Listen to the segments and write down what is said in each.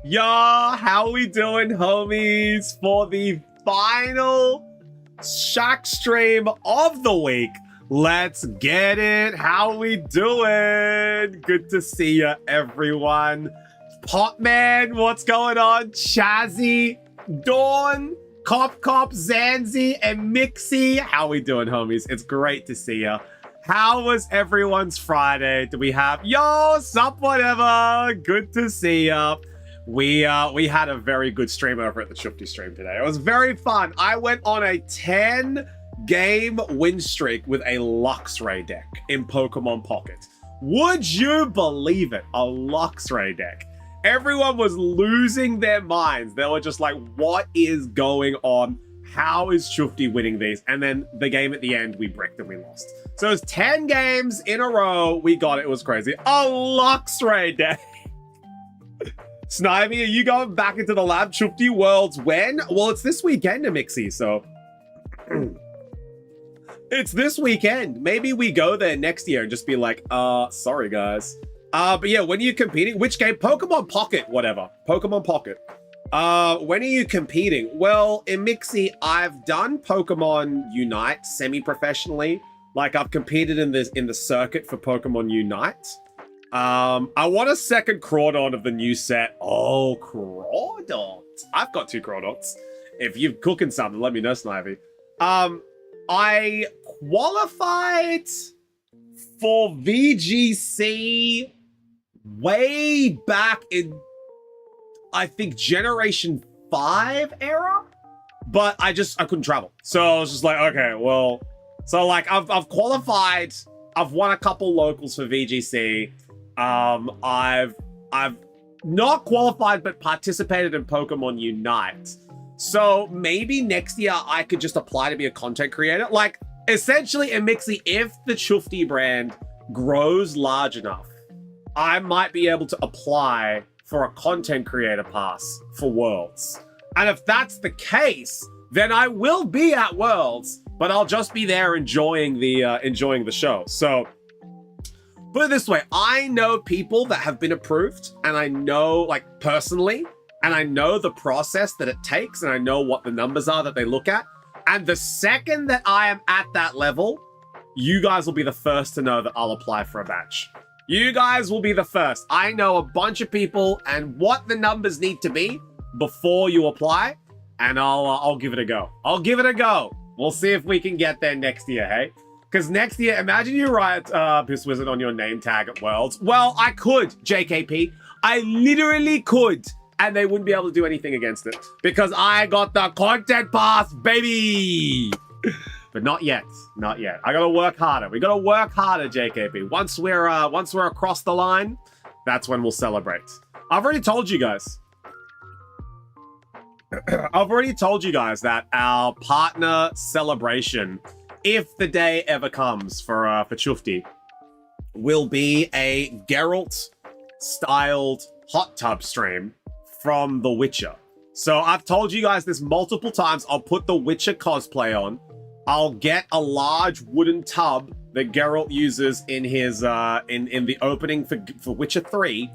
Yo, how we doing, homies, for the final Shack stream of the week? Let's get it. How we doing? Good to see you, everyone. Potman, what's going on? Chazzy, Dawn, Cop, Zanzi, and Mixie. How we doing, homies? It's great to see you. How was everyone's Friday? Do we have, yo, sup, whatever? Good to see ya. We had a very good stream over at the Shufty stream today. It was very fun. I went on a 10-game win streak with a Luxray deck in Pokemon Pocket. Would you believe it? A Luxray deck. Everyone was losing their minds. They were just like, what is going on? How is Shufty winning these? And then the game at the end, we bricked and we lost. So it was 10 games in a row. We got it. It was crazy. A Luxray deck. Snivy, are you going back into the lab? Shufty Worlds when? Well, it's this weekend, Mixie, so... It's this weekend. Maybe we go there next year and just be like, sorry, guys. But yeah, when are you competing? Which game? Pokemon Pocket, whatever. Pokemon Pocket. When are you competing? Well, in Mixie, I've done Pokemon Unite semi-professionally. Like, I've competed in the circuit for Pokemon Unite. I want a second Crawdon of the new set. Oh, Crawdons. I've got 2 Crawdons. If you're cooking something, let me know, Snivy. I qualified for VGC way back in, I think, Generation 5 era, but I couldn't travel. So I was just like, okay, well, so like I've qualified, I've won a couple locals for VGC. I've not qualified, but participated in Pokemon Unite. So maybe next year I could just apply to be a content creator. Like, essentially, in Mixie, if the Shufty brand grows large enough, I might be able to apply for a content creator pass for Worlds. And if that's the case, then I will be at Worlds, but I'll just be there enjoying the show. So put it this way, I know people that have been approved, and I know, like, personally, and I know the process that it takes, and I know what the numbers are that they look at. And the second that I am at that level, you guys will be the first to know that I'll apply for a batch. You guys will be the first. I know a bunch of people and what the numbers need to be before you apply, and I'll give it a go. I'll give it a go. We'll see if we can get there next year, hey? Because next year, imagine you write Piss Wizard on your name tag at Worlds. Well, I could, JKP. I literally could. And they wouldn't be able to do anything against it. Because I got the content pass, baby! But not yet. Not yet. I gotta work harder. We gotta work harder, JKP. Once we're across the line, that's when we'll celebrate. I've already told you guys. I've already told you guys that our partner celebration, if the day ever comes for Shufty, will be a Geralt-styled hot tub stream from The Witcher. So I've told you guys this multiple times. I'll put The Witcher cosplay on. I'll get a large wooden tub that Geralt uses in his in the opening for Witcher 3,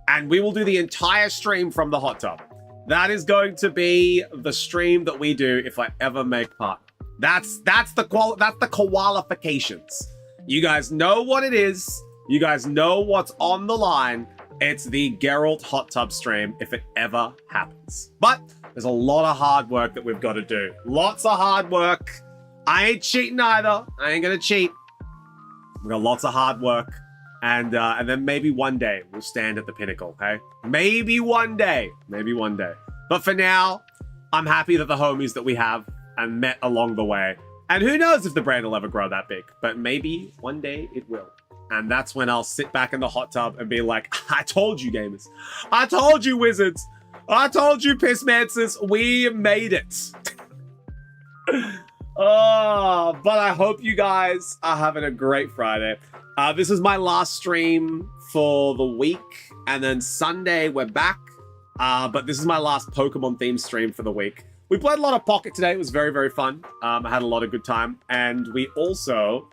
and we will do the entire stream from the hot tub. That is going to be the stream that we do if I ever make part. That's the qualifications. You guys know what it is. You guys know what's on the line. It's the Geralt hot tub stream if it ever happens. But there's a lot of hard work that we've got to do. Lots of hard work. I ain't cheating either. I ain't gonna cheat. We've got lots of hard work. And then maybe one day we'll stand at the pinnacle, okay? Maybe one day. Maybe one day. But for now, I'm happy that the homies that we have and met along the way. And who knows if the brand will ever grow that big. But maybe one day it will. And that's when I'll sit back in the hot tub and be like, I told you, gamers. I told you, wizards. I told you, pissmancers. We made it. Oh, but I hope you guys are having a great Friday. This is my last stream for the week. And then Sunday, we're back. But this is my last Pokemon-themed stream for the week. We played a lot of Pocket today. It was very, very fun. I had a lot of good time. And we also...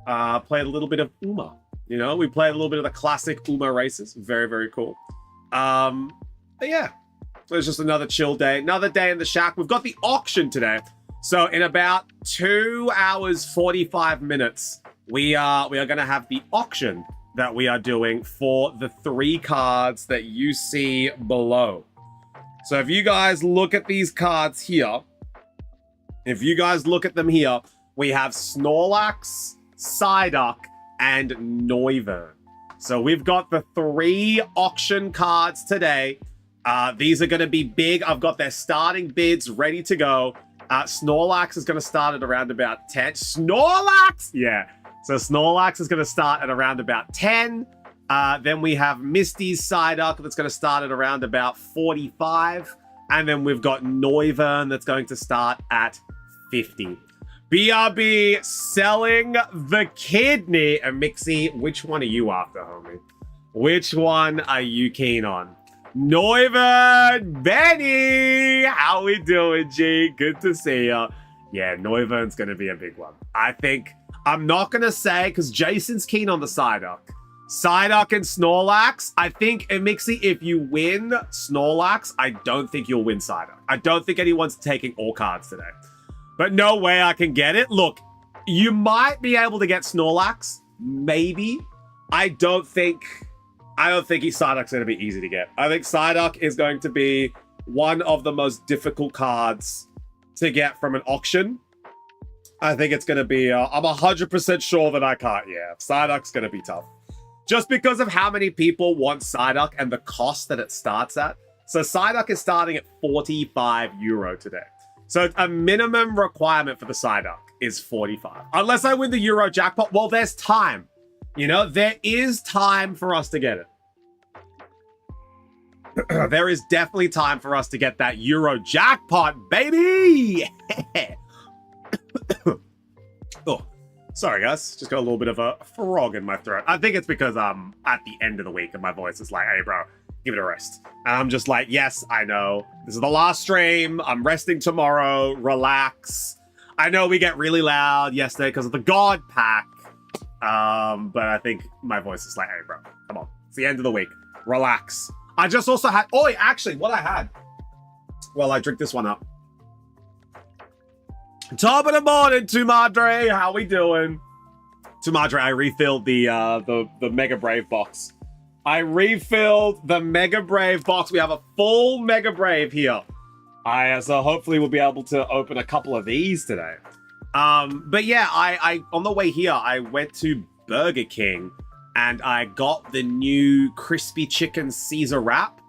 played a little bit of Uma. You know, we played a little bit of the classic Uma races. Very, very cool. But yeah, it's just another chill day. Another day in the shack. We've got the auction today. So in about 2 hours, 45 minutes, we are going to have the auction that we are doing for the 3 cards that you see below. So if you guys look at these cards here, if you guys look at them here, we have Snorlax, Psyduck, and Noivern. So we've got the 3 auction cards today. These are going to be big. I've got their starting bids ready to go. Snorlax is going to start at around about 10. Snorlax? Yeah. So Snorlax is going to start at around about 10. Then we have Misty's Psyduck that's going to start at around about 45. And then we've got Noivern that's going to start at 50. BRB selling the kidney. And Mixie, which one are you after, homie? Which one are you keen on? Noivern, Benny, how we doing, G? Good to see ya. Yeah, Noivern's going to be a big one. I think, I'm not going to say, because Jason's keen on the Psyduck. Psyduck and Snorlax, I think, and Mixie, if you win Snorlax, I don't think you'll win Psyduck. I don't think anyone's taking all cards today. But no way I can get it. Look, you might be able to get Snorlax, maybe. I don't think Psyduck's going to be easy to get. I think Psyduck is going to be one of the most difficult cards to get from an auction. I think it's going to be, I'm 100% sure that I can't. Yeah, Psyduck's going to be tough. Just because of how many people want Psyduck and the cost that it starts at. So Psyduck is starting at €45 today. So a minimum requirement for the Psyduck is 45. Unless I win the Euro jackpot, well, there's time. You know, there is time for us to get it. There is definitely time for us to get that Euro jackpot, baby! Oh, sorry, guys. Just got a little bit of a frog in my throat. I think it's because I'm at the end of the week and my voice is like, hey, bro, give it a rest. And I'm just like, yes, I know. This is the last stream. I'm resting tomorrow. Relax. I know we get really loud yesterday because of the God Pack. But I think my voice is like, hey, bro, come on. It's the end of the week. Relax. I just also had... Oh, actually, what I had... Well, I drink this one up. Top of the morning, Tumadre. How we doing? Tumadre, I refilled the Mega Brave box. I refilled the Mega Brave box. We have a full Mega Brave here. So hopefully we'll be able to open a couple of these today. But yeah, I on the way here, I went to Burger King and I got the new crispy chicken Caesar wrap.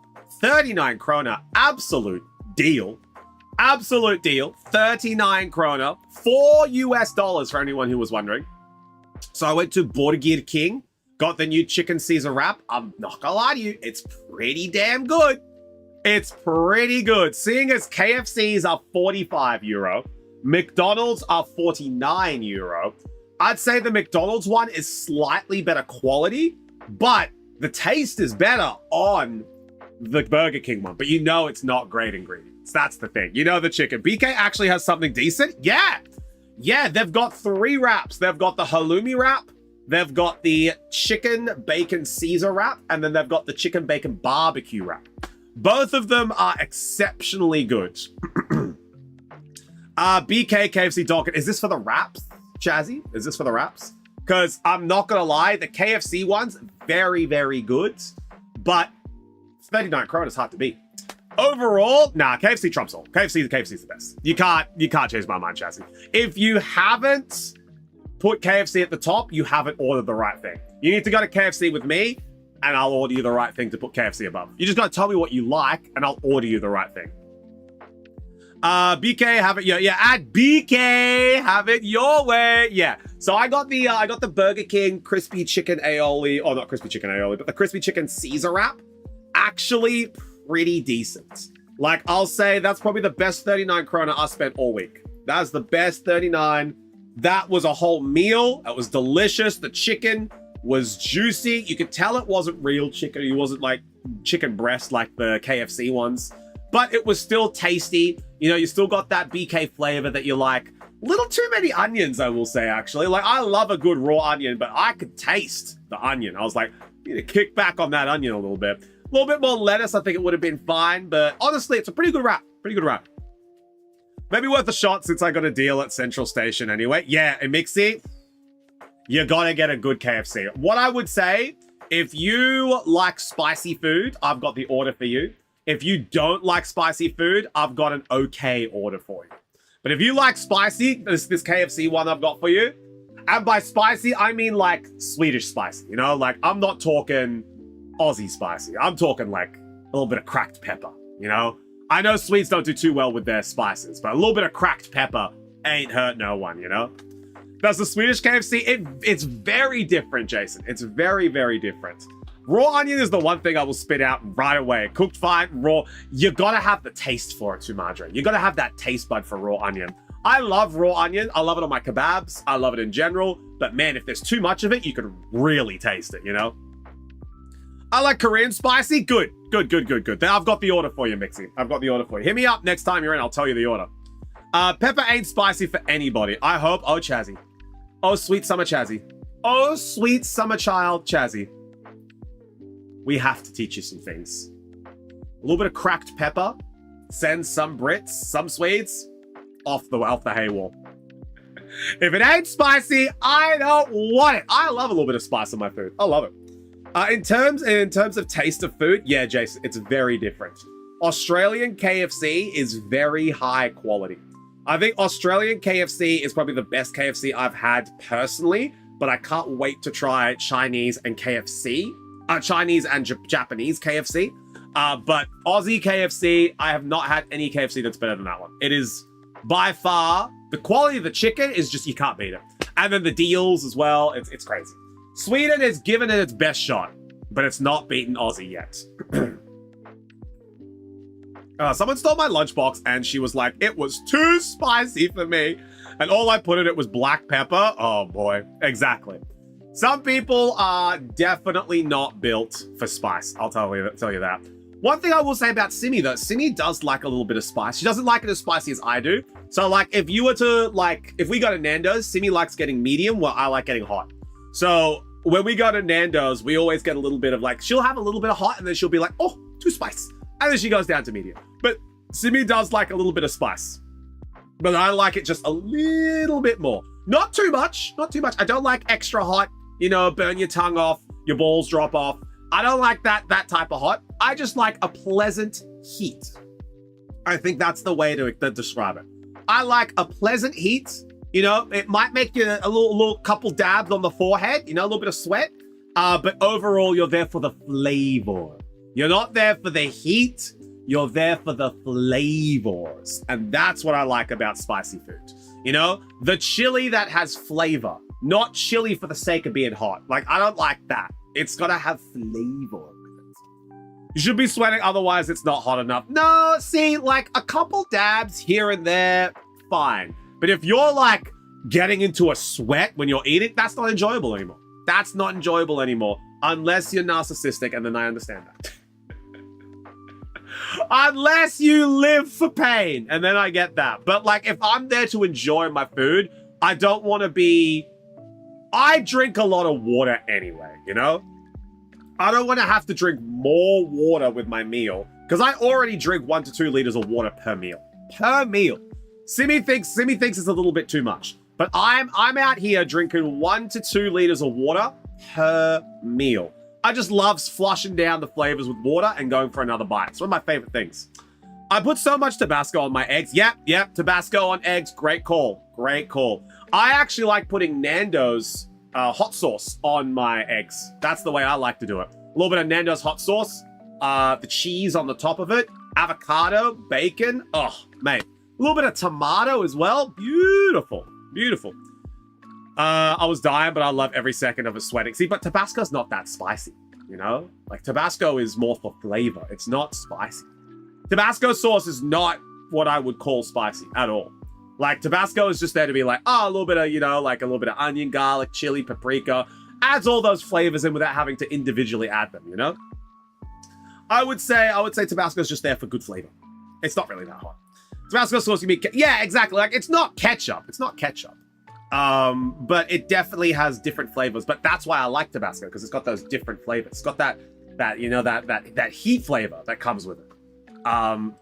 39 krona. Absolute deal. Absolute deal. 39 krona. $4 for anyone who was wondering. So I went to Burger King, got the new chicken Caesar wrap. I'm not gonna lie to you, it's pretty damn good. It's pretty good. Seeing as KFCs are €45, McDonald's are €49. I'd say the McDonald's one is slightly better quality, but the taste is better on the Burger King one. But you know it's not great ingredients. That's the thing. You know the chicken. BK actually has something decent. Yeah. Yeah, they've got 3 wraps. They've got the halloumi wrap. They've got the chicken bacon Caesar wrap. And then they've got the chicken bacon barbecue wrap. Both of them are exceptionally good. BK KFC Docket. Is this for the wraps, Chazzy? Is this for the wraps? Because I'm not going to lie, the KFC one's very, very good. But 39 krona is hard to beat. Overall, nah, KFC trumps all. KFC's the best. You can't change my mind, Chazzy. If you haven't put KFC at the top, you haven't ordered the right thing. You need to go to KFC with me, and I'll order you the right thing to put KFC above. You just gotta tell me what you like, and I'll order you the right thing. BK, have it, yeah, at BK, have it your way. Yeah, so I got the Burger King crispy chicken aioli, or not crispy chicken aioli, but the crispy chicken Caesar wrap. Actually, pretty decent. Like, I'll say that's probably the best 39 krona I spent all week. That's the best 39. That was a whole meal. It was delicious. The chicken was juicy. You could tell it wasn't real chicken. It wasn't like chicken breast like the KFC ones. But it was still tasty. You know, you still got that BK flavor that you like. Little too many onions, I will say, actually. Like, I love a good raw onion, but I could taste the onion. I was like, you need to kick back on that onion a little bit. A little bit more lettuce, I think it would have been fine. But honestly, it's a pretty good wrap. Pretty good wrap. Maybe worth a shot since I got a deal at Central Station anyway. Yeah, and Mixie, you gotta get a good KFC. What I would say, if you like spicy food, I've got the order for you. If you don't like spicy food, I've got an okay order for you. But if you like spicy, this KFC one I've got for you. And by spicy, I mean like Swedish spicy, you know? Like, I'm not talking Aussie spicy. I'm talking like a little bit of cracked pepper, you know? I know Swedes don't do too well with their spices, but a little bit of cracked pepper ain't hurt no one, you know? That's the Swedish KFC. It's very different, Jason. It's very, very different. Raw onion is the one thing I will spit out right away. Cooked fine, raw. You gotta have the taste for it, Sumadre. You gotta have that taste bud for raw onion. I love raw onion. I love it on my kebabs. I love it in general. But man, if there's too much of it, you can really taste it, you know? I like Korean spicy. Good. Then I've got the order for you, Mixie. I've got the order for you. Hit me up next time you're in. I'll tell you the order. Pepper ain't spicy for anybody. I hope. Oh, Chazzy. Oh, sweet summer Chazzy. Oh, sweet summer child Chazzy. We have to teach you some things. A little bit of cracked pepper. Send some Brits, some Swedes off the hay wall. If it ain't spicy, I don't want it. I love a little bit of spice in my food. I love it. In terms of taste of food, yeah, Jason, it's very different. Australian KFC is very high quality. I think Australian KFC is probably the best KFC I've had personally, but I can't wait to try Chinese and KFC. Chinese and Japanese KFC. But Aussie KFC, I have not had any KFC that's better than that one. It is by far, the quality of the chicken is just, you can't beat it. And then the deals as well, it's crazy. Sweden has given it its best shot, but it's not beaten Aussie yet. Someone stole my lunchbox and she was like, it was too spicy for me. And all I put in it was black pepper. Oh boy, exactly. Some people are definitely not built for spice. I'll tell you that. One thing I will say about Simi though, Simi does like a little bit of spice. She doesn't like it as spicy as I do. So like if you were to if we go to Nando's, Simi likes getting medium while I like getting hot. So when we go to Nando's, we always get a little bit of she'll have a little bit of hot and then she'll be like, oh, too spice. And then she goes down to medium. But Simi does like a little bit of spice. But I like it just a little bit more. Not too much, not too much. I don't like extra hot, you know, burn your tongue off, your balls drop off. I don't like that type of hot. I just like a pleasant heat. I think that's the way to describe it. I like a pleasant heat. You know, it might make you a little couple dabs on the forehead, you know, a little bit of sweat. But overall, you're there for the flavor. You're not there for the heat. You're there for the flavors. And that's what I like about spicy food. You know, the chili that has flavor, not chili for the sake of being hot. Like, I don't like that. It's got to have flavor. You should be sweating, otherwise it's not hot enough. No, see, like a couple dabs here and there, fine. But if you're like getting into a sweat when you're eating, that's not enjoyable anymore. That's not enjoyable anymore. Unless you're narcissistic, and then I understand that. Unless you live for pain, and then I get that. But like, if I'm there to enjoy my food, I don't want to be... I drink a lot of water anyway, you know? I don't want to have to drink more water with my meal, because I already drink 1 to 2 liters of water per meal. Per meal. Simi thinks it's a little bit too much. But I'm out here drinking 1 to 2 liters of water per meal. I just love flushing down the flavors with water and going for another bite. It's one of my favorite things. I put so much Tabasco on my eggs. Yep, Tabasco on eggs. Great call. Great call. I actually like putting Nando's hot sauce on my eggs. That's the way I like to do it. A little bit of Nando's hot sauce, the cheese on the top of it, avocado, bacon. Oh, mate. A little bit of tomato as well. Beautiful. Beautiful. I was dying, but I love every second of it sweating. See, but Tabasco's not that spicy, you know? Like, Tabasco is more for flavor. It's not spicy. Tabasco sauce is not what I would call spicy at all. Like, Tabasco is just there to be like, oh, a little bit of, you know, like a little bit of onion, garlic, chili, paprika. Adds all those flavors in without having to individually add them, you know? I would say Tabasco's just there for good flavor. It's not really that hot. Tabasco sauce, you mean, yeah, exactly. Like, it's not ketchup. It's not ketchup. But it definitely has different flavors. But that's why I like Tabasco, because it's got those different flavors. It's got that That, you know, that heat flavor that comes with it.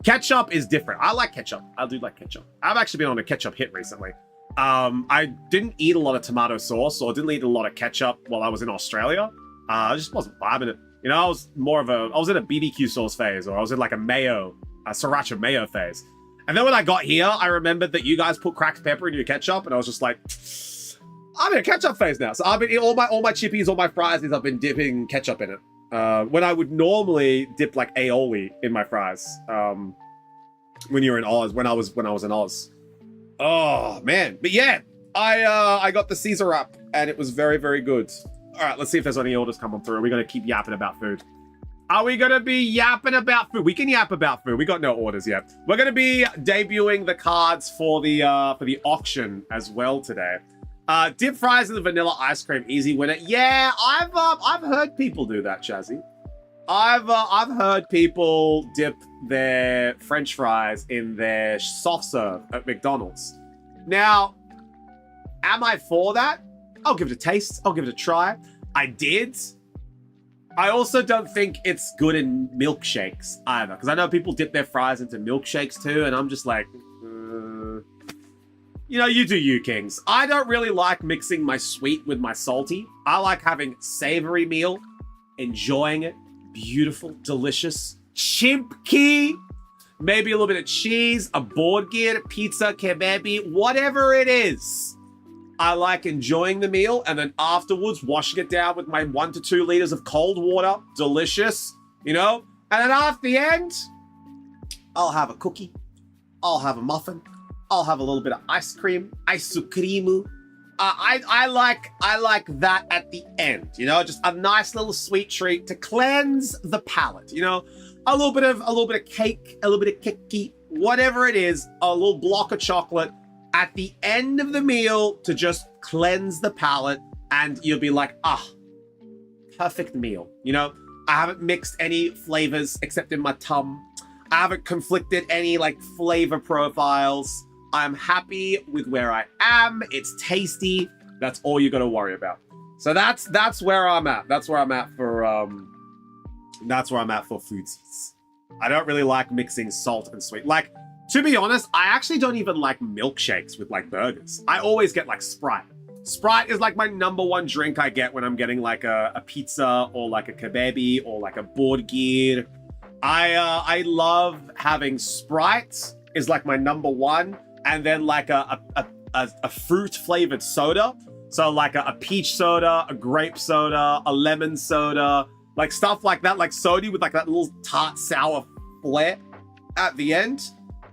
Ketchup is different. I like ketchup. I do like ketchup. I've actually been on a ketchup hit recently. I didn't eat a lot of tomato sauce or didn't eat a lot of ketchup while I was in Australia. I just wasn't vibing it. You know, I was in a BBQ sauce phase, or I was in like a sriracha mayo phase. And then when I got here, I remembered that you guys put cracked pepper in your ketchup, and I was just like, I'm in a ketchup phase now. So I've been all my chippies, all my fries, I've been dipping ketchup in it. When I would normally dip like aioli in my fries. When you were in Oz, when I was in Oz. Oh man, but yeah, I got the Caesar wrap, and it was very, very good. All right, let's see if there's any orders coming through. We're gonna keep yapping about food. Are we gonna be yapping about food? We can yap about food. We got no orders yet. We're gonna be debuting the cards for the auction as well today. Dip fries in the vanilla ice cream, easy winner. Yeah, I've heard people do that, Chazzy. I've heard people dip their French fries in their soft serve at McDonald's. Now, am I for that? I'll give it a taste. I'll give it a try. I did. I also don't think it's good in milkshakes either, because I know people dip their fries into milkshakes too, and I'm just like, you know, you do you, Kings. I don't really like mixing my sweet with my salty. I like having savory meal, enjoying it, beautiful, delicious, chimpki, maybe a little bit of cheese, a borgir, pizza, kebabi, whatever it is. I like enjoying the meal, and then afterwards washing it down with my 1 to 2 liters of cold water. Delicious, you know? And then after the end, I'll have a cookie. I'll have a muffin. I'll have a little bit of ice cream. Ice cream. I like that at the end, you know? Just a nice little sweet treat to cleanse the palate, you know? A little bit of cake, a little bit of cookie, whatever it is, a little block of chocolate at the end of the meal to just cleanse the palate, and you'll be like, perfect meal. You know, I haven't mixed any flavors except in my tum. I haven't conflicted any like flavor profiles. I'm happy with where I am. It's tasty. That's all you got to worry about. So that's where I'm at. That's where I'm at for foodsies. I don't really like mixing salt and sweet. Like, to be honest, I actually don't even like milkshakes with like burgers. I always get like Sprite. Sprite is like my #1 drink I get when I'm getting like a pizza or like a kebabi or like a borgir. I love having Sprite is like my #1, and then like a fruit flavored soda. So like a peach soda, a grape soda, a lemon soda, like stuff like that, like soda with like that little tart sour flair at the end.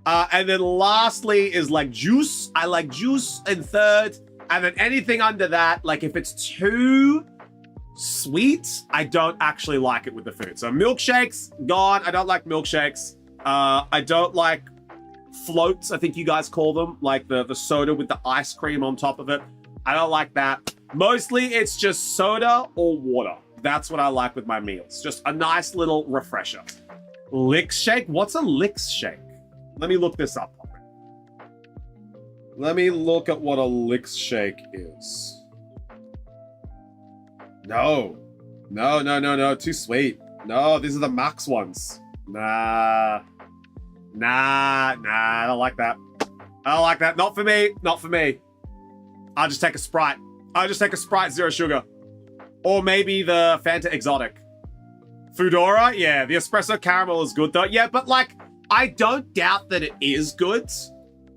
And then lastly is like juice. I like juice in third. And then anything under that, like if it's too sweet, I don't actually like it with the food. So milkshakes, gone. I don't like milkshakes. I don't like floats, I think you guys call them. Like the soda with the ice cream on top of it. I don't like that. Mostly it's just soda or water. That's what I like with my meals. Just a nice little refresher. Licks shake? What's a licks shake? Let me look this up. Let me look at what a licks shake is. No. Too sweet. No, these are the max ones. Nah. I don't like that. Not for me. I'll just take a Sprite. Zero sugar. Or maybe the Fanta Exotic. Foodora? Yeah, the espresso caramel is good though. Yeah, but like, I don't doubt that it is good.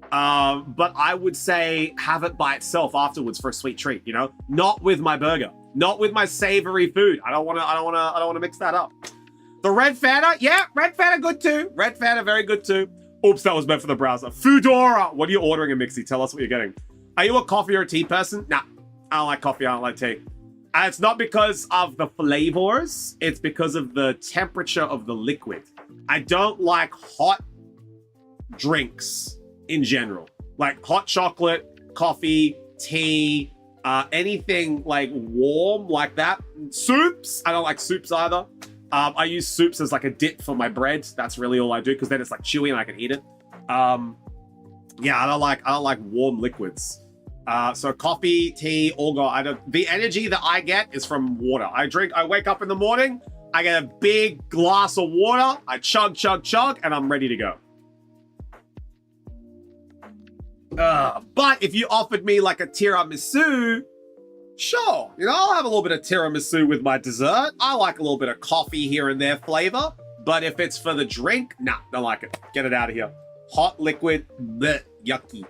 But I would say have it by itself afterwards for a sweet treat, you know? Not with my burger. Not with my savory food. I don't wanna mix that up. The red Fanta? Yeah, red Fanta good too. Red Fanta very good too. Oops, that was meant for the browser. Foodora! What are you ordering in Mixie? Tell us what you're getting. Are you a coffee or a tea person? Nah, I don't like coffee, I don't like tea. And it's not because of the flavors, it's because of the temperature of the liquid. I don't like hot drinks in general. Like hot chocolate, coffee, tea, anything like warm like that. Soups, I don't like soups either. I use soups as like a dip for my bread. That's really all I do, because then it's like chewy and I can eat it. Yeah, I don't like warm liquids. So coffee, tea, all go. The energy that I get is from water. I wake up in the morning, I get a big glass of water, I chug, chug, chug, and I'm ready to go. But if you offered me like a tiramisu, sure, you know, I'll have a little bit of tiramisu with my dessert. I like a little bit of coffee here and there flavor. But if it's for the drink, nah, don't like it. Get it out of here. Hot liquid, bleh, yucky.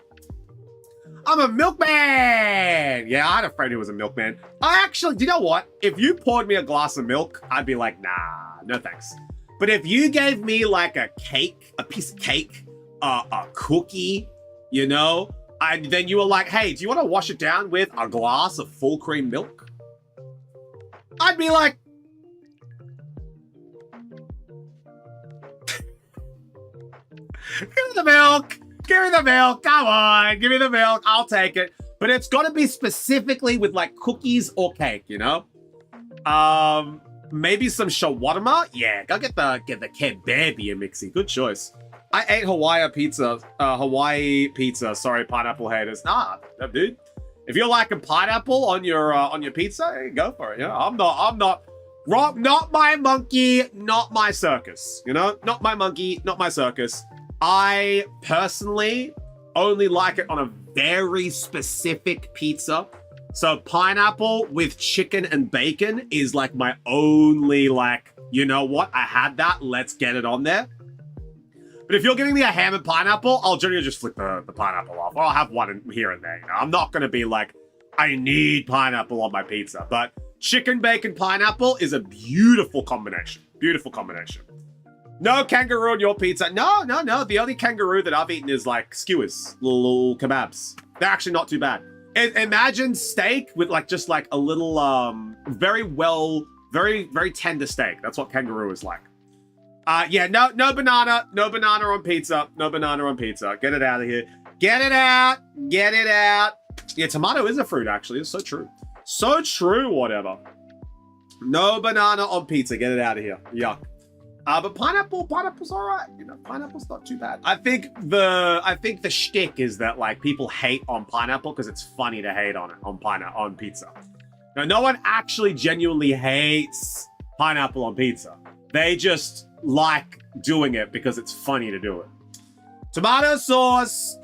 I'm a milkman! Yeah, I had a friend who was a milkman. I actually, do you know what? If you poured me a glass of milk, I'd be like, nah, no thanks. But if you gave me like a cake, a piece of cake, a cookie, you know, and then you were like, hey, do you want to wash it down with a glass of full cream milk? I'd be like, give me the milk. Give me the milk. Come on. Give me the milk. I'll take it. But it's got to be specifically with like cookies or cake, you know? Maybe some shawarma. Yeah, go get the kebabia mixy. Good choice. I ate Hawaii pizza. Sorry, pineapple haters. Nah, dude. If you're liking pineapple on your pizza, hey, go for it. You know, I'm not my monkey, not my circus. You know, not my monkey, not my circus. I personally only like it on a very specific pizza. So pineapple with chicken and bacon is like my only like, you know what? I had that. Let's get it on there. But if you're giving me a ham and pineapple, I'll generally just flick the pineapple off. Or I'll have one here and there. You know? I'm not going to be like, I need pineapple on my pizza. But chicken, bacon, pineapple is a beautiful combination. Beautiful combination. No kangaroo on your pizza. No. The only kangaroo that I've eaten is like skewers, little kebabs. They're actually not too bad. Imagine steak with like just like a little, very tender steak. That's what kangaroo is like. Yeah, no banana on pizza. No banana on pizza. Get it out of here. Get it out. Yeah, tomato is a fruit, actually. It's so true. So true, whatever. No banana on pizza. Get it out of here. Yuck. But pineapple's all right. You know, pineapple's not too bad. I think the shtick is that like people hate on pineapple because it's funny to hate on it on pizza. Now, no one actually genuinely hates pineapple on pizza. They just like doing it because it's funny to do it. Tomato sauce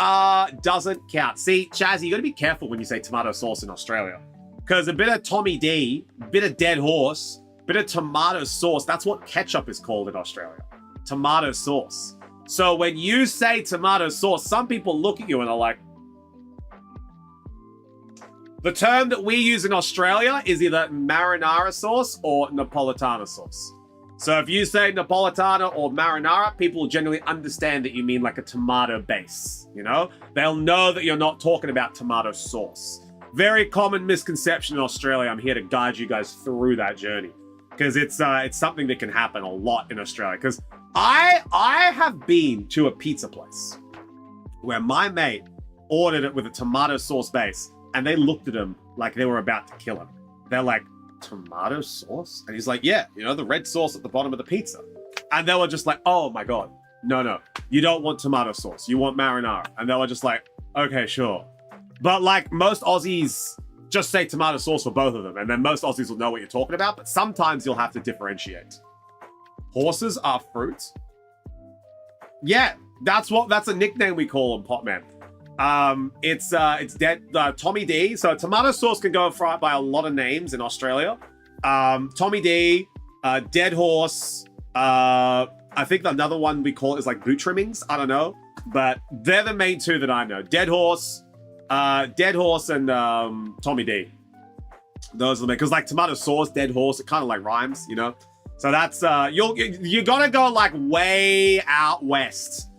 doesn't count. See, Chazzy, you got to be careful when you say tomato sauce in Australia, because a bit of Tommy D, a bit of Dead Horse, bit of tomato sauce. That's what ketchup is called in Australia. Tomato sauce. So when you say tomato sauce, some people look at you and are like, the term that we use in Australia is either marinara sauce or Napolitana sauce. So if you say Napolitana or marinara, people generally understand that you mean like a tomato base, you know? They'll know that you're not talking about tomato sauce. Very common misconception in Australia. I'm here to guide you guys through that journey, because it's something that can happen a lot in Australia. Because I have been to a pizza place where my mate ordered it with a tomato sauce base, and they looked at him like they were about to kill him. They're like, tomato sauce? And he's like, yeah, you know, the red sauce at the bottom of the pizza. And they were just like, oh my God, no, you don't want tomato sauce. You want marinara. And they were just like, okay, sure. But like most Aussies just say tomato sauce for both of them. And then most Aussies will know what you're talking about. But sometimes you'll have to differentiate. Horses are fruits. Yeah, that's a nickname we call them, Potman. It's dead, Tommy D. So tomato sauce can go by a lot of names in Australia. Tommy D, Dead Horse. I think another one we call it is like boot trimmings. I don't know, but they're the main two that I know. Dead Horse and Tommy D. Those are the main, because like tomato sauce, Dead Horse, it kind of like rhymes, you know. So that's you gotta go like way out west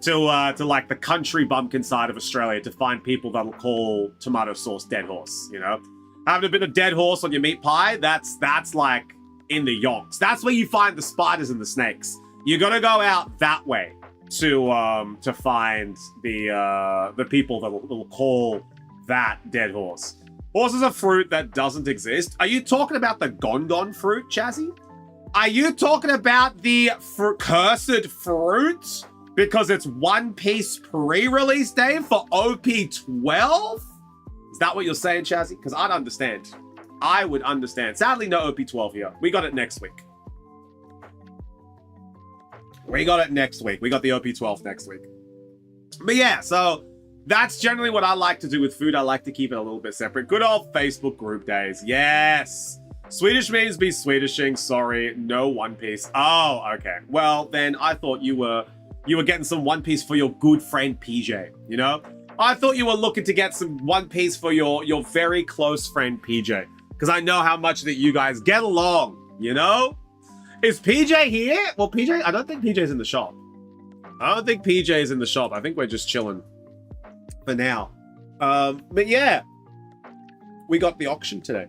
to like the country bumpkin side of Australia to find people that'll call tomato sauce Dead Horse, you know? Having a bit of Dead Horse on your meat pie, that's like in the yonks. That's where you find the spiders and the snakes. You gotta go out that way to find the people that'll call that Dead Horse. Horse is a fruit that doesn't exist. Are you talking about the gon fruit, Chazzy? Are you talking about the cursed fruit? Because it's One Piece pre-release day for OP12? Is that what you're saying, Chazzy? Because I'd understand. I would understand. Sadly, no OP12 here. We got it next week. We got it next week. We got the OP12 next week. But yeah, so that's generally what I like to do with food. I like to keep it a little bit separate. Good old Facebook group days. Yes. Swedish means be Swedishing. Sorry, no One Piece. Oh, okay. Well, then I thought you were getting some One Piece for your good friend PJ, you know? I thought you were looking to get some One Piece for your very close friend PJ. Because I know how much that you guys get along, you know? Is PJ here? Well, PJ, I don't think PJ's in the shop. I don't think PJ's in the shop. I think we're just chilling for now. But yeah, we got the auction today.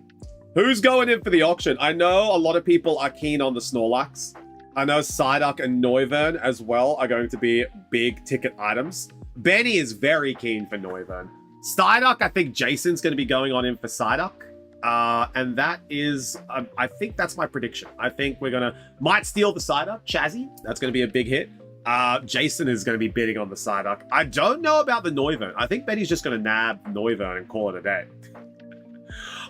Who's going in for the auction? I know a lot of people are keen on the Snorlax. I know Psyduck and Noivern as well are going to be big ticket items. Benny is very keen for Noivern. Psyduck, I think Jason's going to be going on in for Psyduck. And that is, I think that's my prediction. I think we're might steal the Psyduck, Chazzy. That's going to be a big hit. Jason is going to be bidding on the Psyduck. I don't know about the Noivern. I think Benny's just going to nab Noivern and call it a day.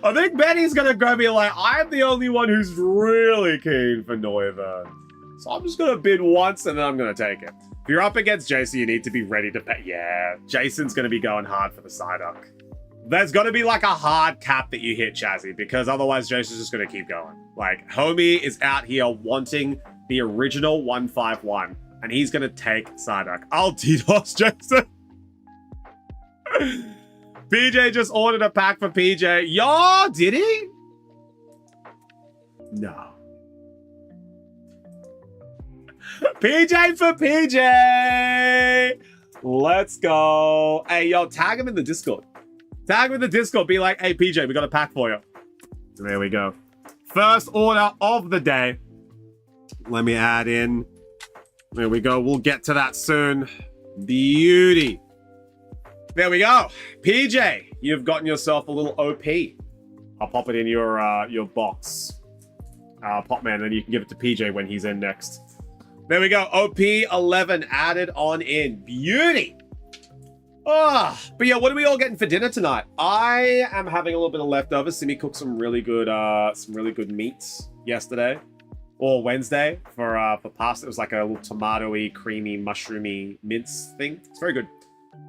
I think Benny's going to go be like, I'm the only one who's really keen for Noivern. So I'm just going to bid once and then I'm going to take it. If you're up against Jason, you need to be ready to pay. Yeah, Jason's going to be going hard for the Psyduck. There's got to be like a hard cap that you hit, Chazzy, because otherwise Jason's just going to keep going. Like, homie is out here wanting the original 151, and he's going to take Psyduck. I'll DDoS Jason. PJ just ordered a pack for PJ. Yo, did he? No. PJ for PJ. Let's go. Hey, yo, tag him in the Discord. Tag him in the Discord. Be like, hey, PJ, we got a pack for you. There we go. First order of the day. Let me add in. There we go. We'll get to that soon. Beauty. There we go. PJ, you've gotten yourself a little OP. I'll pop it in your box. Popman, and you can give it to PJ when he's in next. There we go. OP 11 added on in. Beauty. Oh, but yeah, what are we all getting for dinner tonight? I am having a little bit of leftovers. Simi cooked some really good meats yesterday or Wednesday for pasta. It was like a little tomatoey, creamy, mushroomy mince thing. It's very good.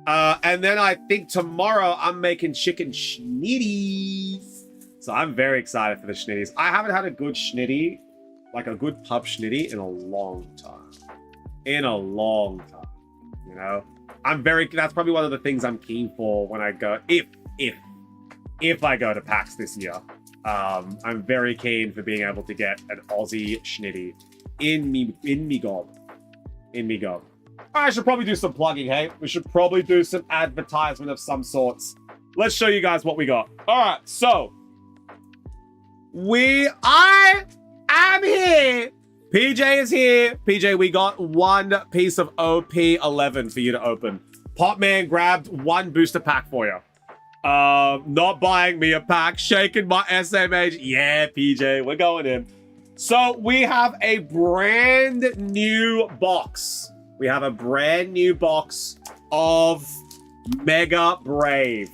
And then I think tomorrow I'm making chicken schnitties. So I'm very excited for the schnitties. I haven't had a good schnitty, like a good pub schnitty, in a long time. In a long time, you know? That's probably one of the things I'm keen for when I go, if I go to PAX this year. I'm very keen for being able to get an Aussie schnitty in me gob. I should probably do some plugging, hey? We should probably do some advertisement of some sorts. Let's show you guys what we got. All right, so I am here. PJ is here. PJ, we got one piece of OP11 for you to open. Popman grabbed one booster pack for you. Not buying me a pack, shaking my SMH. Yeah, PJ, we're going in. So we have a brand new box. We have a brand new box of Mega Brave.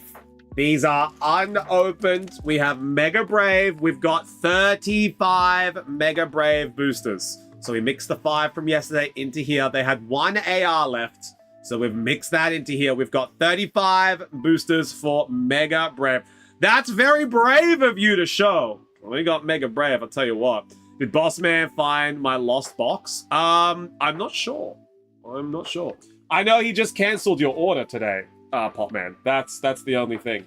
These are unopened. We have Mega Brave. We've got 35 Mega Brave boosters. So we mixed the 5 from yesterday into here. They had 1 AR left. So we've mixed that into here. We've got 35 boosters for Mega Brave. That's very brave of you to show. We got Mega Brave, I'll tell you what. Did Boss Man find my lost box? I'm not sure. I know he just canceled your order today. Popman. That's the only thing.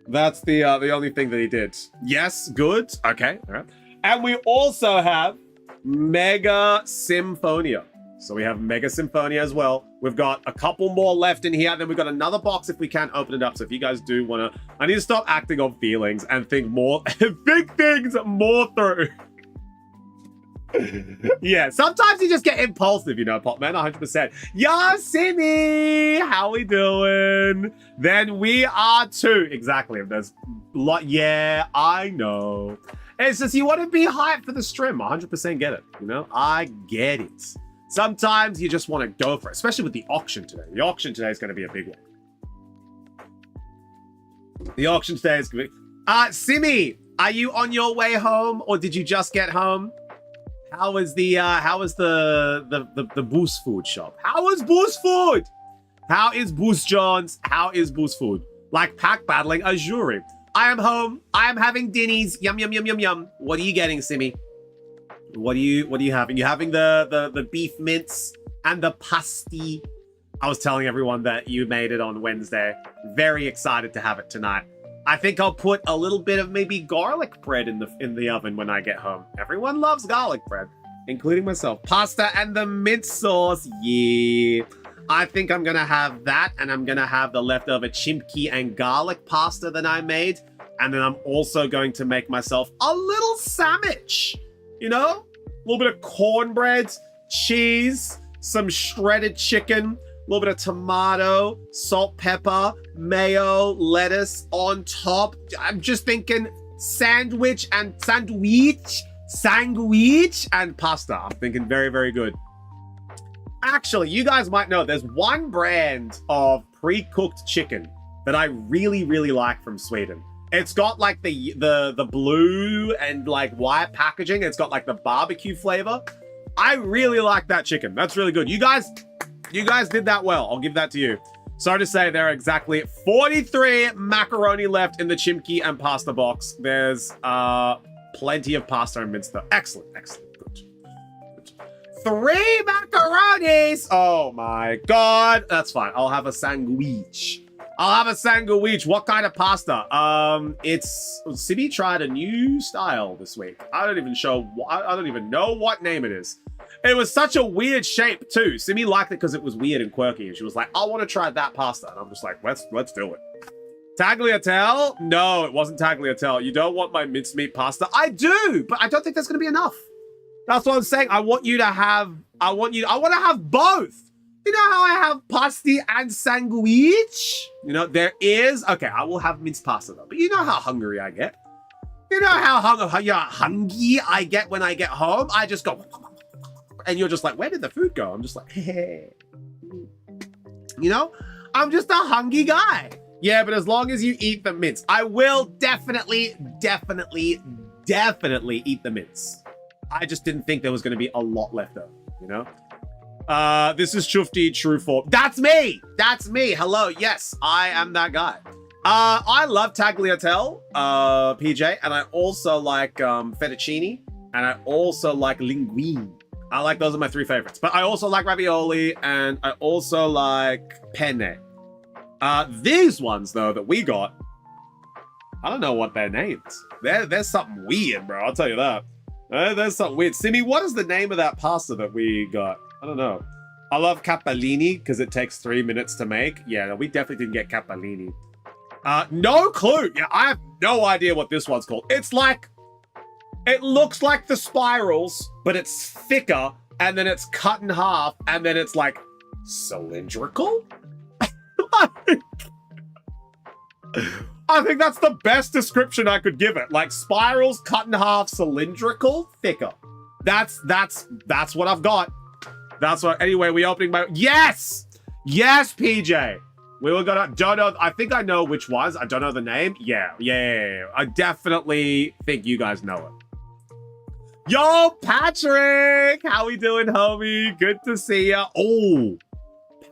That's the only thing that he did. Yes, good. Okay, all right. And we also have Mega Symphonia. So we have Mega Symphonia as well. We've got a couple more left in here. Then we've got another box if we can open it up. So if you guys do want to... I need to stop acting on feelings and think more... big things more through. Yeah, sometimes you just get impulsive, you know, Popman, 100%. Yo, Simi! How we doing? Then we are too. Exactly. There's a lot. Yeah, I know. It's just you want to be hyped for the stream. 100% get it, you know? I get it. Sometimes you just want to go for it, especially with the auction today. The auction today is going to be a big one. The auction today is going to be... Simi, are you on your way home or did you just get home? How is the Boost Food shop? How is Boost Food? How is Boost Johns? How is Boost Food? Like pack battling a jury. I am home. I am having dinnies. Yum yum yum yum yum. What are you getting, Simmy? What are you having? You're having the beef mince and the pasty. I was telling everyone that you made it on Wednesday. Very excited to have it tonight. I think I'll put a little bit of maybe garlic bread in the oven when I get home. Everyone loves garlic bread, including myself. Pasta and the mint sauce. Yeah. I think I'm gonna have that, and I'm gonna have the leftover chimkey and garlic pasta that I made. And then I'm also going to make myself a little sandwich. You know? A little bit of cornbread, cheese, some shredded chicken, a little bit of tomato, salt, pepper, mayo, lettuce on top. I'm just thinking sandwich and pasta. I'm thinking very, very good. Actually, you guys might know there's one brand of pre-cooked chicken that I really, really like from Sweden. It's got like the blue and like white packaging. It's got like the barbecue flavor. I really like that chicken. That's really good. You guys did that well. I'll give that to you. Sorry to say there are exactly 43 macaroni left in the chimkey and pasta box. There's plenty of pasta and mince though. Excellent, excellent. Good. 3 macaronis! Oh my god. That's fine. I'll have a sandwich. What kind of pasta? Sibi tried a new style this week. I don't even know what name it is. It was such a weird shape too. Simi liked it because it was weird and quirky, and she was like, I want to try that pasta. And I'm just like, let's do it. Tagliatelle? No, it wasn't tagliatelle. You don't want my mincemeat pasta? I do, but I don't think that's gonna be enough. That's what I'm saying. I want to have both. You know how I have pasty and sandwich? You know, okay, I will have minced pasta though, but you know how hungry I get. You know how hungry I get when I get home? I just go, and you're just like, where did the food go? I'm just like, hey. You know, I'm just a hungry guy. Yeah, but as long as you eat the mince, I will definitely eat the mince. I just didn't think there was going to be a lot left over, you know? This is Chufti True Form. That's me! That's me! Hello, yes, I am that guy. I love tagliatelle, PJ, and I also like fettuccine, and I also like linguine. Those are my 3 favorites. But I also like ravioli, and I also like penne. These ones, though, that we got, I don't know what they're named. There's something weird, bro, I'll tell you that. There's something weird. Simi, what is the name of that pasta that we got? I don't know. I love capellini because it takes 3 minutes to make. Yeah, no, we definitely didn't get capellini. No clue. Yeah, I have no idea what this one's called. It's like, it looks like the spirals, but it's thicker, and then it's cut in half, and then it's like cylindrical? I think that's the best description I could give it. Like spirals, cut in half, cylindrical, thicker. That's what I've got. That's what, anyway, we opening my, yes, PJ. We were gonna, don't know, I think I know which ones. I don't know the name. Yeah. I definitely think you guys know it. Yo, Patrick, how we doing, homie? Good to see ya. Oh,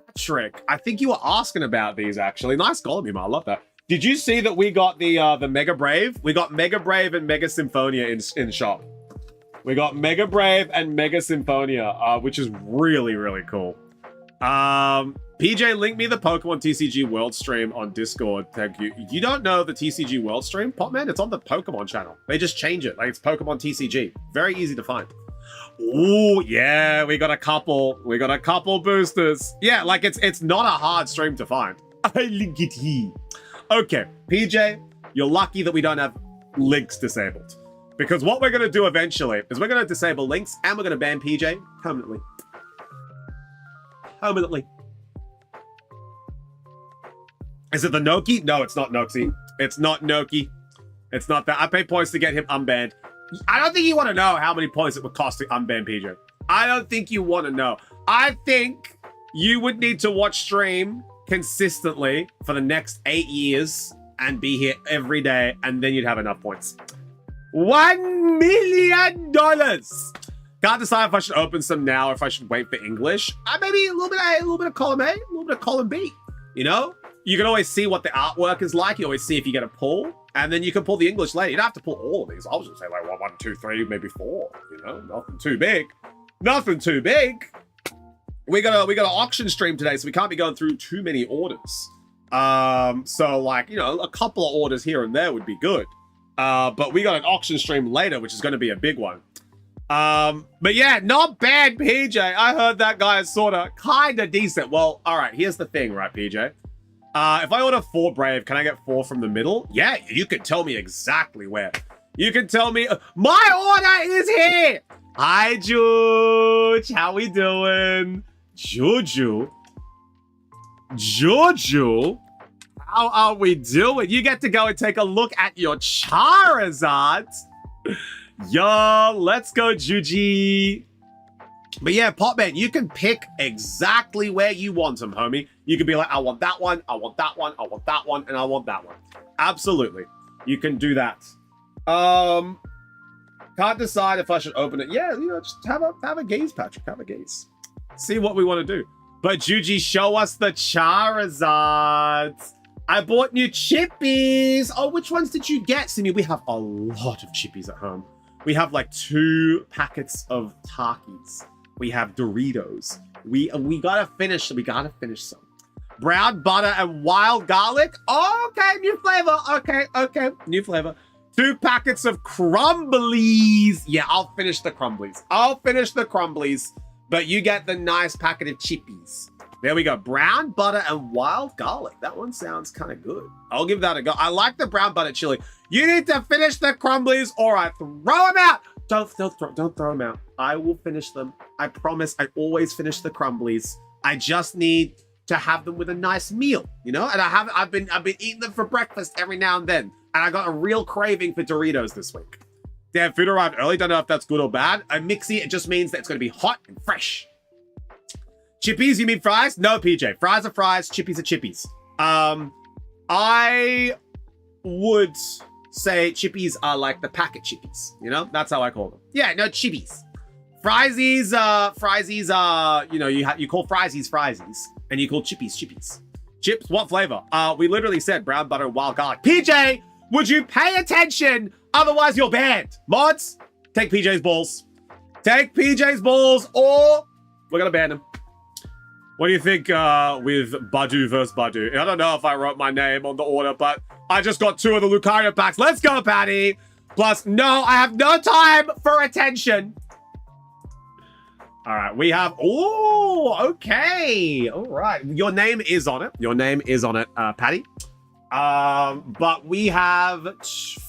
Patrick, I think you were asking about these actually. Nice golem email, I love that. Did you see that we got the Mega Brave? We got Mega Brave and Mega Symphonia in shop. We got Mega Brave and Mega Symphonia, which is really, really cool. PJ, link me the Pokemon TCG World Stream on Discord. Thank you. You don't know the TCG World Stream, Popman? It's on the Pokemon channel. They just change it. Like, it's Pokemon TCG. Very easy to find. Ooh, yeah, we got a couple. We got a couple boosters. Yeah, like, it's not a hard stream to find. I link it here. Okay, PJ, you're lucky that we don't have links disabled. Because what we're going to do eventually is we're going to disable links and we're going to ban PJ permanently. Permanently. Is it the Noki? No, it's not Noxie. It's not Noki. It's not that. I paid points to get him unbanned. I don't think you want to know how many points it would cost to unban PJ. I don't think you want to know. I think you would need to watch stream consistently for the next 8 years and be here every day, and then you'd have enough points. $1 million! Can't decide if I should open some now or if I should wait for English. Maybe a little bit A, a little bit of column A, a little bit of column B. You know? You can always see what the artwork is like. You always see if you get a pull. And then you can pull the English later. You don't have to pull all of these. I was just say like one, two, three, maybe four. You know? Nothing too big. Nothing too big. We got an auction stream today, so we can't be going through too many orders. So like, you know, a couple of orders here and there would be good. But we got an auction stream later, which is going to be a big one. But yeah, not bad, PJ. I heard that guy is sort of kind of decent. Well, all right, here's the thing, right, PJ? If I order 4 Brave, can I get 4 from the middle? Yeah, you can tell me exactly where. You can tell me, my order is here! Hi, Juge. How we doing? Juju. How are we doing? You get to go and take a look at your Charizard. Yo, let's go, Juji. But yeah, Popman, you can pick exactly where you want them, homie. You can be like, I want that one, I want that one, I want that one, and I want that one. Absolutely. You can do that. Can't decide if I should open it. Yeah, you know, just have a gaze, Patrick. Have a gaze. See what we want to do. But Juji, show us the Charizards. I bought new chippies. Oh, which ones did you get, Simi? We have a lot of chippies at home. We have like 2 packets of Takis. We have Doritos. We gotta finish. We gotta finish some. Brown butter and wild garlic. Okay, new flavor. Okay, new flavor. 2 packets of crumblies. Yeah, I'll finish the crumblies. But you get the nice packet of chippies. There we go. Brown butter and wild garlic. That one sounds kind of good. I'll give that a go. I like the brown butter chili. You need to finish the crumblies or I throw them out. Don't throw them out. I will finish them. I promise. I always finish the crumblies. I just need to have them with a nice meal, you know? And I've been eating them for breakfast every now and then. And I got a real craving for Doritos this week. Damn, food arrived early. Don't know if that's good or bad. A mixie, it just means that it's going to be hot and fresh. Chippies, you mean fries? No, PJ. Fries are fries. Chippies are chippies. I would say chippies are like the packet chippies. You know? That's how I call them. Yeah, no, chippies. Friesies are, you know, you call friesies friesies. And you call chippies chippies. Chips, what flavor? We literally said brown butter, wild garlic. PJ, would you pay attention? Otherwise, you're banned. Mods, take PJ's balls. Take PJ's balls or we're going to ban him. What do you think with Badu versus Badu? I don't know if I wrote my name on the order, but I just got 2 of the Lucario packs. Let's go, Patty. Plus, no, I have no time for attention. All right, we have... Oh, okay. All right. Your name is on it. Your name is on it, Patty. But we have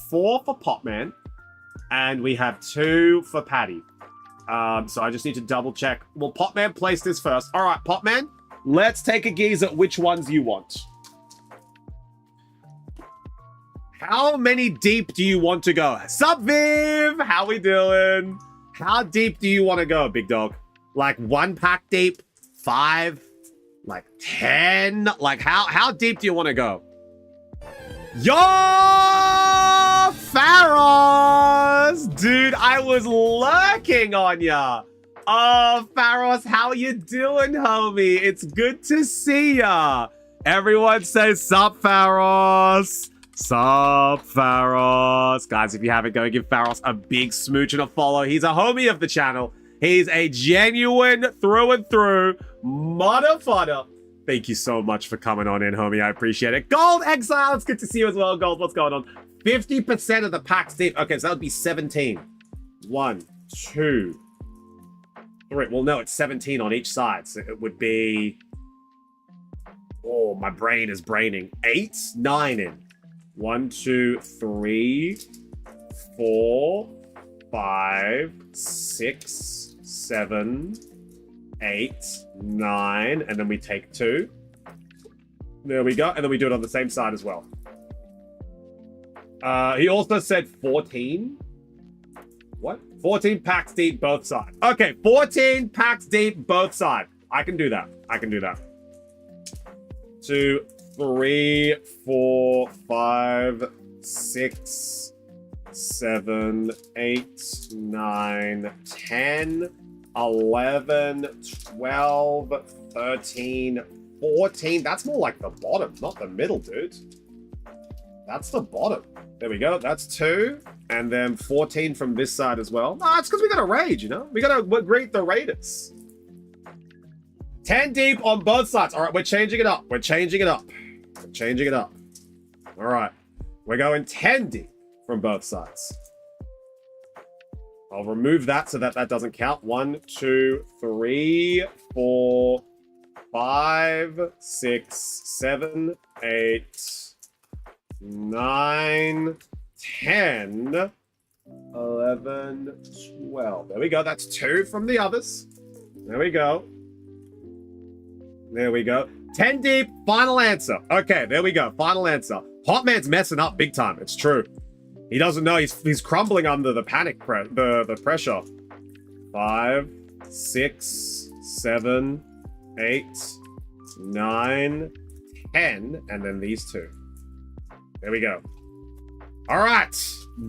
4 for Popman, and we have 2 for Patty. So I just need to double check. Well, Popman placed this first. All right, Popman, let's take a gaze at which ones you want. How many deep do you want to go? Sup, Viv? How we doing? How deep do you want to go, big dog? Like 1 pack deep? 5? Like 10? Like how deep do you want to go? Yo, Pharos! Dude, I was lurking on ya. Oh, Pharos, how you doing, homie? It's good to see ya. Everyone say sup, Pharos. Sup, Pharos. Guys, if you haven't, go give Pharos a big smooch and a follow. He's a homie of the channel. He's a genuine through and through motherfucker. Thank you so much for coming on in, homie. I appreciate it. Gold Exile, it's good to see you as well. Gold, what's going on? 50% of the packs deep. Okay, so that would be 17. 1, 2, 3. Well, no, it's 17 on each side. So it would be... Oh, my brain is braining. 8, 9 in. 1, 2, 3, 4, 5, 6, 7, 8, 9, and then we take 2. There we go, and then we do it on the same side as well. He also said 14. What? 14 packs deep both sides. Okay, 14 packs deep both sides. I can do that. I can do that. 2, 3, 4, 5, 6, 7, 8, 9, 10, 11, 12, 13, 14. That's more like the bottom, not the middle, dude. That's the bottom. There we go. That's 2. And then 14 from this side as well. No, it's because we got to raid, you know? We got to greet the raiders. 10 deep on both sides. All right, we're changing it up. We're changing it up. We're changing it up. All right. We're going 10 deep from both sides. I'll remove that so that that doesn't count. 1, 2, 3, 4, 5, 6, 7, 8, 9, 10, 11, 12. There we go. That's 2 from the others. There we go. There we go. 10 deep, final answer. Okay, there we go. Final answer. Hotman's messing up big time. It's true. He doesn't know. He's crumbling under the panic the pressure. 5, 6, 7, 8, 9, 10, and then these 2. There we go. All right,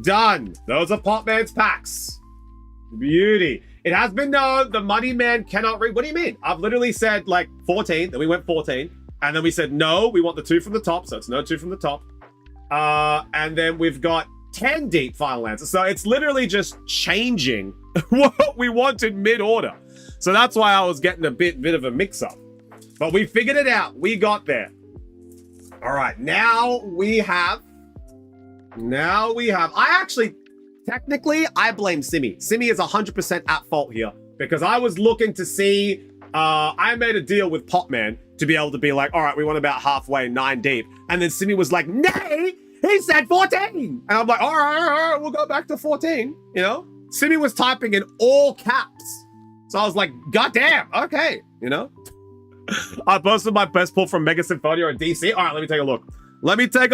done. Those are Potman's packs. Beauty. It has been known the money man cannot read. What do you mean? I've literally said like 14, then we went 14, and then we said no, we want the 2 from the top, so it's no 2 from the top. And then we've got 10 deep final answer. So it's literally just changing what we wanted mid-order. So that's why I was getting a bit of a mix-up. But we figured it out. We got there. All right, now we have, technically, I blame Simmy. Simmy is 100% at fault here because I was looking to see, I made a deal with Potman to be able to be like, all right, we want about halfway, 9 deep. And then Simmy was like, nay, he said 14. And I'm like, all right, we'll go back to 14, you know? Simmy was typing in all caps. So I was like, goddamn, okay, you know? I posted my best pull from Mega Symphonia in DC. All right, let me take a look. Let me take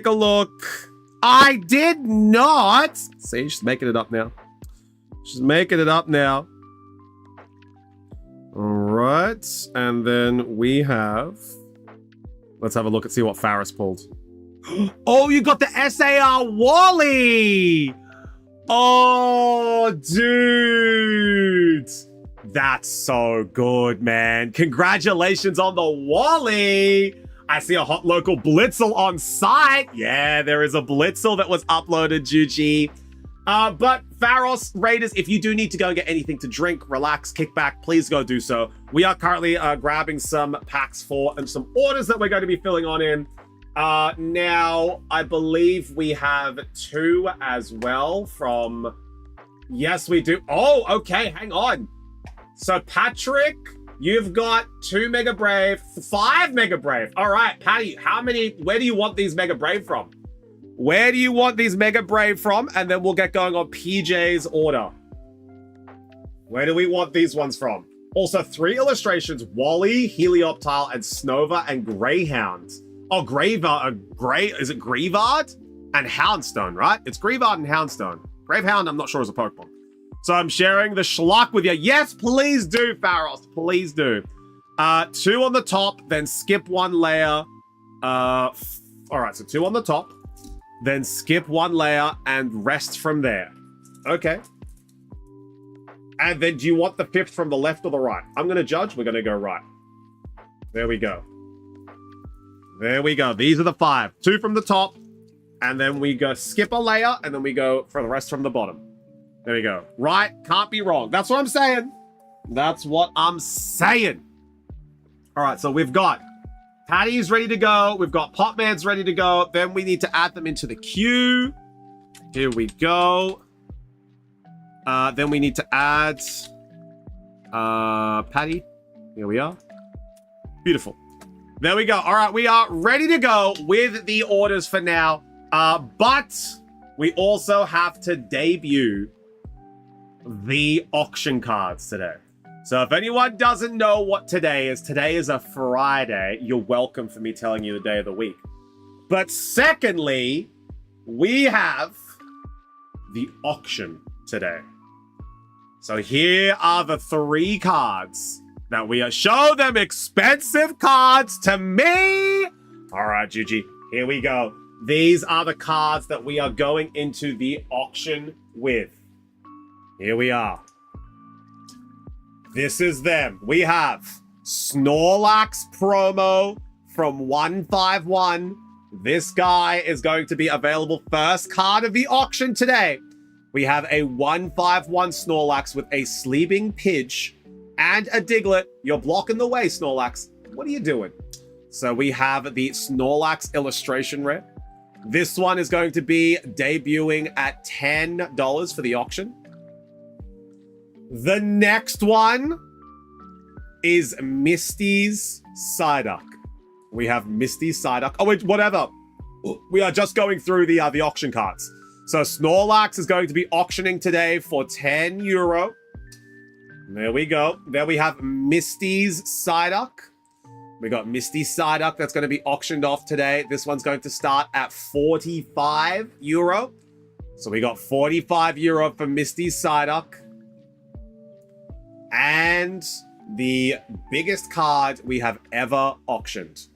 a look. I did not. See, she's making it up now. All right. And then we have... Let's have a look and see what Faris pulled. Oh, you got the SAR Wally! Oh, dude. That's so good, man. Congratulations on the Wally. I see a hot local Blitzel on site. Yeah, there is a Blitzel that was uploaded, Juji. But Pharos, Raiders, if you do need to go and get anything to drink, relax, kick back, please go do so. We are currently grabbing some packs for and some orders that we're going to be filling on in. Now, I believe we have 2 as well from... Yes, we do. Oh, okay, hang on. So, Patrick, you've got 2 Mega Brave, 5 Mega Brave. All right, Patty, where do you want these Mega Brave from? Where do you want these Mega Brave from? And then we'll get going on PJ's order. Where do we want these ones from? Also, 3 illustrations, Wally, Helioptile, and Snova, and Greyhound. Oh, is it Greavard? And Houndstone, right? It's Greavard and Houndstone. Gravehound, I'm not sure is a Pokemon. So I'm sharing the schlock with you. Yes, please do, Pharos. Please do. 2 on the top, then skip 1 layer. All right, so 2 on the top, then skip 1 layer and rest from there. Okay. And then do you want the 5th from the left or the right? I'm going to judge. We're going to go right. There we go. There we go. These are the 5. 2 from the top, and then we go skip a layer, and then we go for the rest from the bottom. There we go. Right, can't be wrong. That's what I'm saying. That's what I'm saying. All right, so we've got Patty's ready to go. We've got Potman's ready to go. Then we need to add them into the queue. Here we go. Then we need to add Patty. Here we are. Beautiful. There we go. All right, we are ready to go with the orders for now. But we also have to debut the auction cards today. So if anyone doesn't know what today is a Friday. You're welcome for me telling you the day of the week. But secondly, we have the auction today. So here are the 3 cards that we are. Show them expensive cards to me. All right, Gigi, here we go. These are the cards that we are going into the auction with. Here we are. This is them. We have Snorlax promo from 151. This guy is going to be available first card of the auction today. We have a 151 Snorlax with a Sleeping Pidge and a Diglett. You're blocking the way, Snorlax. What are you doing? So we have the Snorlax illustration rare. This one is going to be debuting at $10 for the auction. The next one is Misty's Psyduck. We have Misty's Psyduck. Oh, wait, whatever. We are just going through the auction cards. So Snorlax is going to be auctioning today for €10. There we go. There we have Misty's Psyduck. We got Misty Psyduck that's going to be auctioned off today. This one's going to start at €45. So we got €45 for Misty Psyduck. And the biggest card we have ever auctioned.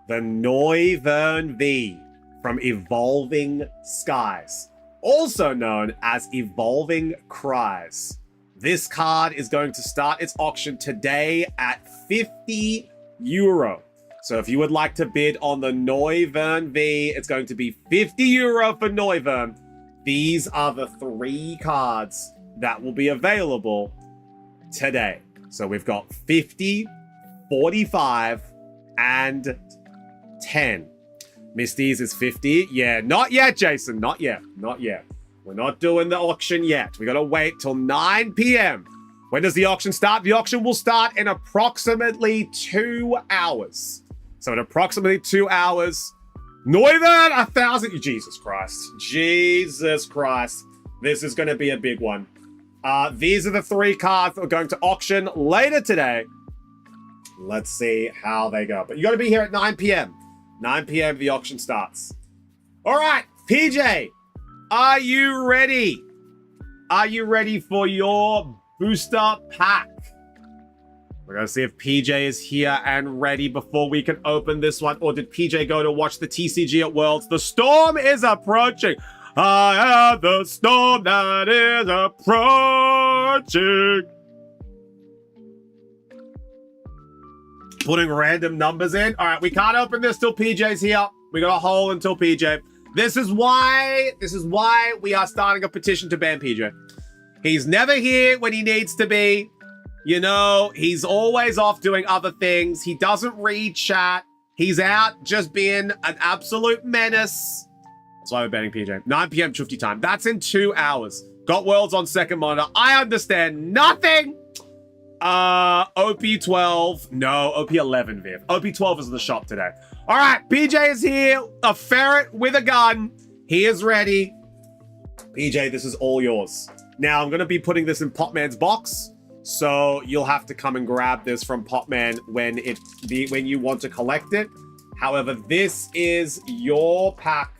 The Noivern V from Evolving Skies. Also known as Evolving Cries. This card is going to start its auction today at €50. So if you would like to bid on the Noivern V, it's going to be €50 for Noivern. These are the 3 cards that will be available today. So we've got 50, 45, and 10. Misty's is 50. Yeah, not yet, Jason. Not yet. Not yet. We're not doing the auction yet. We got to wait till 9 p.m. When does the auction start? The auction will start in approximately 2 hours. So in approximately 2 hours, Noivern 1,000. Jesus Christ. Jesus Christ. This is going to be a big one. These are the 3 cards that are going to auction later today. Let's see how they go. But you got to be here at 9 p.m. 9 p.m. the auction starts. All right, PJ, are you ready? Are you ready for your booster pack? We're going to see if PJ is here and ready before we can open this one. Or did PJ go to watch the TCG at Worlds? The storm is approaching. I have the storm that is approaching. Putting random numbers in. All right, we can't open this till PJ's here. We got a hole until PJ. This is why we are starting a petition to ban PJ. He's never here when he needs to be. You know, he's always off doing other things. He doesn't read chat. He's out just being an absolute menace. That's why we're banning PJ. 9 p.m. Chufti time. That's in 2 hours. Got Worlds on second monitor. I understand nothing. OP12. No, OP11, Viv. OP12 is in the shop today. All right, PJ is here. A ferret with a gun. He is ready. PJ, this is all yours. Now, I'm going to be putting this in Popman's box. So you'll have to come and grab this from Popman when you want to collect it. However, this is your pack.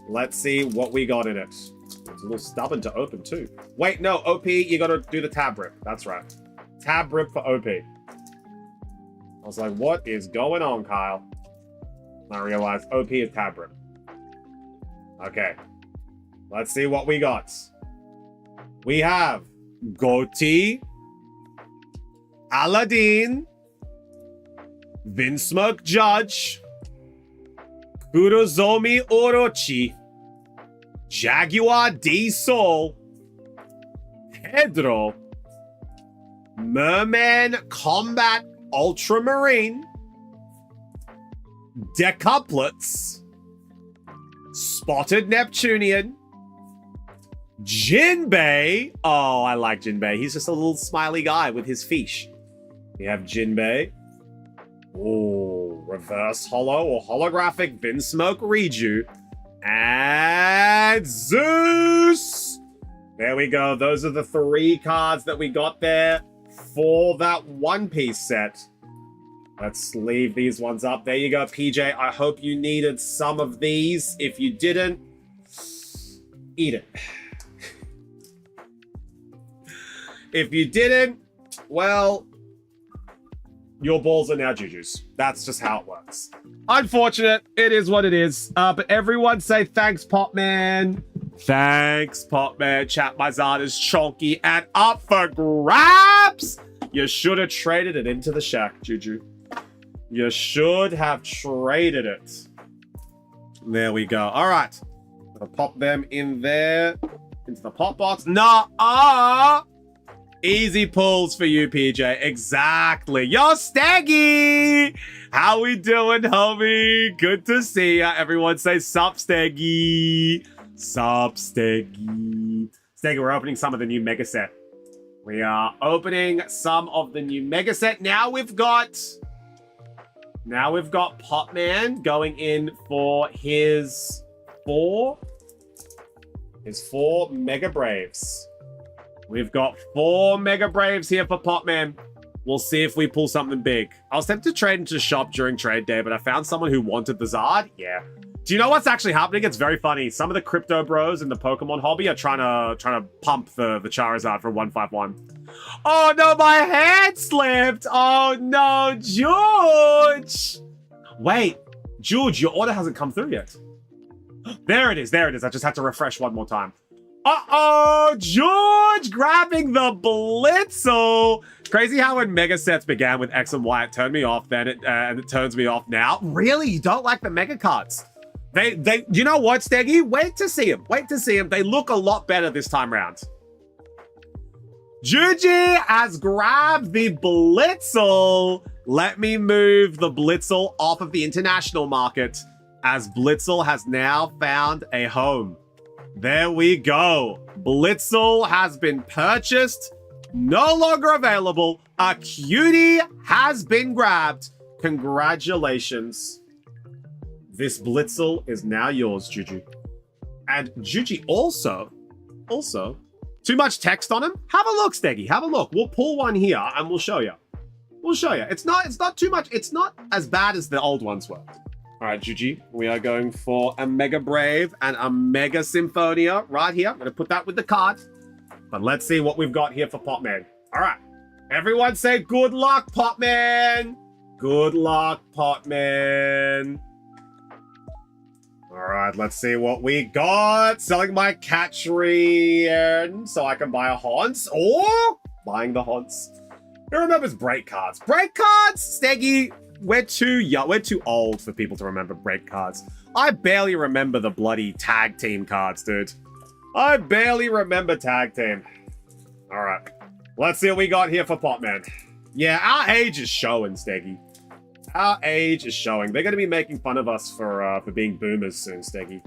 Let's see what we got in it. It's a little stubborn to open too. Wait, no, OP, you got to do the tab rip. That's right. Tab rip for OP. I was like, what is going on, Kyle? I realized OP is tab rip. Okay. Let's see what we got. We have Goti, Aladdin, Vinsmoke Judge, Kurozomi Orochi, Jaguar D Soul, Pedro, Merman Combat Ultramarine, Decuplets, Spotted Neptunian, Jinbei. Oh, I like Jinbei. He's just a little smiley guy with his fish. We have Jinbei. Oh, reverse holo or holographic Vinsmoke Reju. And Zeus. There we go. Those are the 3 cards that we got there for that One Piece set. Let's leave these ones up. There you go, PJ. I hope you needed some of these. If you didn't, eat it. If you didn't, well, your balls are now Juju's. That's just how it works. Unfortunate. It is what it is. But everyone say thanks, Popman. Thanks, Popman. Chat, my Zard is chonky and up for grabs. You should have traded it into the shack, Juju. You should have traded it. There we go. All right. Gonna pop them in there. Into the pop box. Nah. Easy pulls for you, PJ. Exactly. Yo, Staggy! How we doing, homie? Good to see ya. Everyone say sup, Staggy. Sup, Staggy. Staggy, we're opening some of the new mega set. We are opening some of the new mega set. Now we've got Popman going in for his four Mega Braves. We've got 4 Mega Braves here for Popman. We'll see if we pull something big. I was tempted to trade into shop during trade day, but I found someone who wanted the Zard. Yeah. Do you know what's actually happening? It's very funny. Some of the crypto bros in the Pokemon hobby are trying to pump the Charizard for 151. Oh no, my hand slipped. Oh no, George. Wait, George, your order hasn't come through yet. There it is. There it is. I just had to refresh one more time. Uh-oh, George grabbing the Blitzel. Crazy how when Mega Sets began with X and Y, it turned me off then, and it turns me off now. Really? You don't like the Mega cards? You know what, Steggy? Wait to see them. Wait to see them. They look a lot better this time round. Juji has grabbed the Blitzel. Let me move the Blitzel off of the international market, as Blitzel has now found a home. There we go. Blitzel has been purchased. No longer available. A cutie has been grabbed. Congratulations. This Blitzel is now yours, Juju. And Juju also, too much text on him? Have a look, Steggy. Have a look. We'll pull one here and we'll show you. We'll show you. It's not too much. It's not as bad as the old ones were. All right, Juji, we are going for a Mega Brave and a Mega Symphonia right here. I'm going to put that with the card. But let's see what we've got here for Popman. All right. Everyone say good luck, Popman. Good luck, Popman. All right, let's see what we got. Selling my Catchrian so I can buy a Haunts, or buying the Haunts. Who remembers break cards? Break cards, Steggy. We're too young. We're too old for people to remember break cards. I barely remember the bloody tag team cards, dude. I barely remember tag team. All right. Let's see what we got here for Popman. Yeah, our age is showing, Steggy. Our age is showing. They're going to be making fun of us for being boomers soon, Steggy.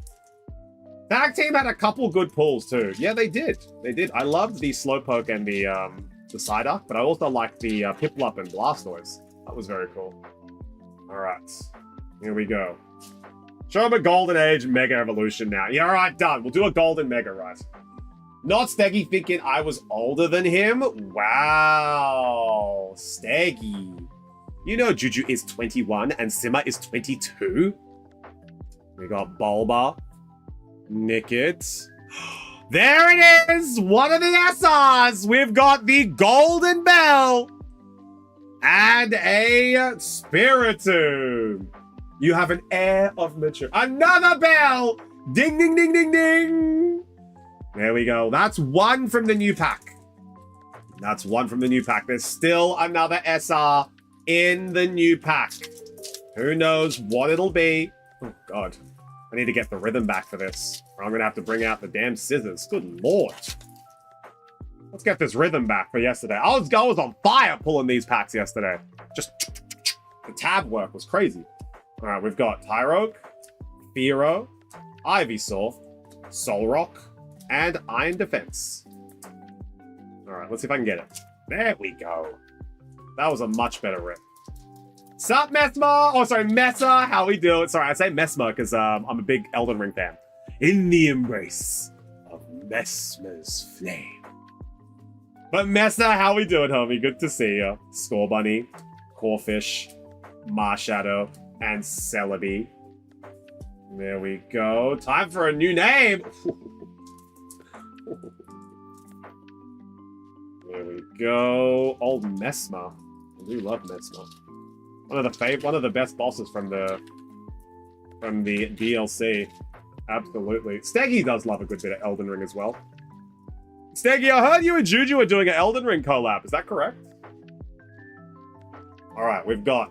Tag team had a couple good pulls, too. Yeah, they did. They did. I loved the Slowpoke and the Psyduck, but I also liked the Piplup and Blastoise. That was very cool. All right, here we go. Show him a Golden Age Mega Evolution now. Yeah, all right, done. We'll do a Golden Mega, right? Not Steggy thinking I was older than him. Wow, Steggy. You know Juju is 21 and Sima is 22? We got Bulba, Nickit. There it is! One of the SRs! We've got the Golden Bell and a Spiritomb. You have an air of mature. Another bell! Ding, ding, ding, ding, ding! There we go. That's one from the new pack. That's one from the new pack. There's still another SR in the new pack. Who knows what it'll be? Oh, God. I need to get the rhythm back for this, or I'm going to have to bring out the damn scissors. Good Lord. Let's get this rhythm back for yesterday. I was on fire pulling these packs yesterday. Just the tab work was crazy. All right, we've got Tyrogue, Fearow, Ivysaur, Solrock, and Iron Defense. All right, let's see if I can get it. There we go. That was a much better rip. Sup, Mesmer? Oh, sorry, Mesa. How we doing? Sorry, I say Mesmer because I'm a big Elden Ring fan. In the embrace of Mesmer's flame. But Mesa, how we doing, homie? Good to see you. Scorbunny, Corfish, Marshadow, and Celebi. There we go. Time for a new name. There we go. Old Mesmer. I do love Mesmer. One of the best bosses from the DLC. Absolutely. Steggy does love a good bit of Elden Ring as well. Steggy, I heard you and Juju are doing an Elden Ring collab. Is that correct? Alright, we've got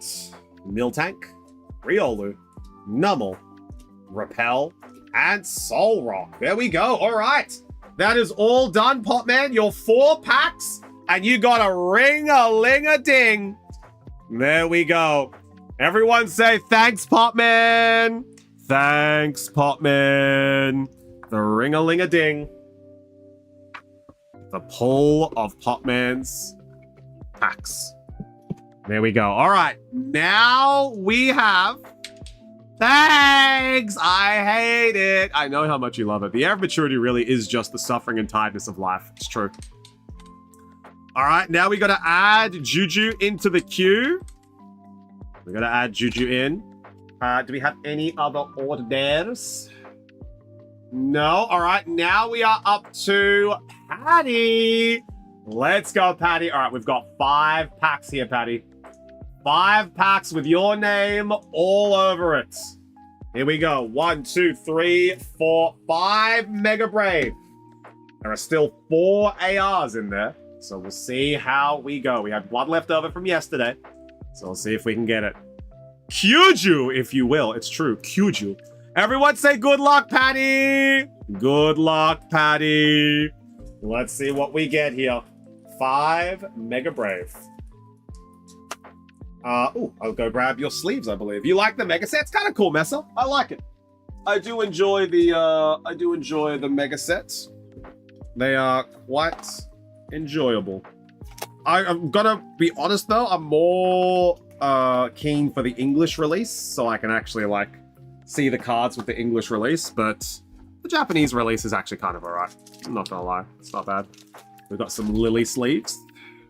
Miltank, Riolu, Nummel, Repel, and Soul Rock. There we go. Alright. That is all done, Potman. Your 4 packs, and you got a ring-a-ling-a-ding. There we go. Everyone say thanks, Potman. Thanks, Potman. The ring-a-ling-a-ding. The pull of Potman's packs. There we go. All right. Now we have... Thanks! I hate it. I know how much you love it. The air of maturity really is just the suffering and tiredness of life. It's true. All right. Now we got to add Juju into the queue. We got to add Juju in. Do we have any other orders? No. All right. Now we are up to Patty. Let's go, Patty. All right. We've got 5 packs here, Patty. 5 packs with your name all over it. Here we go. 1, 2, 3, 4, 5 Mega Brave. There are still 4 ARs in there. So we'll see how we go. We had blood left over from yesterday. So we'll see if we can get it. Kyuju, if you will. It's true. Kyuju. Everyone say good luck, Patty. Good luck, Patty. Let's see what we get here. 5 Mega Brave. I'll go grab your sleeves, I believe. You like the mega sets? Kind of cool, Mesa. I like it. I do enjoy the mega sets. They are quite enjoyable. I'm gonna be honest though, I'm more keen for the English release, so I can actually like see the cards with the English release, but the Japanese release is actually kind of alright. I'm not gonna lie, it's not bad. We've got some Lily sleeves.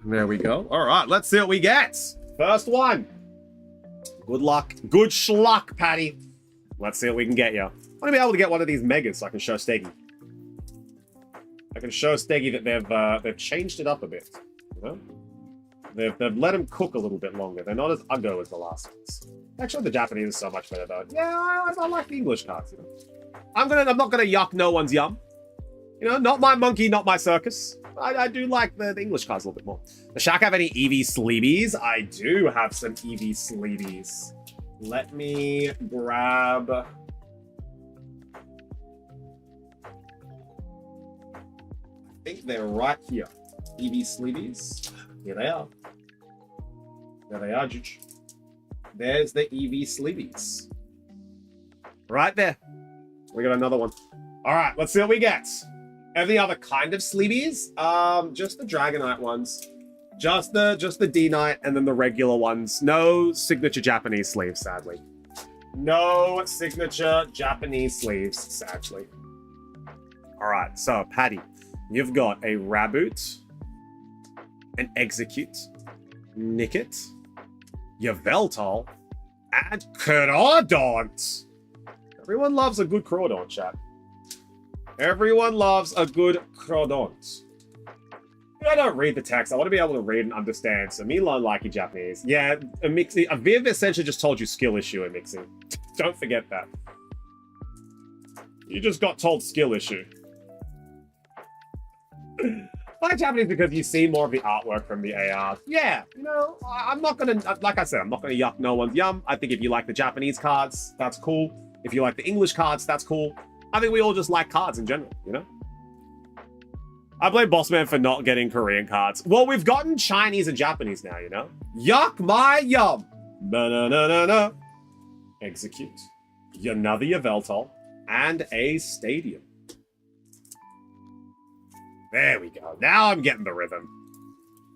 There we go. Alright, let's see what we get. First one. Good luck. Good schluck, Patty. Let's see what we can get you. I want to be able to get one of these megas so I can show Steggy. I can show Steggy that they've changed it up a bit. You know? They've let him cook a little bit longer. They're not as uggo as the last ones. Actually, the Japanese is so much better though. Yeah, I like the English cards. You know? I'm not gonna yuck no one's yum. You know, not my monkey, not my circus. I do like the English cards a little bit more. Does Shaq have any EV sleebies? I do have some EV sleebies. Let me grab... I think they're right here. EV sleebies. Here they are. There they are, Juge. There's the EV sleebies. Right there. We got another one. All right, let's see what we get. Any other kind of sleebies? Just the Dragonite ones. Just the D-Knight and then the regular ones. No signature Japanese sleeves, sadly. No signature Japanese sleeves, sadly. All right, so Patty, you've got a Raboot, an Execute, Nickit, Yveltal, and Crawdaunt. Everyone loves a good Crawdaunt, chat. Everyone loves a good Crawdaunt. I don't read the text. I want to be able to read and understand. So me learn likey Japanese. Yeah, a Viv essentially just told you skill issue in mixing. Don't forget that. You just got told skill issue. I like Japanese because you see more of the artwork from the ARs. Yeah, you know, I'm not gonna, like I said, I'm not gonna yuck no one's yum. I think if you like the Japanese cards, that's cool. If you like the English cards, that's cool. I think we all just like cards in general, you know? I blame Bossman for not getting Korean cards. Well, we've gotten Chinese and Japanese now, you know? Yuck my yum! Ba-na-na-na-na. Execute. Another Yveltal. And a Stadium. There we go. Now I'm getting the rhythm.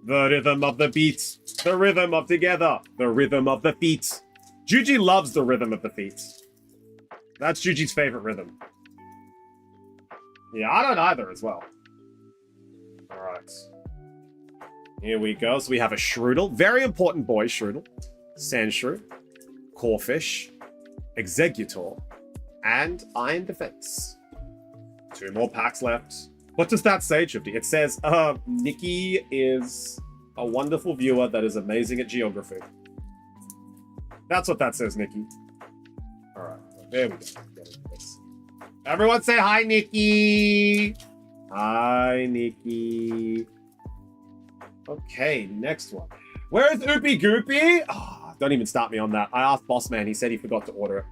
The rhythm of the beat. The rhythm of together. The rhythm of the feet. Juji loves the rhythm of the feet. That's Juji's favorite rhythm. Yeah, I don't either as well. Alright. Here we go. So we have a Shroodle. Very important boy, Shroodle. Sandshrew. Corfish. Executor. And Iron Defense. 2 more packs left. What does that say, Chifty? It says, Nikki is a wonderful viewer that is amazing at geography. That's what that says, Nikki. All right, there we go. Everyone say hi, Nikki. Hi, Nikki. Okay, next one. Where's Oopie Goopy? Oh, don't even start me on that. I asked Boss Man. He said he forgot to order it.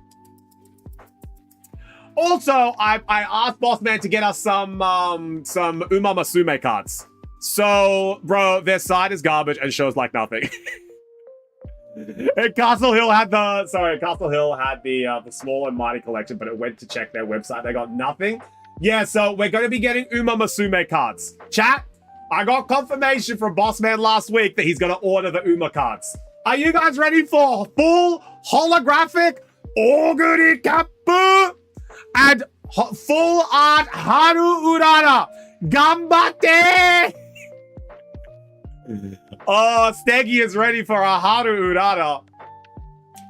Also, I asked Boss Man to get us some Uma Masume cards. So, bro, their site is garbage and shows like nothing. And Castle Hill had the small and mighty collection, but it went to check their website. They got nothing. Yeah, so we're going to be getting Uma Masume cards. Chat, I got confirmation from Boss Man last week that he's going to order the Uma cards. Are you guys ready for full holographic Oguri Kappu and full art Haru Urara? Gambate! Oh, Steggy is ready for a Haru Urara. All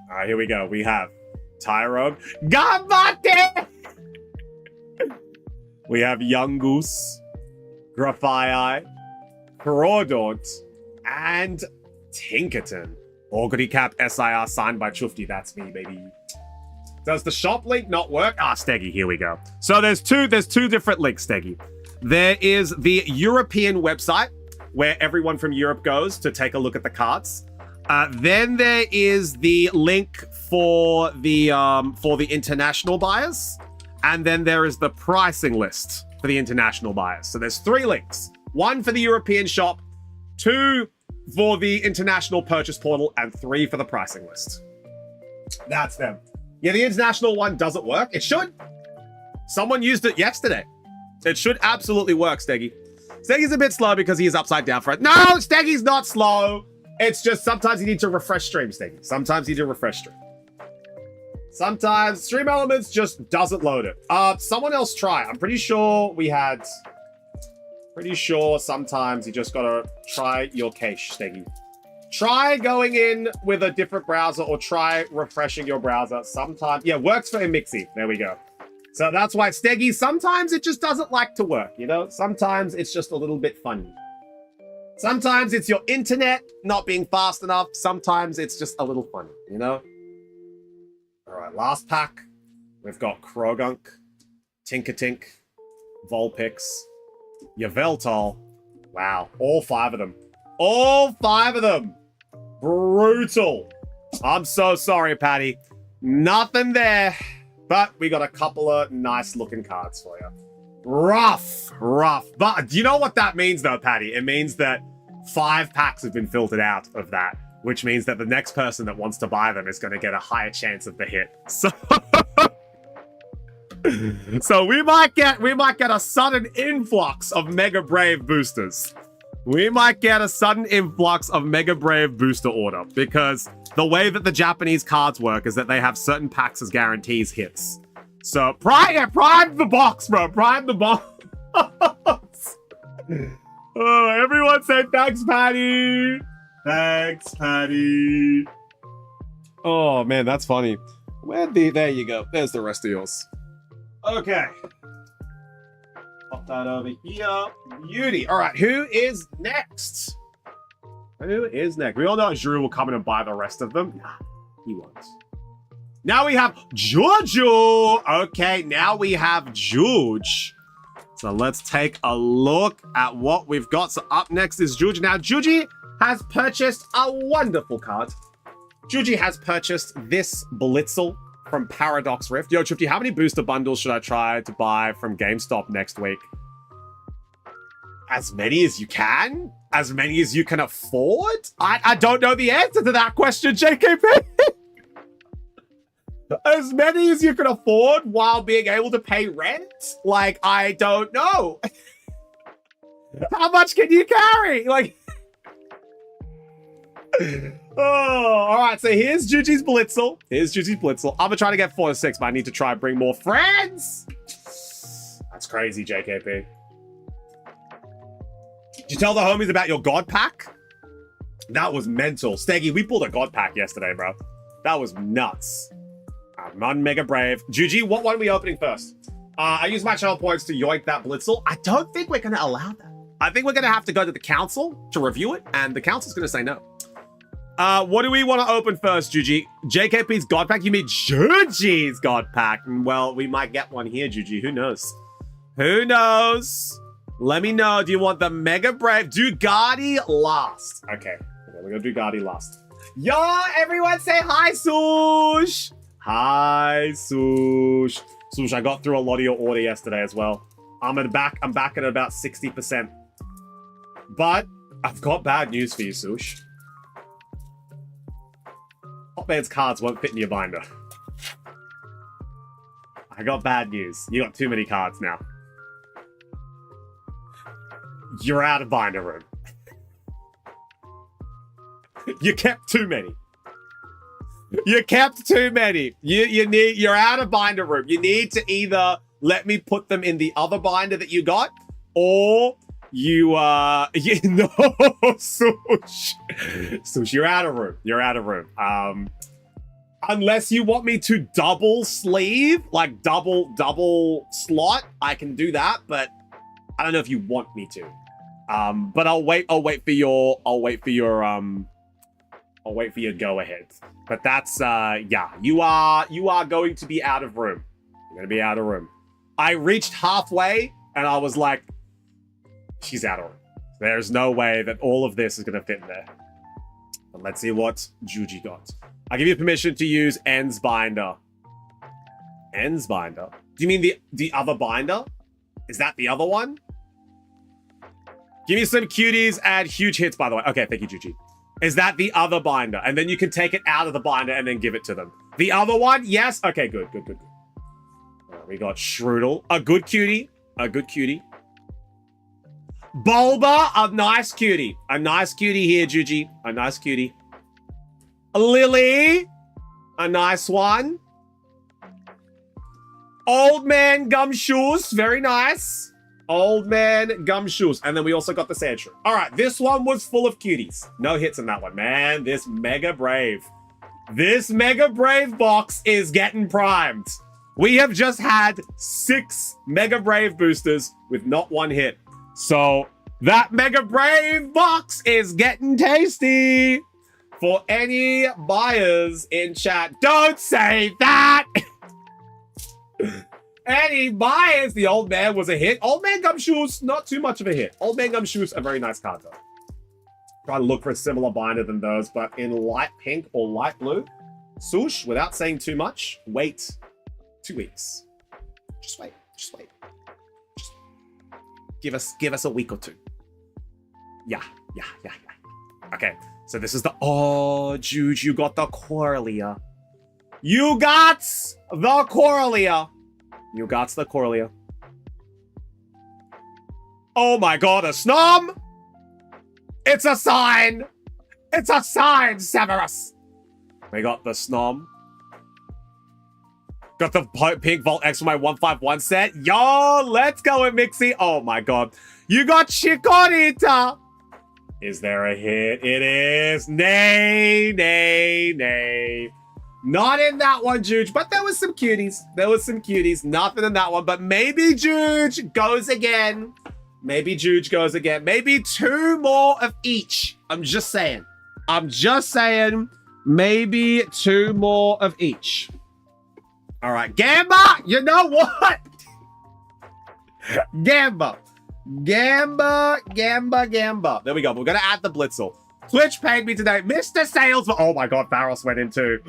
right, here we go. We have Tyrone. Gambate! We have Young Goose, Grafai, Crawdaunt, and Tinkerton. Oguri Cap SIR signed by Chufti. That's me, baby. Does the shop link not work? Ah, Steggy, here we go. So there's two different links, Steggy. There is the European website, where everyone from Europe goes to take a look at the cards. Then there is the link for the international buyers. And then there is the pricing list for the international buyers. So there's 3 links. 1 for the European shop, 2 for the international purchase portal, and 3 for the pricing list. That's them. Yeah, the international one doesn't work. It should. Someone used it yesterday. It should absolutely work, Steggy. Steggy's a bit slow because he is upside down for it. No, Steggy's not slow. It's just sometimes you need to refresh stream, Steggy. Sometimes you need to refresh stream. Sometimes Stream Elements just doesn't load it. Someone else try. I'm pretty sure sometimes you just gotta try your cache, Steggy. Try going in with a different browser or try refreshing your browser. Sometimes, yeah, works for Mixi. There we go. So that's why Steggy, sometimes it just doesn't like to work, you know? Sometimes it's just a little bit funny. Sometimes it's your internet not being fast enough. Sometimes it's just a little funny, you know? All right, last pack. We've got Krogunk, Tinkertink, Vulpix, Yveltal. Wow, all 5 of them. All 5 of them. Brutal. I'm so sorry, Patty. Nothing there. But we got a couple of nice looking cards for you. Rough. But do you know what that means though, Patty? It means that 5 packs have been filtered out of that, which means that the next person that wants to buy them is going to get a higher chance of the hit. So, so we might get a sudden influx of Mega Brave boosters. We might get a sudden influx of Mega Brave booster order because the way that the Japanese cards work is that they have certain packs as guarantees hits. So prime the box, bro. Prime the box. Oh, everyone say thanks, Patty. Thanks, Patty. Oh man, that's funny. There you go. There's the rest of yours. Okay. Pop that over here. Beauty. All right, who is next? Who is next? We all know Drew will come in and buy the rest of them. Nah, he won't. Now we have Juju. Okay, now we have Juge. So let's take a look at what we've got. So up next is Juju. Now, Juji has purchased a wonderful card. Juji has purchased this Blitzel from Paradox Rift. Yo, Trifty, how many booster bundles should I try to buy from GameStop next week? As many as you can? As many as you can afford? I don't know the answer to that question, JKP. As many as you can afford while being able to pay rent? Like, I don't know. How much can you carry? Like, oh, all right. So here's Juji's Blitzel. I'm gonna try to get 4 to 6, but I need to try and bring more friends. That's crazy, JKP. Did you tell the homies about your God pack? That was mental. Steggy, we pulled a God pack yesterday, bro. That was nuts. I'm Mega Brave. Juji, what one are we opening first? I use my channel points to yoink that Blitzel. I don't think we're going to allow that. I think we're going to have to go to the council to review it, and the council's going to say no. What do we want to open first, Juji? JKP's God Pack? You mean Juji's God Pack? Well, we might get one here, Juji. Who knows? Who knows? Let me know. Do you want the Mega Brave? Do Guardi last. Okay, we're going to do Guardi last. Yo, everyone say hi, Sush. Hi, Sush. Sush, I got through a lot of your order yesterday as well. I'm back at about 60%. But I've got bad news for you, Sush. Hotman's cards won't fit in your binder. I got bad news. You got too many cards now. You're out of binder room. You kept too many. You kept too many. You're out of binder room. You need to either let me put them in the other binder that you got, or no, Sush. Sush, you're out of room. You're out of room. Unless you want me to double sleeve, like double slot, I can do that, but I don't know if you want me to. But I'll wait for your go ahead. But that's yeah, you are going to be out of room. You're gonna be out of room. I reached halfway and I was like, she's out of room. There's no way that all of this is gonna fit in there. But let's see what Juji got. I give you permission to use Ends Binder. Ends Binder? Do you mean the other binder? Is that the other one? Give me some cuties and huge hits, by the way. Okay, thank you, Juji. Is that the other binder? And then you can take it out of the binder and then give it to them. The other one? Yes? Okay, good. We got Strudel. A good cutie. Bulba, a nice cutie. A nice cutie here, Juji. A nice cutie. Lily, a nice one. Old Man Gumshoes, very nice. Old Man Gumshoes. And then we also got the Sandshrew. All right, this one was full of cuties. No hits in that one, man. This Mega Brave box is getting primed. We have just had 6 Mega Brave boosters with not one hit. So that Mega Brave box is getting tasty. For any buyers in chat, don't say that. Any buyers, the Old Man was a hit. Old Man Gumshoes, not too much of a hit. Old Man Gumshoes, a very nice card though. Try to look for a similar binder than those, but in light pink or light blue. Sush, without saying too much, wait 2 weeks. Just wait. Just give us a week or two. Yeah. Okay, so this is the Juge, you got the Corlia. You got the Corlia. Oh my god, a Snom! It's a sign! Severus! We got the Snom. Got the pink Vault X for my 151 set. Yo, let's go with Mixie. Oh my god. You got Chikorita! Is there a hit? It is. Nay. Not in that one, Juge, but there was some cuties. Nothing in that one, but maybe Juge goes again. Maybe 2 more of each. I'm just saying. Maybe 2 more of each. All right, Gamba, you know what? Gamba. There we go. We're gonna add the Blitzel. Twitch paid me today. Mr. Sales. Oh my god, Pharos went into.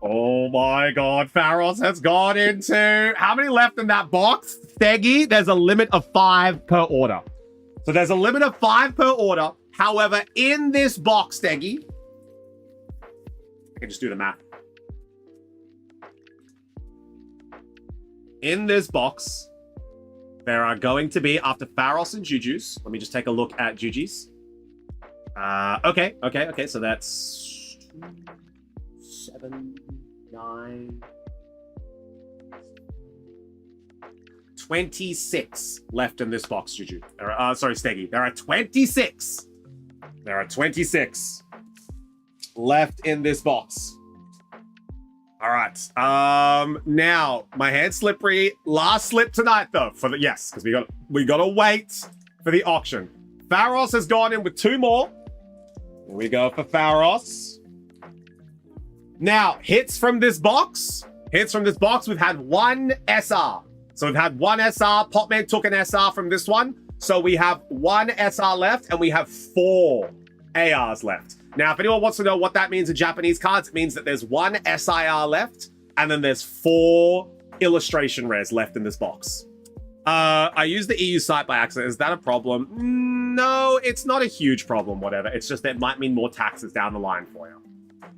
Oh my god, Pharos has gone into. How many left in that box? Steggy, there's a limit of 5 per order. So there's a limit of 5 per order. However, in this box, Steggy, I can just do the math. In this box, there are going to be, after Pharos and Juju's, let me just take a look at Juju's. Okay, so that's 7, 9, 26 left in this box, Juju. Sorry, Steggy. There are 26 left in this box. All right. Now my hand's slippery. Last slip tonight though. Because we gotta wait for the auction. Pharos has gone in with 2 more. Here we go for Pharos. Now, hits from this box. Hits from this box, we've had one SR. So we've had one SR. Popman took an SR from this one. So we have one SR left, and we have 4 ARs left. Now, if anyone wants to know what that means in Japanese cards, it means that there's one SIR left, and then there's 4 illustration rares left in this box. I used the EU site by accident. Is that a problem? No, it's not a huge problem, whatever. It's just that it might mean more taxes down the line for you.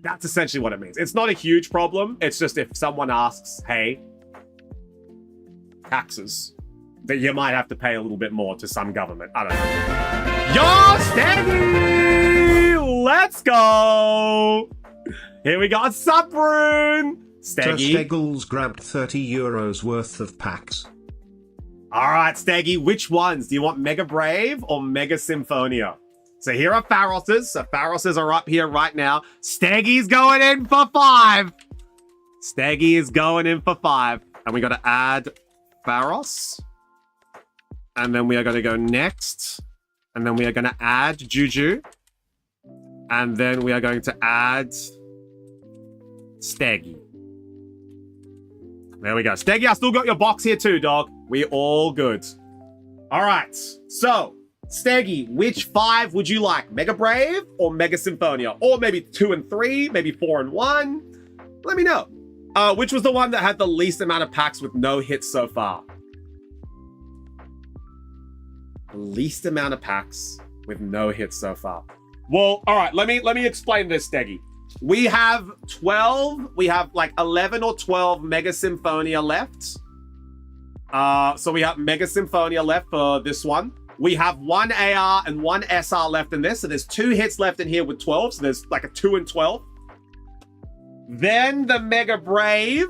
That's essentially what it means. It's not a huge problem. It's just if someone asks, hey, taxes, that you might have to pay a little bit more to some government. I don't know. Yo, Steggy! Let's go! Here we got Subrune! Steggy. Steggles grabbed €30 worth of packs. All right, Steggy, which ones? Do you want Mega Brave or Mega Symphonia? So here are Pharoses. So Pharoses are up here right now. Steggy's going in for 5. Steggy is going in for 5. And we got to add Pharos. And then we are going to go next. And then we are going to add Juju. And then we are going to add Steggy. There we go. Steggy, I still got your box here too, dog. We all good. All right. So, Steggy, which 5 would you like? Mega Brave or Mega Symphonia? Or maybe 2 and 3, maybe 4 and 1? Let me know. Which was the one that had the least amount of packs with no hits so far? The least amount of packs with no hits so far. Well, all right, let me explain this, Steggy. We have 12, we have like 11 or 12 Mega Symphonia left. So we have Mega Symphonia left for this one. We have 1 AR and 1 SR left in this. So there's 2 hits left in here with 12. So there's like a 2 and 12. Then the Mega Brave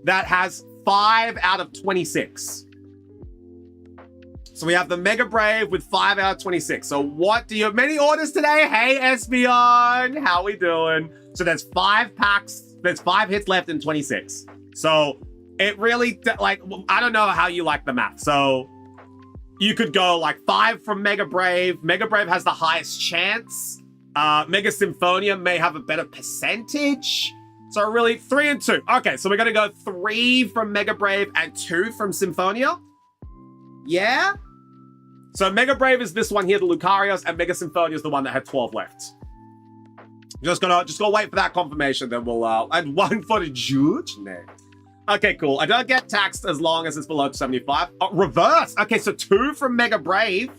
that has 5 out of 26. So we have the Mega Brave with 5 out of 26. So what do you have? Many orders today? Hey, Espeon, how we doing? So there's 5 packs. There's 5 hits left in 26. So it really, like, I don't know how you like the math. So you could go like 5 from Mega Brave. Mega Brave has the highest chance. Mega Symphonia may have a better percentage. So really 3 and 2. Okay, so we're going to go 3 from Mega Brave and 2 from Symphonia. Yeah? So Mega Brave is this one here, the Lucarios, and Mega Symphonia is the one that had 12 left. Just gonna wait for that confirmation, then we'll and 1 for the Judge. No. Okay, cool. I don't get taxed as long as it's below 75. Oh, reverse. Okay, so 2 from Mega Brave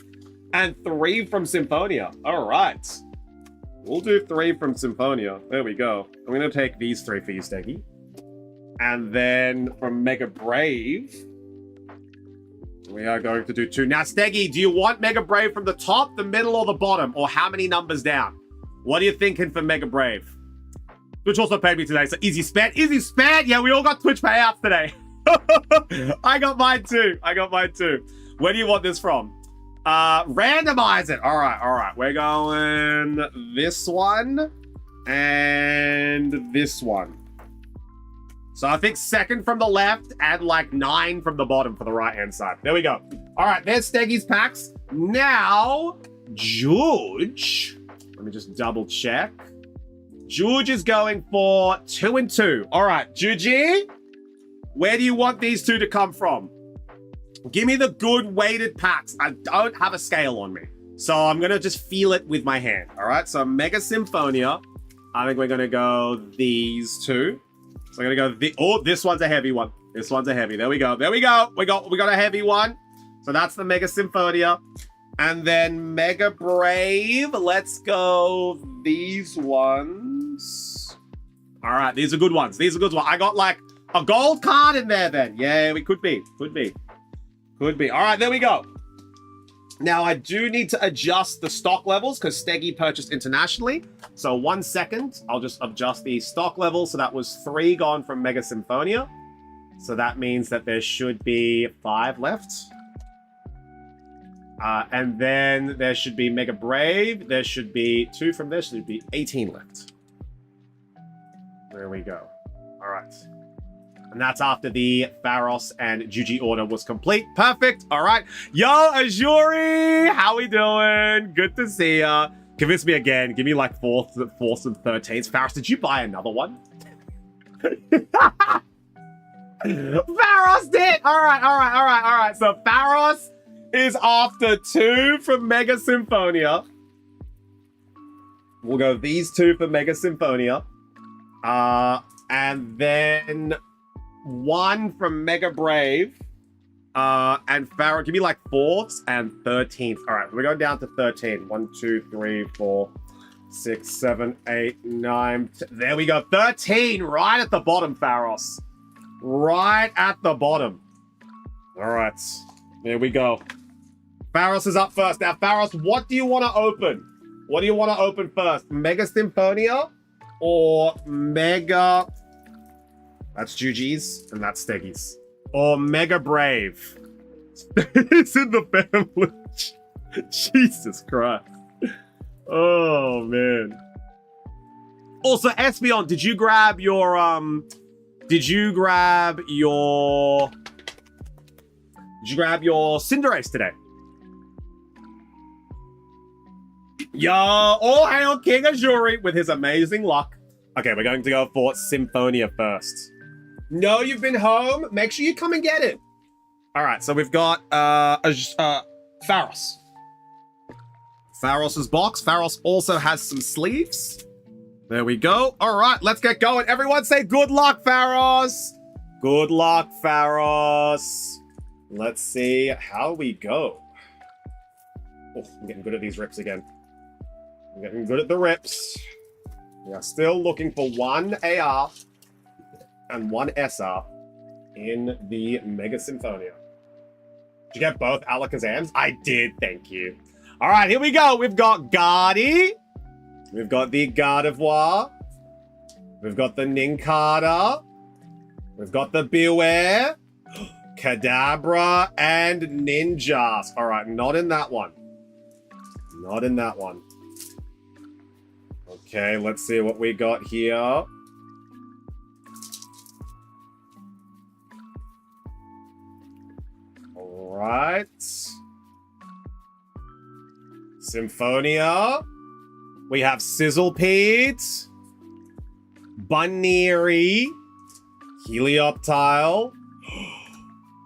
and 3 from Symphonia. All right. We'll do 3 from Symphonia. There we go. I'm gonna take these 3 for you, Steggy. And then from Mega Brave, we are going to do 2. Now, Steggy, do you want Mega Brave from the top, the middle, or the bottom? Or how many numbers down? What are you thinking for Mega Brave? Twitch also paid me today, so easy spent. Easy spent! Yeah, we all got Twitch payouts today. I got mine too. Where do you want this from? Randomize it. All right. We're going this one and this one. So I think 2nd from the left and like 9 from the bottom for the right-hand side. There we go. All right, there's Steggy's packs. Now, George. Let me just double check. George is going for 2 and 2. All right, Juji, where do you want these 2 to come from? Give me the good weighted packs. I don't have a scale on me. So I'm going to just feel it with my hand. All right, so Mega Symphonia. I think we're going to go these 2. So I'm going to go, this one's a heavy one. This one's a heavy. There we go. We got a heavy one. So that's the Mega Symphonia. And then Mega Brave. Let's go these ones. All right, these are good ones. I got like a gold card in there then. Yeah, we could be. All right, there we go. Now, I do need to adjust the stock levels because Steggy purchased internationally. So 1 second, I'll just adjust the stock levels. So that was 3 gone from Mega Symphonia. So that means that there should be 5 left. And then there should be Mega Brave. There should be 2 from there. Should be 18 left. There we go. All right. And that's after the Pharos and Juji order was complete. Perfect. All right. Yo, Azuri, how we doing? Good to see ya. Convince me again. Give me like fourth and 13th. Faris, did you buy another one? Faros did! Alright. So Faros is after 2 from Mega Symphonia. We'll go these 2 for Mega Symphonia. And then 1 from Mega Brave. And Pharaoh, give me like 4th and 13th. Alright, we're going down to 13. 1, 2, 3, 4, 6, 7, 8, 9. There we go. 13 right at the bottom, Pharos. Right at the bottom. Alright. There we go. Pharos is up first. Now, Pharos, what do you want to open? What do you want to open first? Mega Symphonia or Mega... That's Juji's and that's Steggy's. Or Mega Brave. It's in the family. Jesus Christ. Oh, man. Also, Espeon, did you grab your Cinderace today? Yo, all hail King Azuri with his amazing luck. Okay, we're going to go for Symphonia first. No, you've been home. Make sure you come and get it. All right, so we've got Pharos. Pharos's box. Pharos also has some sleeves. There we go. All right, let's get going. Everyone say good luck, Pharos. Good luck, Pharos. Let's see how we go. Oh, I'm getting good at these rips again. I'm getting good at the rips. We are still looking for 1 AR and 1 SR in the Mega Symphonia. Did you get both Alakazams? I did, thank you. All right, here we go. We've got Gardy. We've got the Gardevoir. We've got the Nincada. We've got the Beware, Kadabra, and Ninjas. All right, not in that one. Not in that one. Okay, let's see what we got here. Right. Symphonia. We have Sizzlepede, Bunnery, Helioptile.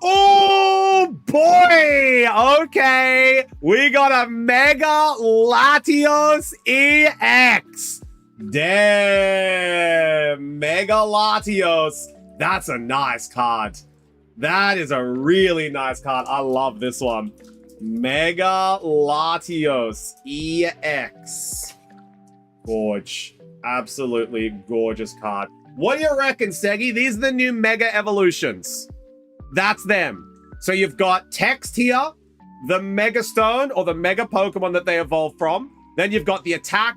Oh boy! Okay, we got a Mega Latios EX. Damn, Mega Latios. That's a nice card. That is a really nice card. I love this one. Mega Latios EX. Gorge. Absolutely gorgeous card. What do you reckon, Steggy? These are the new Mega Evolutions. That's them. So you've got text here, the Mega Stone, or the Mega Pokemon that they evolved from. Then you've got the attack,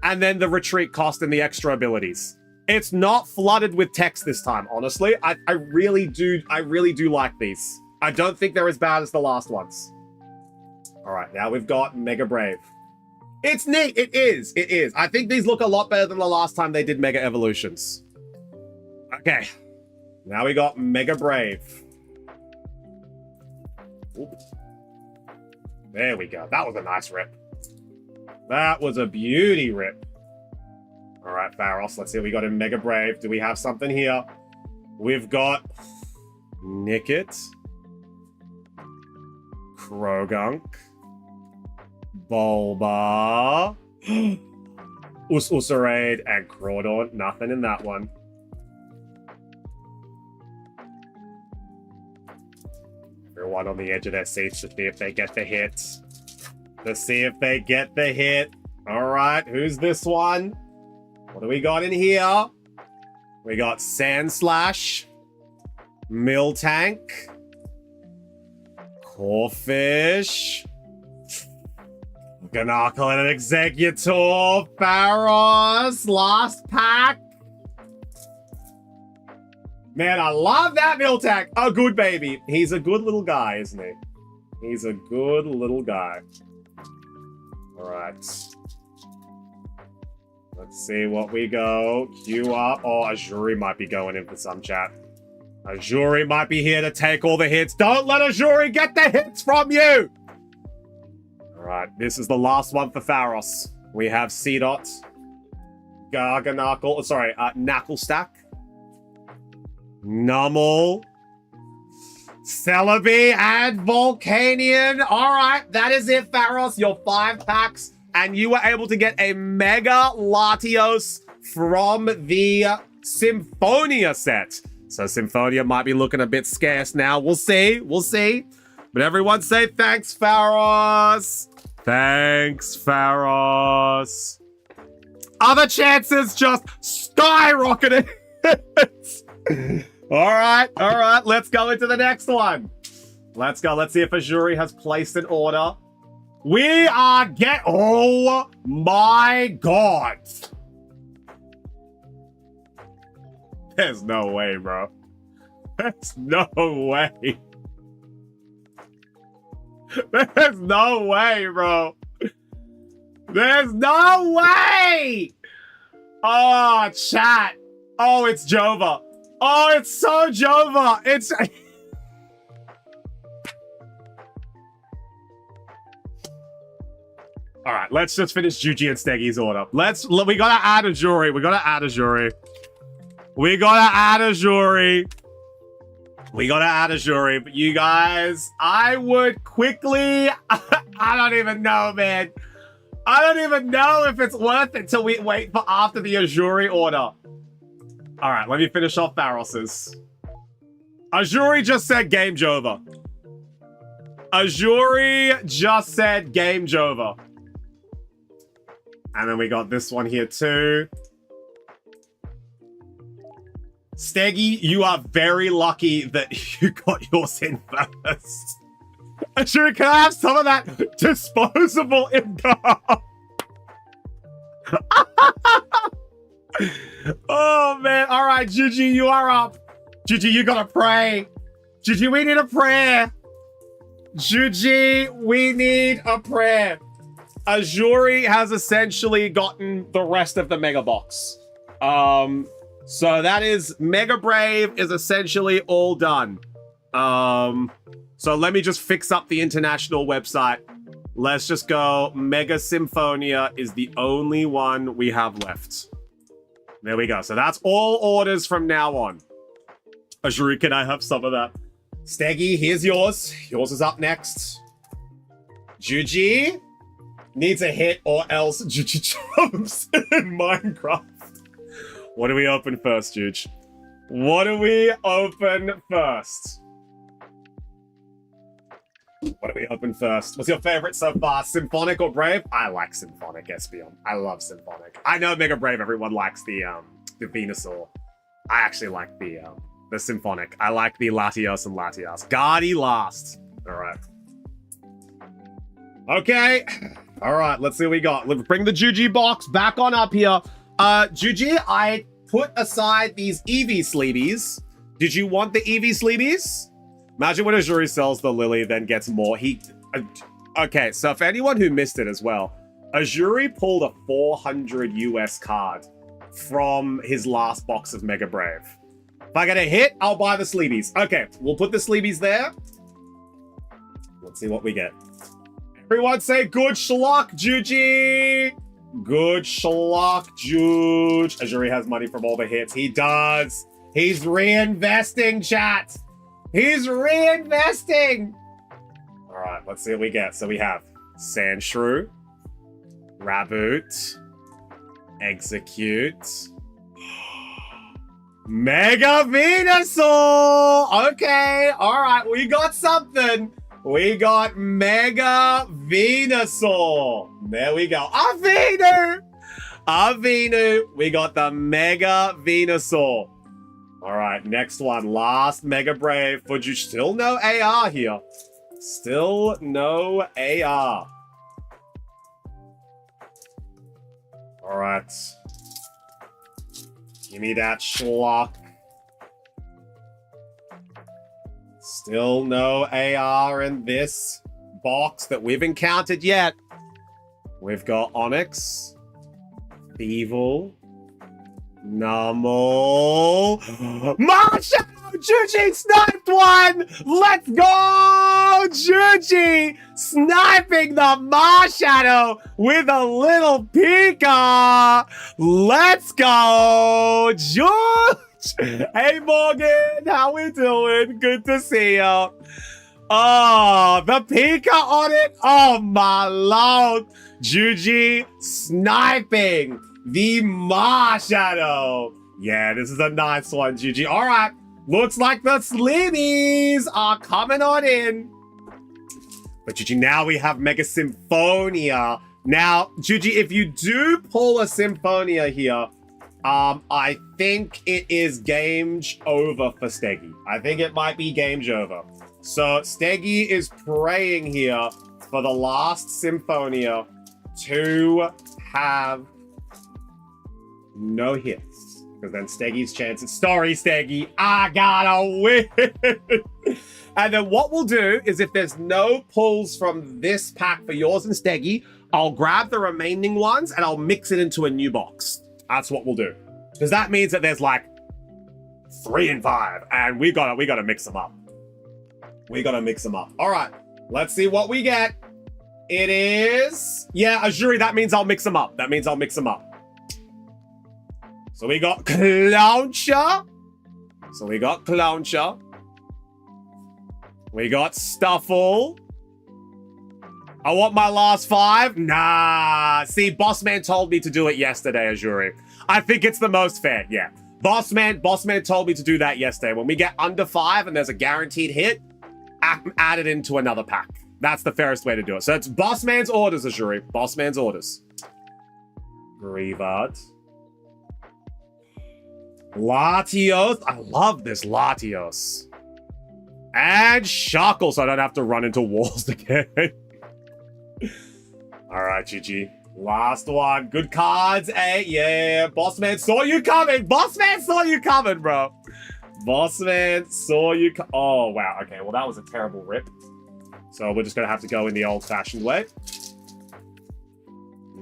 and then the retreat cost and the extra abilities. It's not flooded with text this time, honestly. I really do like these. I don't think they're as bad as the last ones. All right, now we've got Mega Brave. It's neat. It is. I think these look a lot better than the last time they did Mega Evolutions. Okay. Now we got Mega Brave. Oops. There we go. That was a nice rip. That was a beauty rip. All right, Pharos. Let's see what we got in Mega Brave. Do we have something here? We've got Nickit, Krogunk, Bulba, Usarade, and Crawdaunt. Nothing in that one. Everyone on the edge of their seats to see if they get the hit. All right, who's this one? What do we got in here? We got Sandslash, Miltank, Corphish, Ganarkle and an Executor, Pharos, last pack. Man, I love that Miltank. A good baby. He's a good little guy, isn't he? He's a good little guy. All right. Let's see what we go. Queue up. Oh, Azuri might be going in for some chat. Azuri might be here to take all the hits. Don't let Azuri get the hits from you! All Alright, this is the last one for Pharos. We have Seedot, Garganakle, sorry, Knucklestack, Nummel, Celebi, and Volcanion. Alright, that is it, Pharos. Your 5 packs. And you were able to get a Mega Latios from the Symphonia set. So Symphonia might be looking a bit scarce now. We'll see. We'll see. But everyone say thanks, Pharos. Thanks, Pharos. Other chances just skyrocketing. All right. Let's go into the next one. Let's go. Let's see if Azuri has placed an order. We are oh my God. There's no way, bro. There's no way. There's no way, bro. There's no way! Oh, chat. Oh, it's Jova. Oh, it's so Jova. It's... All right, let's just finish Juji and Steggy's order. We gotta add a jury. We gotta add a jury. But you guys, I would quickly... I don't even know, man. I don't even know if it's worth it till we wait for after the Azuri order. All right, let me finish off Pharos's. Azuri just said Game Jova. Azuri just said Game Jova. And then we got this one here too. Steggy, you are very lucky that you got yours in first. Sure, can I have some of that disposable income? Oh, man. All right, Gigi, you are up. Gigi, you gotta pray. Gigi, we need a prayer. Gigi, we need a prayer. Azuri has essentially gotten the rest of the Mega Box. So that is Mega Brave is essentially all done. So let me just fix up the international website. Let's just go. Mega Symphonia is the only one we have left. There we go. So that's all orders from now on. Azuri, can I have some of that? Steggy, here's yours. Yours is up next. Juji needs a hit or else Juji jumps in Minecraft. What do we open first, Juge? What do we open first? What do we open first? What's your favorite so far? Symphonic or Brave? I like Symphonic, Espion. I love Symphonic. I know Mega Brave, everyone likes the Venusaur. I actually like the Symphonic. I like the Latios and Latias. Guardy last. All right. Okay. All right, let's see what we got. Let's bring the Juji box back on up here. Juji, I put aside these Eevee sleebies. Did you want the Eevee sleebies? Imagine when Azuri sells the Lily, then gets more. Okay, so for anyone who missed it as well, Azuri pulled a 400 US card from his last box of Mega Brave. If I get a hit, I'll buy the sleebies. Okay, we'll put the sleebies there. Let's see what we get. Everyone say good schluck, Juji. Good schluck, Juge. Azuri has money from all the hits. He does. He's reinvesting, chat. He's reinvesting. All right, let's see what we get. So we have Sandshrew, Raboot, Execute, Mega Venusaur. Okay, all right, we got something. We got Mega Venusaur. There we go. Avinu. We got the Mega Venusaur. All right, next one. Last Mega Brave. Would you still no AR here? Still no AR. All right. Give me that schlock. Still no AR in this box that we've encountered yet. We've got Onyx, Evil, Normal. Marshadow! Juji sniped one! Let's go! Juji sniping the Marshadow with a little Pika! Let's go! George! Hey Morgan, how we doing? Good to see you. Oh, the Pika on it? Oh my lord! Juji sniping the Marshadow. Yeah, this is a nice one, Juji. All right, looks like the Sleebies are coming on in. But Juji, now we have Mega Symphonia. Now, Juji, if you do pull a Symphonia here, I think it is game over for Steggy. I think it might be game over. So Steggy is praying here for the last Symphonia to have no hits. Because then Steggy's chances. Sorry, Steggy. I gotta win. And then what we'll do is if there's no pulls from this pack for yours and Steggy, I'll grab the remaining ones and I'll mix it into a new box. That's what we'll do. Because that means that there's like 3 and 5. And we gotta mix them up. We gotta mix them up. All right. Let's see what we get. It is... Yeah, Azuri, that means I'll mix them up. That means I'll mix them up. So we got Clowncha. We got Stuffle. I want my last 5. Nah. See, Bossman told me to do it yesterday, Azuri. I think it's the most fair. Yeah. Bossman told me to do that yesterday. When we get under 5 and there's a guaranteed hit, add it into another pack. That's the fairest way to do it. So it's Bossman's orders, Azuri. Bossman's orders. Grievard. Latios. I love this Latios. And Shuckle, so I don't have to run into walls again. All right, GG. Last one. Good cards, eh? Yeah. Bossman saw you coming. Bossman saw you coming, bro. Bossman saw you Oh, wow. Okay, well, that was a terrible rip. So we're just going to have to go in the old-fashioned way.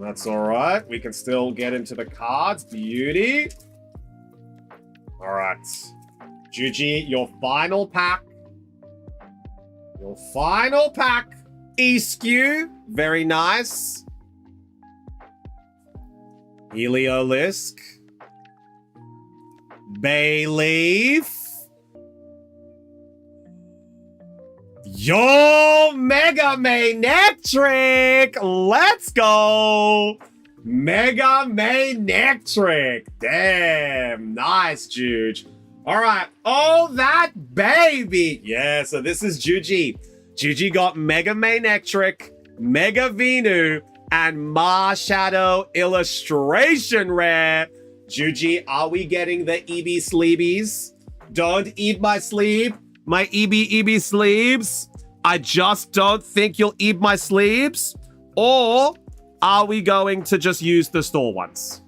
That's all right. We can still get into the cards. Beauty. All right. Juji, your final pack. Your final pack. Eskew. Very nice. Heliolisk. Bayleaf. Yo, Mega Manectric! Let's go! Mega Manectric! Damn, nice, Juge. All right, oh, that baby! Yeah, so this is Juji. Juji got Mega Manectric, Mega Venu, and Marshadow Illustration Rare. Juji, are we getting the EB Sleebies? Don't eat my sleeve. My EB sleeves. I just don't think you'll eat my sleeves. Or are we going to just use the store ones?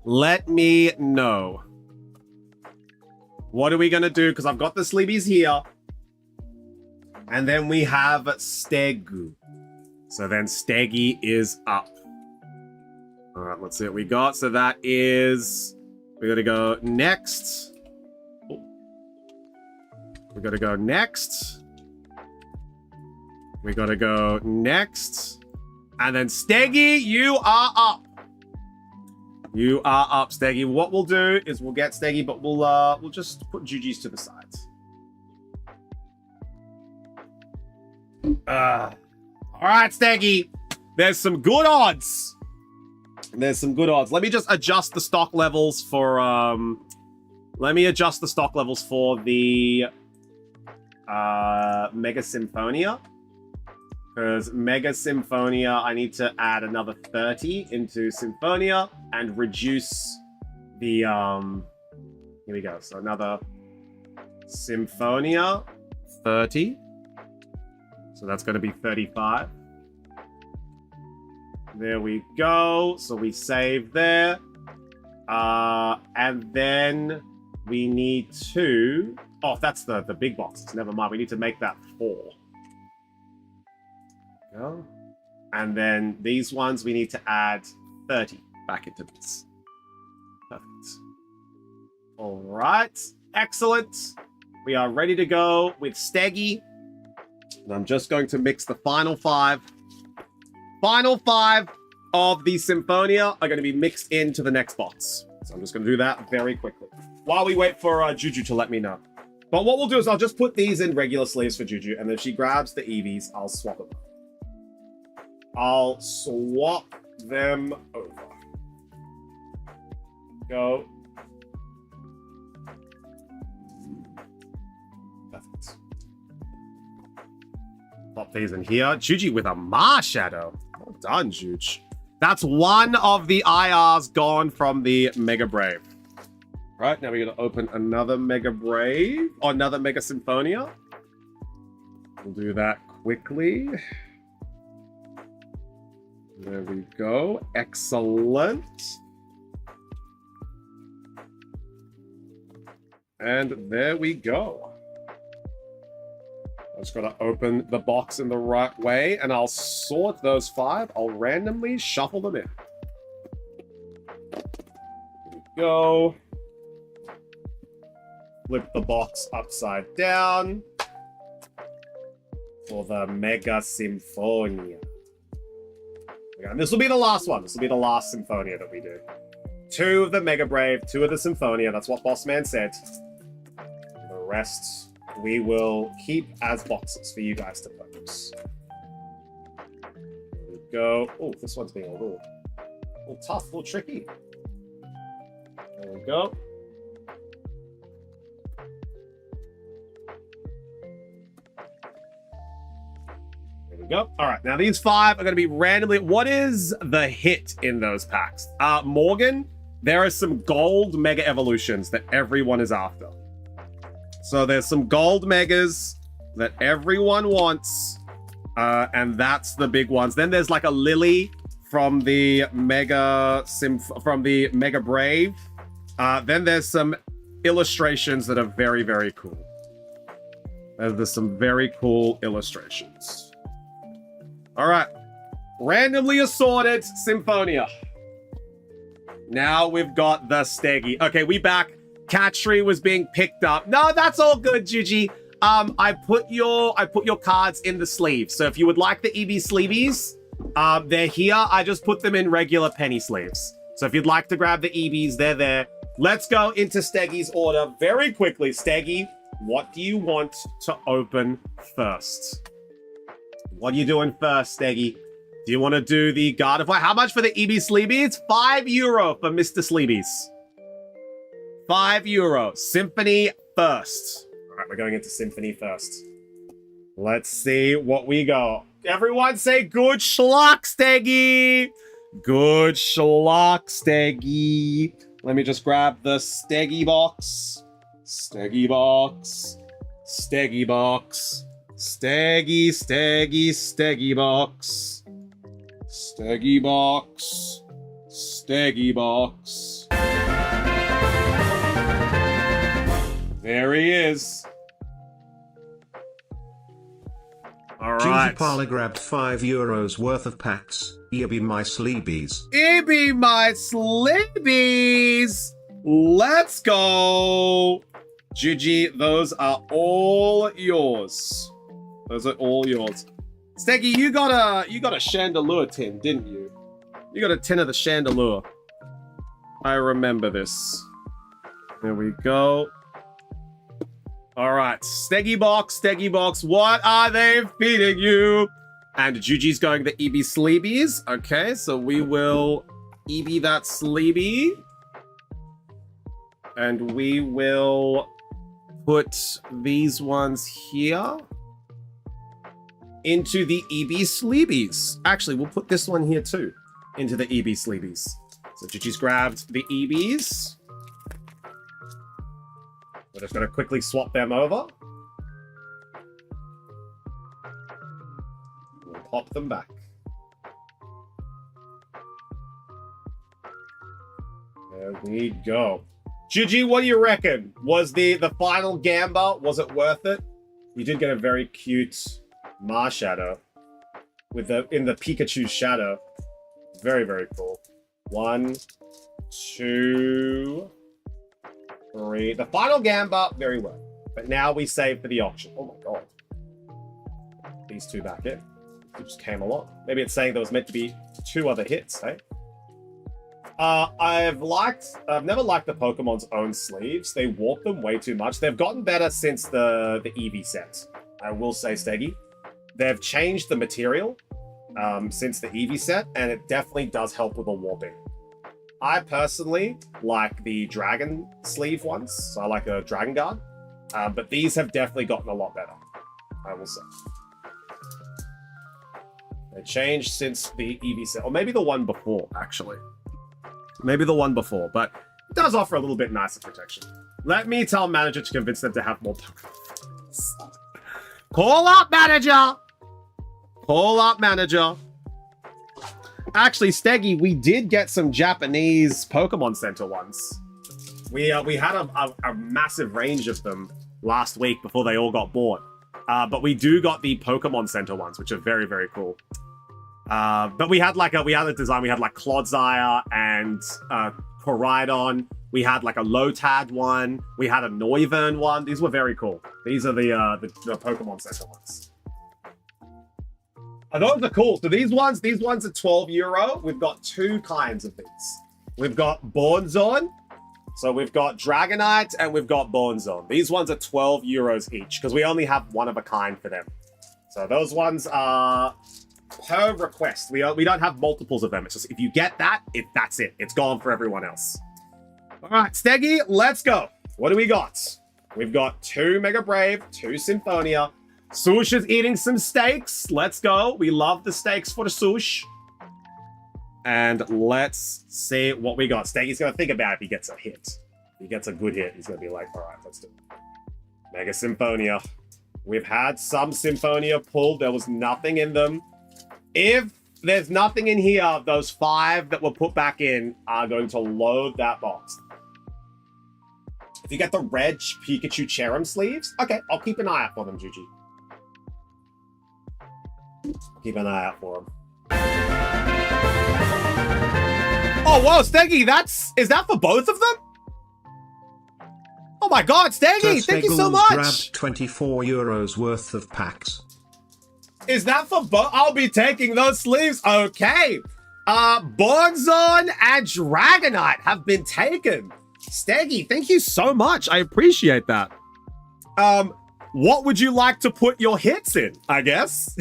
Let me know. What are we going to do? Because I've got the sleebies here. And then we have Stegu. So then Steggy is up. All right, let's see what we got. So that is... we got to go next. We gotta go next. We gotta go next. And then Steggy, you are up. You are up, Steggy. What we'll do is we'll get Steggy, but we'll just put Juji's to the sides. All right, Steggy. There's some good odds. There's some good odds. Let me just adjust the stock levels for let me adjust the stock levels for the Mega Symphonia, because Mega Symphonia, I need to add another 30 into Symphonia and reduce the here we go. So another Symphonia 30. So that's going to be 35. There we go. So we save there. And then we need to... oh, that's the big boxes. Never mind. We need to make that 4. Go. And then these ones, we need to add 30 back into this. Perfect. All right. Excellent. We are ready to go with Steggy. And I'm just going to mix the final five. Final five of the Symphonia are going to be mixed into the next box. So I'm just going to do that very quickly while we wait for Juju to let me know. But what we'll do is I'll just put these in regular sleeves for Juju, and if she grabs the EVs, I'll swap them. I'll swap them over. Go. Perfect. Pop these in here. Juju with a Marshadow. Well done, Juju. That's one of the IRs gone from the Mega Brave. Right, now we're going to open another Mega Brave, or another Mega Symphonia. We'll do that quickly. There we go. Excellent. And there we go. I just got to open the box in the right way, and I'll sort those five. I'll randomly shuffle them in. There we go. Flip the box upside down for the Mega Symphonia. And this will be the last one. This will be the last Symphonia that we do. 2 of the Mega Brave, 2 of the Symphonia. That's what Bossman said. The rest we will keep as boxes for you guys to purchase. There we go. Oh, this one's being a little tough, a little tricky. There we go. Go. All right, now these 5 are going to be randomly. What is the hit in those packs? Morgan, there are some gold Mega Evolutions that everyone is after. So there's some gold Megas that everyone wants, and that's the big ones. Then there's like a Lily from the Mega Brave. Then there's some illustrations that are very, very cool. There's some very cool illustrations. All right, randomly assorted Symphonia. Now we've got the Steggy. Okay, we back. Catry was being picked up. No, that's all good, Gigi. I put your cards in the sleeve. So if you would like the EB sleeveys, they're here. I just put them in regular penny sleeves. So if you'd like to grab the EBs, they're there. Let's go into Steggy's order very quickly. Steggy, what do you want to open first? What are you doing first, Steggy? Do you want to do the Guard of Fire? How much for the EB Sleebies? €5 for Mr. Sleebies. €5. Symphony first. All right, we're going into Symphony first. Let's see what we got. Everyone say good schluck, Steggy. Good schluck, Steggy. Let me just grab the Steggy box. Steggy box. Steggy box. Steggy, Steggy, Steggy box. Steggy box. Steggy box. There he is. All right. Gigi Parler grabbed €5 worth of packs. EB my sleebies. EB my sleebies. Let's go. Gigi, those are all yours. Those are all yours. Steggy, you got a Chandelure tin, didn't you? You got a tin of the Chandelure. I remember this. There we go. All right, Steggy box, what are they feeding you? And Gigi's going the EB Sleebies. Okay, so we will EB that Sleebie. And we will put these ones here into the EB Sleebies. Actually, we'll put this one here too into the EB Sleebies. So Gigi's grabbed the EBs. We're just going to quickly swap them over. We'll pop them back. There we go. Gigi, what do you reckon? Was the final Gamba, was it worth it? You did get a very cute Marshadow with in the Pikachu shadow. Very, very cool. 1, 2, 3. The final Gamba, very well. But now we save for the auction. Oh my god. These two back in. It just came along. Maybe it's saying there was meant to be 2 other hits, eh? I've never liked the Pokemon's own sleeves. They warp them way too much. They've gotten better since the Eevee set. I will say, Steggy. They've changed the material since the Eevee set, and it definitely does help with the warping. I personally like the Dragon sleeve ones, so I like a Dragon Guard. But these have definitely gotten a lot better, I will say. They changed since the Eevee set, or maybe the one before, actually. Maybe the one before, but it does offer a little bit nicer protection. Let me tell manager to convince them to have more Pokemon. Call up, manager! Call up, manager. Actually, Steggy, we did get some Japanese Pokemon Center ones. We had a massive range of them last week before they all got bought. But we do got the Pokemon Center ones, which are very, very cool. But we had a design. We had like Clodsire and Koraidon. We had like a Lotad one. We had a Noivern one. These were very cool. These are the Pokemon Center ones. Those are cool. So these ones are €12. We've got 2 kinds of these. We've got Bornzon. So we've got Dragonite and we've got Bornzon. These ones are €12 each because we only have one of a kind for them. So those ones are per request. We don't have multiples of them. It's just if you get that, that's it. It's gone for everyone else. All right, Steggy, let's go. What do we got? We've got 2 Mega Brave, 2 Symphonia. Swoosh is eating some steaks. Let's go. We love the steaks for the Swoosh. And let's see what we got. Steggy's going to think about it if he gets a hit. If he gets a good hit, he's going to be like, all right, let's do it. Mega Symphonia. We've had some Symphonia pulled. There was nothing in them. If there's nothing in here, those 5 that were put back in are going to load that box. If you get the red Pikachu Cherim sleeves, okay, I'll keep an eye out for them, Juji. Keep an eye out for them. Oh, whoa, Steggy, is that for both of them? Oh my god, Steggy, thank you so much! Grabbed €24 worth of packs. Is that for both? I'll be taking those sleeves. Okay. Bornzon and Dragonite have been taken. Steggy, thank you so much. I appreciate that. What would you like to put your hits in, I guess?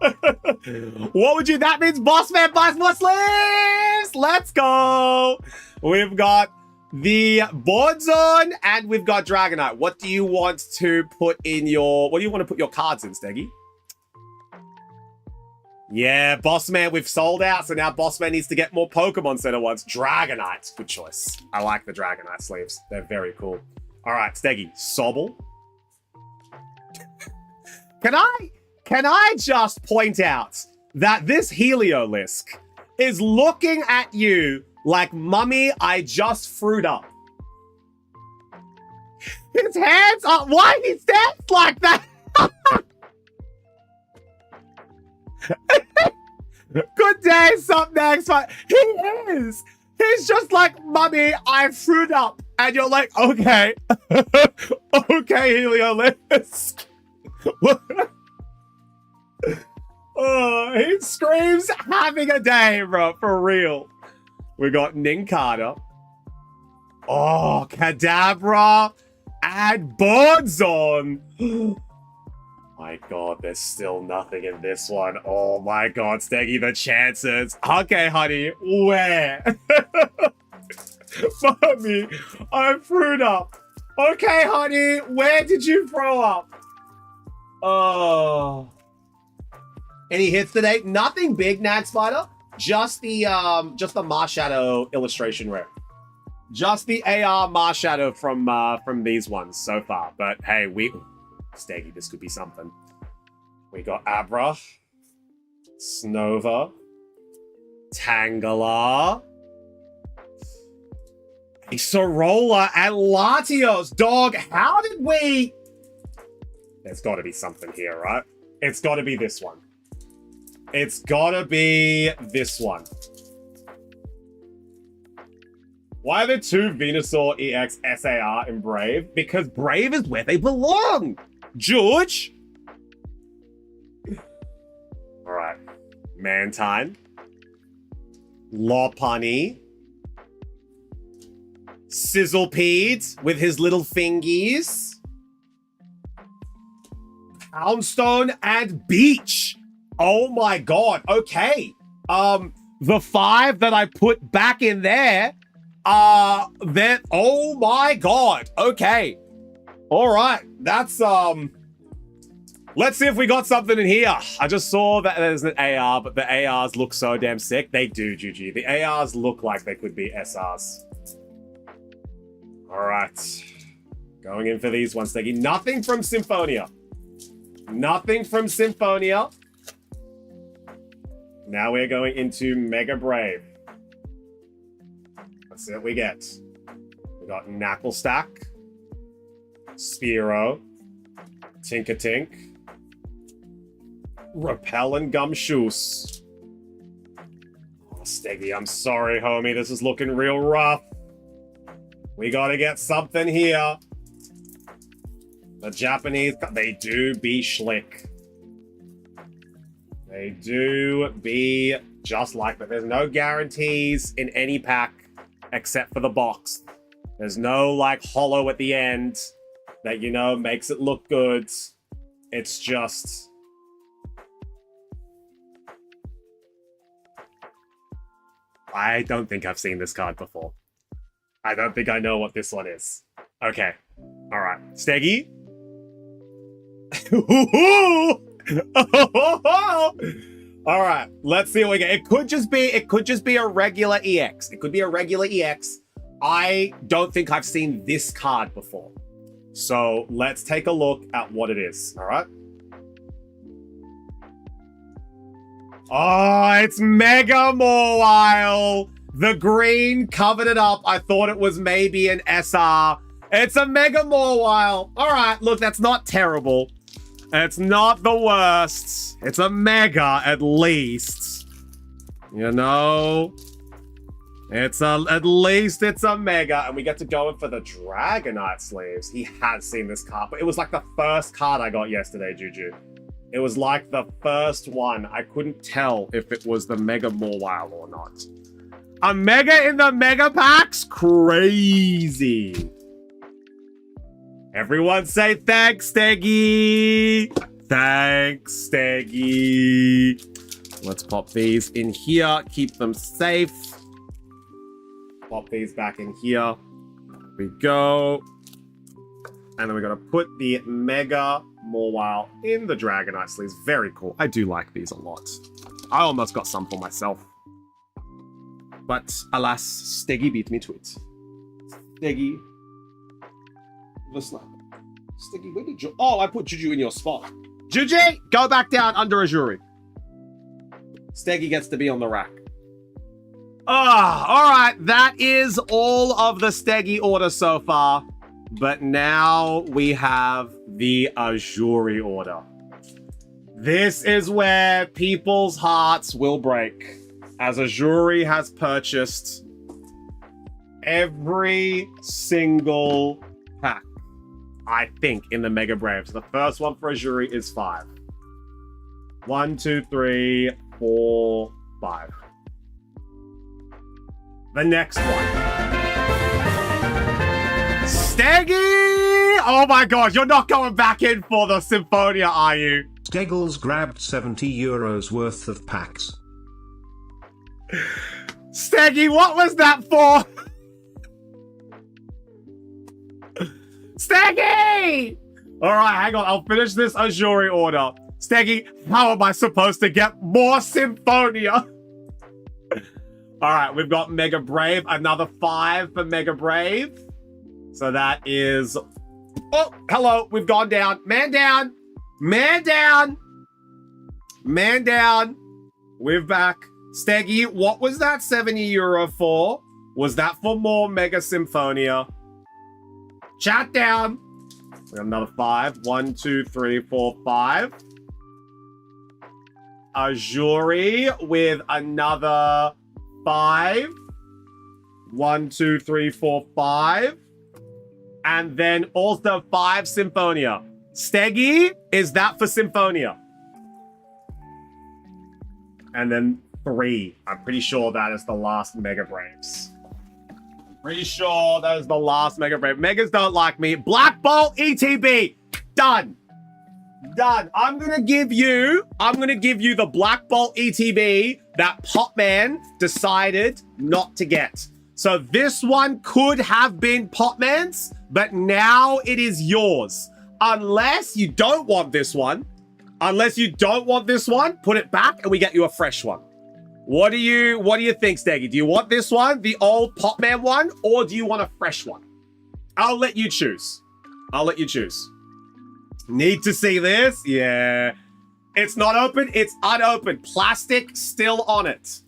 That means Bossman buys more sleeves! Let's go! We've got the Bornzon and we've got Dragonite. What do you want to put your cards in, Steggy? Yeah, Bossman, we've sold out, so now Bossman needs to get more Pokemon Center ones. Dragonite, good choice. I like the Dragonite sleeves. They're very cool. All right, Steggy, Sobble. Can I just point out that this Heliolisk is looking at you like, Mummy, I just fruit up. His hands are, why he stands like that? Good day, sup next. He is. He's just like, Mummy, I fruit up. And you're like, okay. Okay, Heliolisk. Oh, he screams having a day, bro. For real. We got Nincada. Oh, Kadabra. And Bornzon. My god, there's still nothing in this one. Oh my god, Steggy, the chances. Okay, honey, where? Mommy, I fruit up. Okay, honey, where did you throw up? Oh. Any hits today? Nothing big, Nag Spider. Just the Marshadow illustration rare. Just the AR Marshadow from these ones so far. But hey, Steggy, this could be something. We got Abra, Snova, Tangela, Sorola, and Latios. Dog, how did we... There's got to be something here, right? It's got to be this one. It's got to be this one. Why are there two Venusaur EX SAR in Brave? Because Brave is where they belong, George. All right. Mantine. Lopunny. Sizzlepede with his little fingies. Poundstone and Beach. Oh my god. Okay. The 5 that I put back in there, that, oh my god. Okay. All right. That's, let's see if we got something in here. I just saw that there's an AR, but the ARs look so damn sick. They do, GG. The ARs look like they could be SRs. All right. Going in for these ones, Steggy. Nothing from Symphonia. Nothing from Symphonia. Now we're going into Mega Brave. Let's see what we get. We got Knucklestack, Spearow, Tinkatink, Repel and Gumshoos. Oh, Steggy, I'm sorry, homie. This is looking real rough. We gotta get something here. The Japanese, they do be schlick. They do be just like that. There's no guarantees in any pack except for the box. There's no like hollow at the end that, you know, makes it look good. It's just... I don't think I've seen this card before. I don't think I know what this one is. Okay. All right. Steggy. All right. Let's see what we get. It could just be a regular EX. It could be a regular EX. I don't think I've seen this card before. So let's take a look at what it is. All right. Oh, it's Mega Mawile. The green covered it up. I thought it was maybe an SR. It's a Mega Mawile. All right, look, that's not terrible. It's not the worst. It's a Mega at least. You know? At least it's a Mega. And we get to go in for the Dragonite sleeves. He has seen this card, but it was like the first card I got yesterday, Juju. It was like the first one. I couldn't tell if it was the Mega Mawile or not. A Mega in the Mega Packs? Crazy. Everyone say thanks, Steggy. Thanks, Steggy. Let's pop these in here. Keep them safe. Pop these back in here. There we go. And then we're going to put the Mega Mawile in the Dragonite sleeves. Very cool. I do like these a lot. I almost got some for myself. But alas, Steggy beat me to it. Steggy. The sniper. Steggy, where did you... Oh, I put Juju in your spot. Juju, go back down under Azuri. Steggy gets to be on the rack. Ah, all right. That is all of the Steggy order so far. But now we have the Azuri order. This is where people's hearts will break, as Azuri has purchased every single pack, I think, in the Mega Brave. So the first one for Azuri is 5. 1, 2, 3, 4, 5. The next one. Steggy! Oh my god, you're not going back in for the Symphonia, are you? Steggles grabbed €70 worth of packs. Steggy, what was that for? Steggy! Alright, hang on, I'll finish this Azuri order. Steggy, how am I supposed to get more Symphonia? Alright, we've got Mega Brave, another 5 for Mega Brave. So that is... Oh, hello, we've gone down. Man down! Man down! Man down! We're back. Steggy, what was that €70 for? Was that for more Mega Symphonia? Chat down! We got another 5. 1, 2, 3, 4, 5. Azuri with another 5. 1, 2, 3, 4, 5. And then also 5 Symphonia. Steggy, is that for Symphonia? And then 3. I'm pretty sure that is the last Mega Braves. Pretty sure that is the last Mega Brave. Megas don't like me. Black Bolt ETB. Done. Done. I'm gonna give you the Black Bolt ETB that Popman decided not to get. So this one could have been Popman's, but now it is yours. Unless you don't want this one. Unless you don't want this one, put it back and we get you a fresh one. What do you think, Steggy? Do you want this one, the old Popman one, or do you want a fresh one? I'll let you choose. I'll let you choose. Need to see this? Yeah. It's not open. It's unopened. Plastic still on it.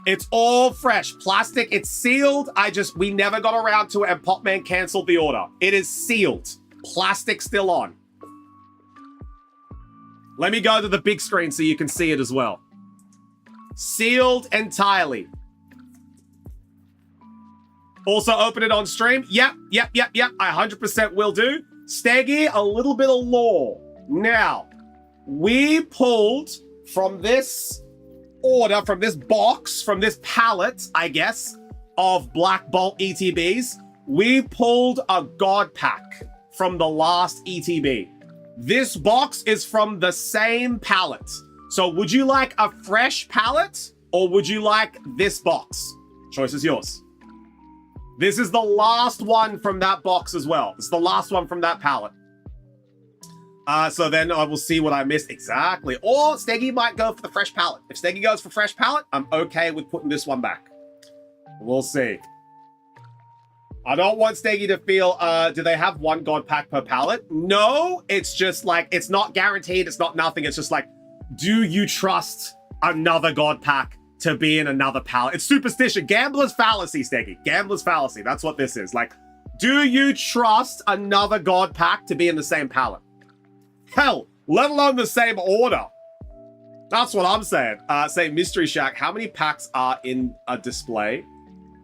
It's all fresh. Plastic, it's sealed. We never got around to it and Popman canceled the order. It is sealed. Plastic still on. Let me go to the big screen so you can see it as well. Sealed entirely. Also open it on stream. Yep. I 100% will do. Steggy, a little bit of lore. Now, we pulled from this order, from this box, from this palette, I guess, of Black Bolt ETBs, we pulled a God Pack from the last ETB. This box is from the same palette. So would you like a fresh palette or would you like this box? Choice is yours. This is the last one from that box as well. It's the last one from that palette. So then I will see what I missed exactly. Or Steggy might go for the fresh palette. If Steggy goes for fresh palette, I'm okay with putting this one back. We'll see. I don't want Steggy to feel, do they have one God Pack per palette? No, it's just like, it's not guaranteed. It's not nothing. It's just like, do you trust another God Pack to be in another palette? It's superstition. Gambler's fallacy, Steggy. Gambler's fallacy. That's what this is. Like, do you trust another God Pack to be in the same palette? Hell, let alone the same order. That's what I'm saying. Say Mystery Shack, how many packs are in a display?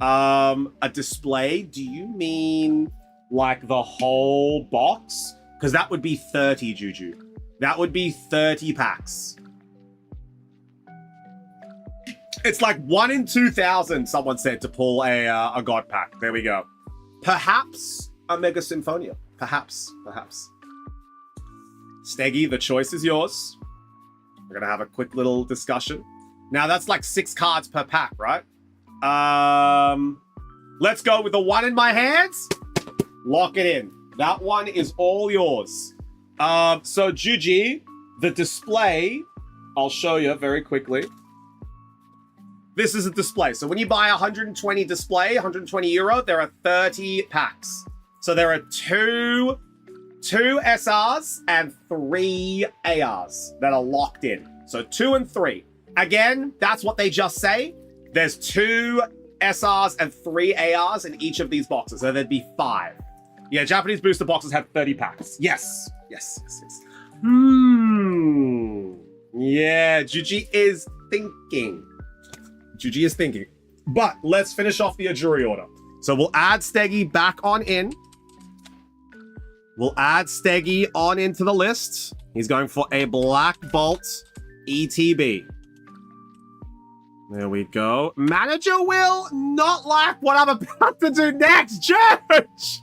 A display? Do you mean like the whole box? Because that would be 30, Juju. That would be 30 packs. It's like 1 in 2,000, someone said, to pull a God Pack. There we go. Perhaps a Mega Symphonia. Perhaps. Steggy, the choice is yours. We're going to have a quick little discussion. Now, that's like 6 cards per pack, right? Let's go with the one in my hands. Lock it in. That one is all yours. So Juji, the display, I'll show you very quickly. This is a display. So when you buy 120 display, 120 euro, there are 30 packs. So there are two SRs and 3 ARs that are locked in. So 2 and 3. Again, that's what they just say. There's 2 SRs and 3 ARs in each of these boxes. So there'd be 5. Yeah, Japanese booster boxes have 30 packs. Yes. Yeah, Juji is thinking. But let's finish off the Ajuri order. So we'll add Steggy back on in. We'll add Steggy on into the list. He's going for a Black Bolt ETB. There we go. Manager will not like what I'm about to do next, Church!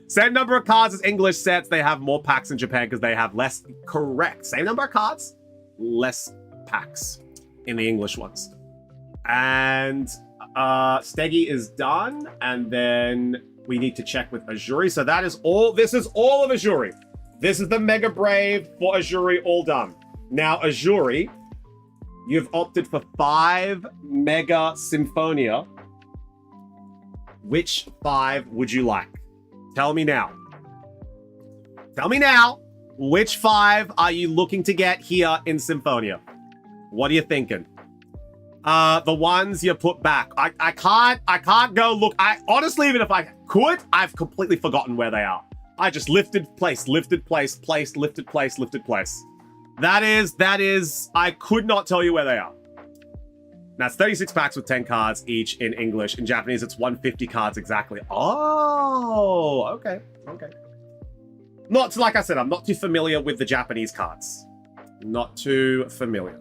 Same number of cards as English sets. They have more packs in Japan because they have less. Correct. Same number of cards, less packs in the English ones. And Steggy is done. And then we need to check with Ajuri. So that is all. This is all of Ajuri. This is the Mega Brave for Ajuri, all done. Now, Ajuri, you've opted for 5 Mega Symphonia. Which 5 would you like? Tell me now. Tell me now. Which 5 are you looking to get here in Symphonia? What are you thinking? The ones you put back. I can't go look. Honestly, even if I could, I've completely forgotten where they are. I just lifted place, lifted place, placed, lifted place, lifted place. That is, I could not tell you where they are. That's 36 packs with 10 cards each in English. In Japanese, it's 150 cards exactly. Oh, okay. Okay. Not, like I said, I'm not too familiar with the Japanese cards. Not too familiar.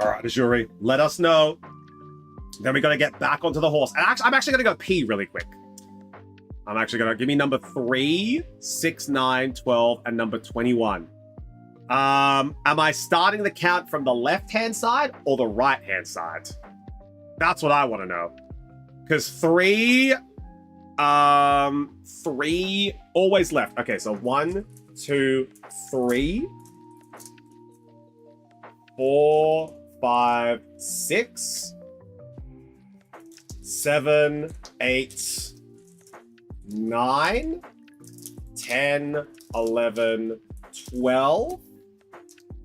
All right, Ajuri, let us know. Then we got to get back onto the horse. And I'm actually going to go pee really quick. I'm actually going to give me number 3, 6, 9, 12, and number 21. Am I starting the count from the left-hand side or the right-hand side? That's what I want to know. Because 3, 3 always left. Okay, so 1, 2, 3, 4, 5, 6, 7, 8, 9, 10, 11, 12,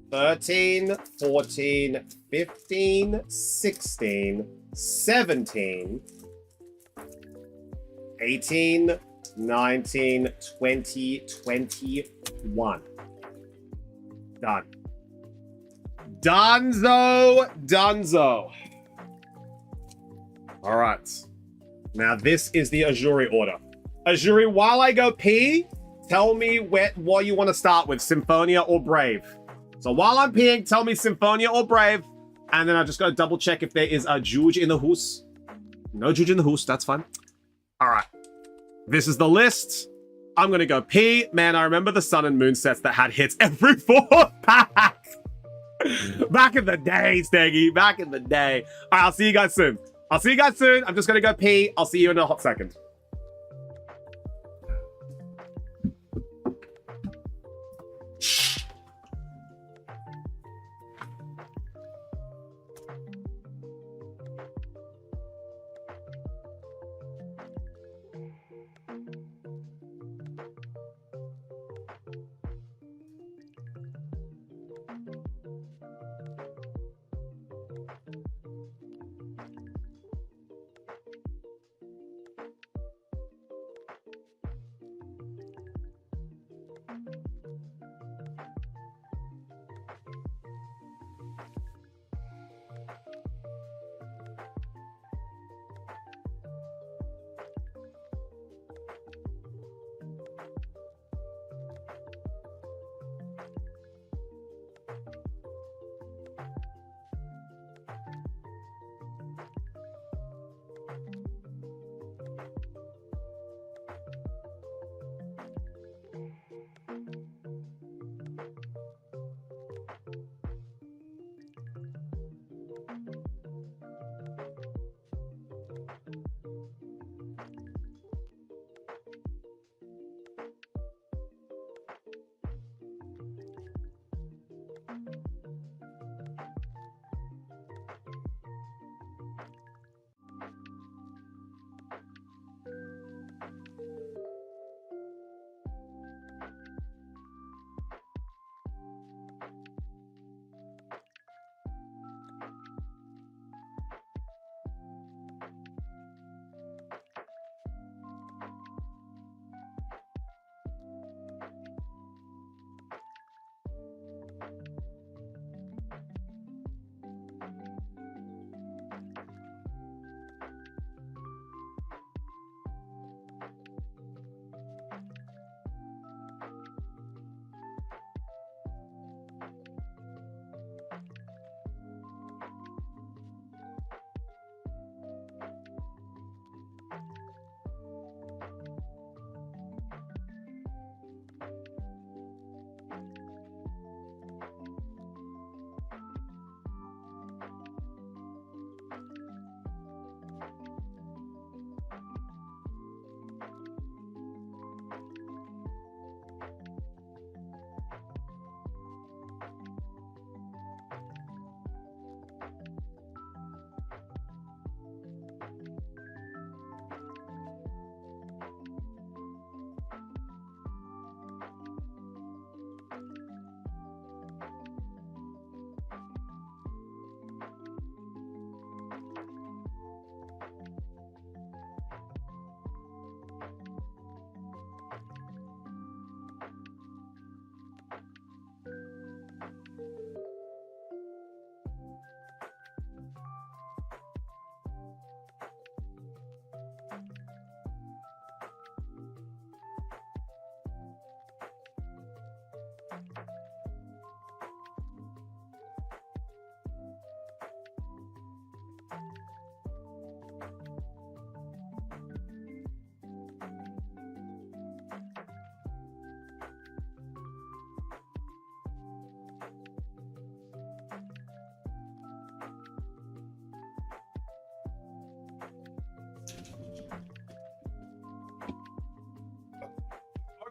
13, 14, 15, 16, 17, 18, 19, 20, 21. Done. Dunzo. All right. Now this is the Ajuri order. Ajuri, while I go pee, tell me what you want to start with, Symphonia or Brave. So while I'm peeing, tell me Symphonia or Brave, and then I just got to double check if there is a Juge in the hoose. No Juge in the hoose, that's fine. All right. This is the list. I'm going to go pee. Man, I remember the Sun and Moon sets that had hits every 4th pack. Back in the day, Steggy. Back in the day. All right, I'll see you guys soon. I'm just going to go pee. I'll see you in a hot second.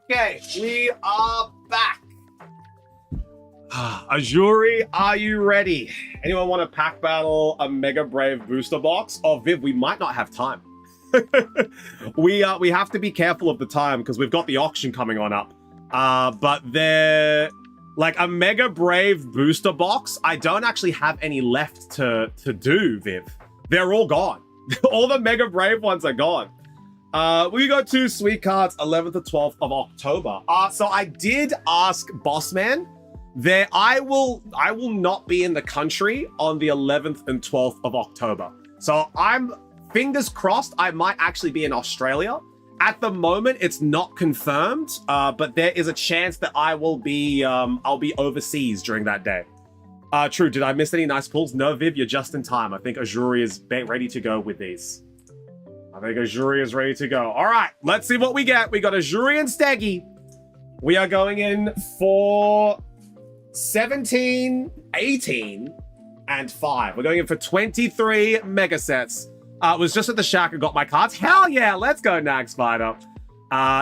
Okay, we are back. Azuri, are you ready? Anyone want to pack battle a Mega Brave booster box? Oh, Viv, we might not have time. we have to be careful of the time because we've got the auction coming on up. But they're like a Mega Brave booster box. I don't actually have any left to do, Viv. They're all gone. All the Mega Brave ones are gone. We got 2 sweet cards, 11th to 12th of October. So I did ask Bossman. I will not be in the country on the 11th and 12th of October. So I'm fingers crossed I might actually be in Australia. At the moment, it's not confirmed, but there is a chance that I'll be overseas during that day. True, did I miss any nice pulls? No, Viv, you're just in time. I think Azuri is ready to go with these. I think Azuri is ready to go. All right, let's see what we get. We got Azuri and Steggy. We are going in for 17, 18, and 5. We're going in for 23 mega sets. It was just at the shack and got my cards. Hell yeah, let's go, Nag Spider.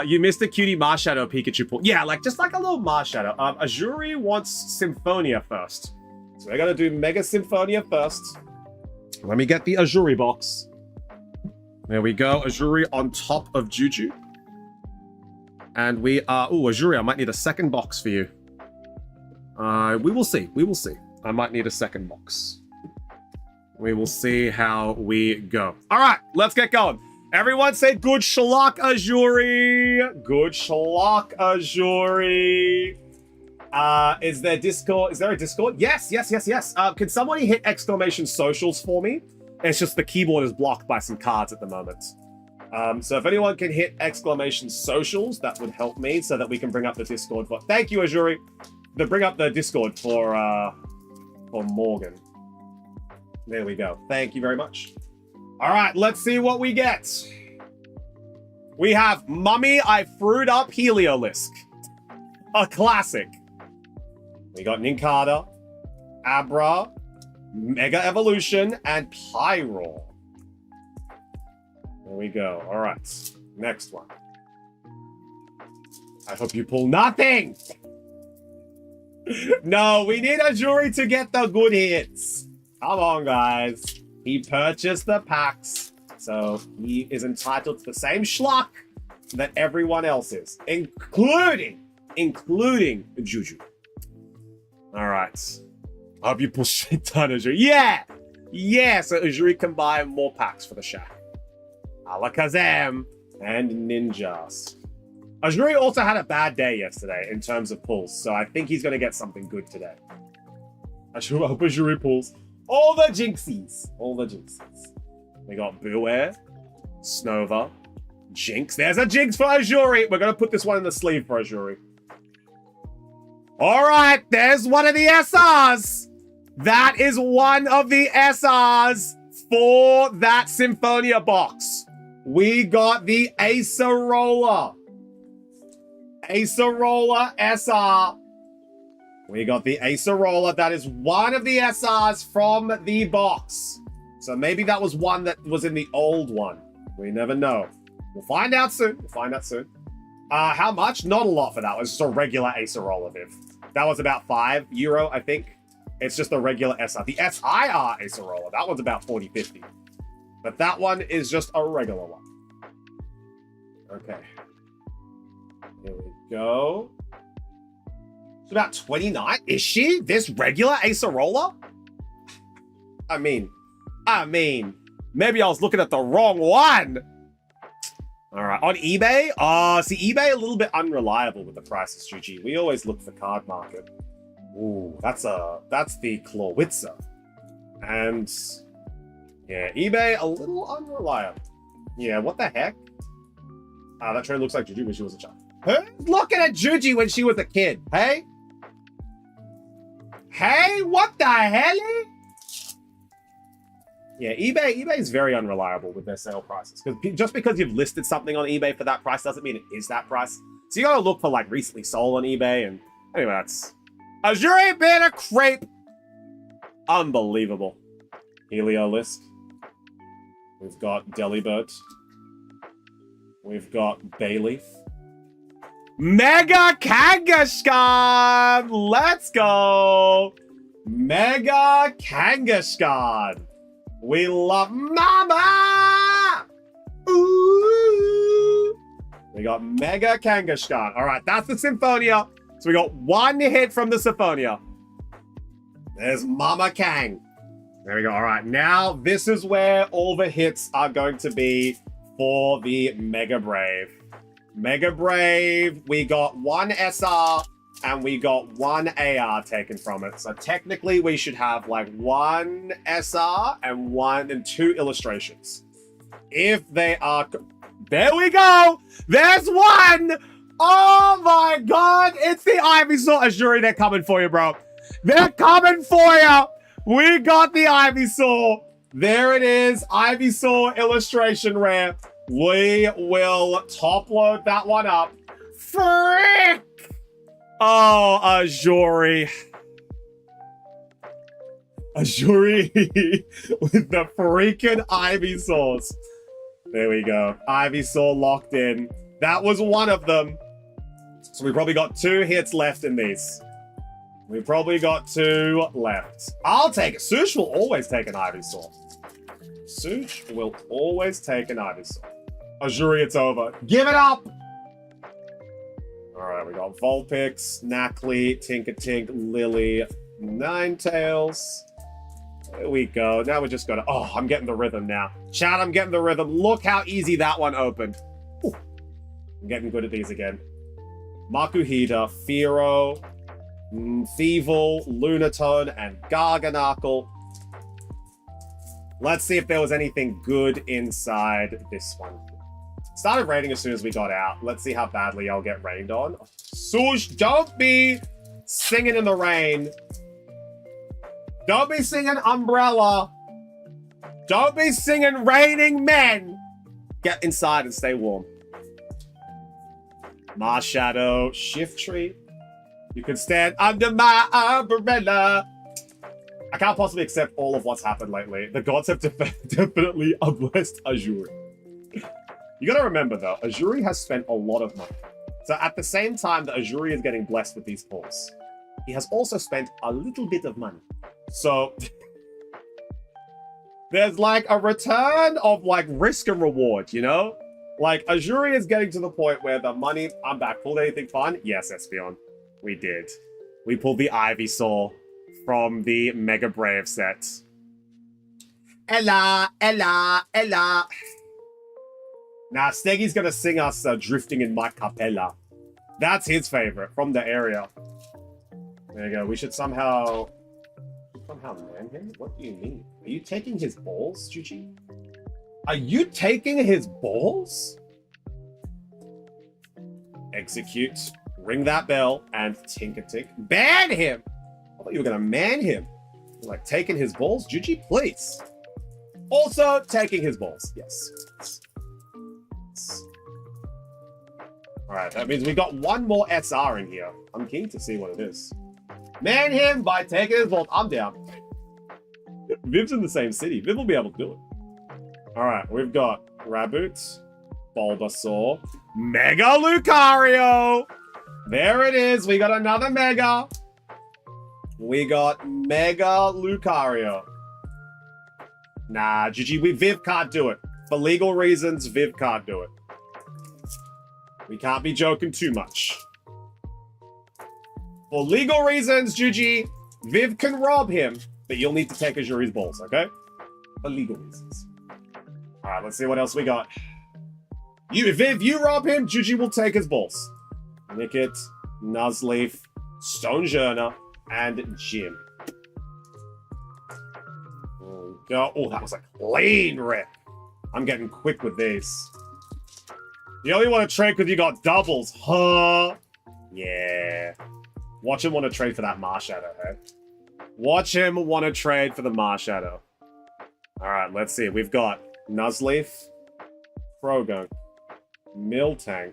You missed a cutie Marshadow Pikachu pull. Yeah, just like a little Marshadow. Azuri wants Symphonia first. So we're going to do Mega Symphonia first. Let me get the Azuri box. There we go. Azuri on top of Juju. And we are... Ooh, Azuri, I might need a second box for you. We will see. We will see. I might need a second box. We will see how we go. All right, let's get going. Everyone say good schlock, Azuri. Good schlock, Azuri. Is there Discord? Is there a Discord? Yes. Can somebody hit exclamation socials for me? It's just the keyboard is blocked by some cards at the moment. So if anyone can hit exclamation socials, that would help me so that we can bring up the Discord for... Thank you, Azuri. Bring up the Discord for Morgan. There we go. Thank you very much. All right, let's see what we get. We have Mummy I Frued Up Heliolisk. A classic. We got Ninkada, Abra, Mega Evolution, and Pyro. There we go. All right. Next one. I hope you pull nothing. No, we need Azuri to get the good hits. Come on, guys. He purchased the packs, so he is entitled to the same schlock that everyone else is, including Juju. All right. I hope you pull shit ton, Azuri. Yeah, so Azuri can buy more packs for the shack. Alakazam and Ninjas. Azuri also had a bad day yesterday in terms of pulls, so I think he's going to get something good today. I hope Azuri pulls all the Jinxies. We got Buair, Snova, Jinx. There's a Jinx for Azuri. We're going to put this one in the sleeve for Azuri. All right, there's one of the SRs. That is one of the SRs for that Symphonia box. We got the Acerola. Acerola SR. We got the Acerola. That is one of the SRs from the box. So maybe that was one that was in the old one. We never know. We'll find out soon. How much? Not a lot for that one. It's just a regular Acerola, Viv. That was about €5, I think. It's just a regular SR. The SIR Acerola, that one's about 40, 50. But that one is just a regular one. Okay. Here we go. It's about 29. Is she this regular Acerola? I mean, maybe I was looking at the wrong one. All right, on eBay? See, eBay a little bit unreliable with the prices, GG. We always look for card market. Ooh, that's the Clawitzer. And yeah, eBay a little unreliable. Yeah, what the heck? That train looks like Juju when she was a child. Who's looking at Juju when she was a kid? Hey? Hey, what the hell? Yeah, eBay is very unreliable with their sale prices. Because just because you've listed something on eBay for that price doesn't mean it is that price. So you gotta look for like recently sold on eBay. And anyway, that's Azuri being a crepe. Unbelievable. Heliolisk. We've got Delibird. We've got Bayleaf. Mega Kangaskhan! Let's go! Mega Kangaskhan! We love Mama! Ooh! We got Mega Kangaskhan. All right, that's the Symphonia. So we got one hit from the Symphonia. There's Mama Kang. There we go. All right, now this is where all the hits are going to be for the Mega Brave. Mega Brave, we got one SR and we got one AR taken from it. So technically we should have like one SR and two illustrations. If they are... There we go! There's one! Oh my god! It's the Ivysaur Azuri. They're coming for you, bro. They're coming for you! We got the Ivysaur. There it is. Ivysaur illustration rare. We will top load that one up. Frick! Oh, Azuri. Azuri with the freaking Ivysaurs. There we go. Ivysaur locked in. That was one of them. So we probably got 2 hits left in these. We probably got 2 left. I'll take it. Sush will always take an Ivysaur. Sush will always take an Ivysaur. Azuri, it's over. Give it up! Alright, we got Vulpix, Knackley, Tinkertink, Lily, Ninetales. There we go. Now we just gotta... Oh, I'm getting the rhythm now. Chat, I'm getting the rhythm. Look how easy that one opened. Ooh. I'm getting good at these again. Makuhita, Fearow, Thievul, Lunatone, and Garganacl. Let's see if there was anything good inside this one. Started raining as soon as we got out. Let's see how badly I'll get rained on. Sush, don't be singing in the rain. Don't be singing Umbrella. Don't be singing Raining Men. Get inside and stay warm. Marshadow, Shiftry. You can stand under my umbrella. I can't possibly accept all of what's happened lately. The gods have definitely blessed Azuri. You gotta remember though, Azuri has spent a lot of money. So at the same time that Azuri is getting blessed with these pulls, he has also spent a little bit of money. So there's like a return of like risk and reward, you know? Like Azuri is getting to the point where the money... I'm back. Pulled anything fun? Yes, Espeon. We did. We pulled the Ivysaur from the Mega Brave set. Ella, Ella, Ella. Nah, Steggy's gonna sing us Drifting in My Capella. That's his favorite from the area. There you go. We should somehow man him? What do you mean? Are you taking his balls, Juji? Are you taking his balls? Execute. Ring that bell and Tinkertink. Ban him! I thought you were gonna man him. You're like, taking his balls? Juji, please. Also, taking his balls. Yes. Alright, that means we got one more SR in here. I'm keen to see what it is. Man him by taking his balls. I'm down. Viv's in the same city. Viv will be able to do it. Alright, we've got Raboot, Bulbasaur, Mega Lucario! There it is. We got another Mega. We got Mega Lucario. Nah, GG, Viv can't do it. For legal reasons, Viv can't do it. We can't be joking too much. For legal reasons, GG, Viv can rob him, but you'll need to take Azuri's balls, okay? For legal reasons. Alright, let's see what else we got. Viv, you rob him, Juji will take his balls. Nickit, Nuzleaf, Stonejourner, and Jim. Oh, that was a clean rip. I'm getting quick with these. You only want to trade because you got doubles, huh? Yeah. Watch him want to trade for that Marshadow, hey? Watch him want to trade for the Marshadow. Alright, let's see. We've got Nuzleaf, Frogunk, Miltank,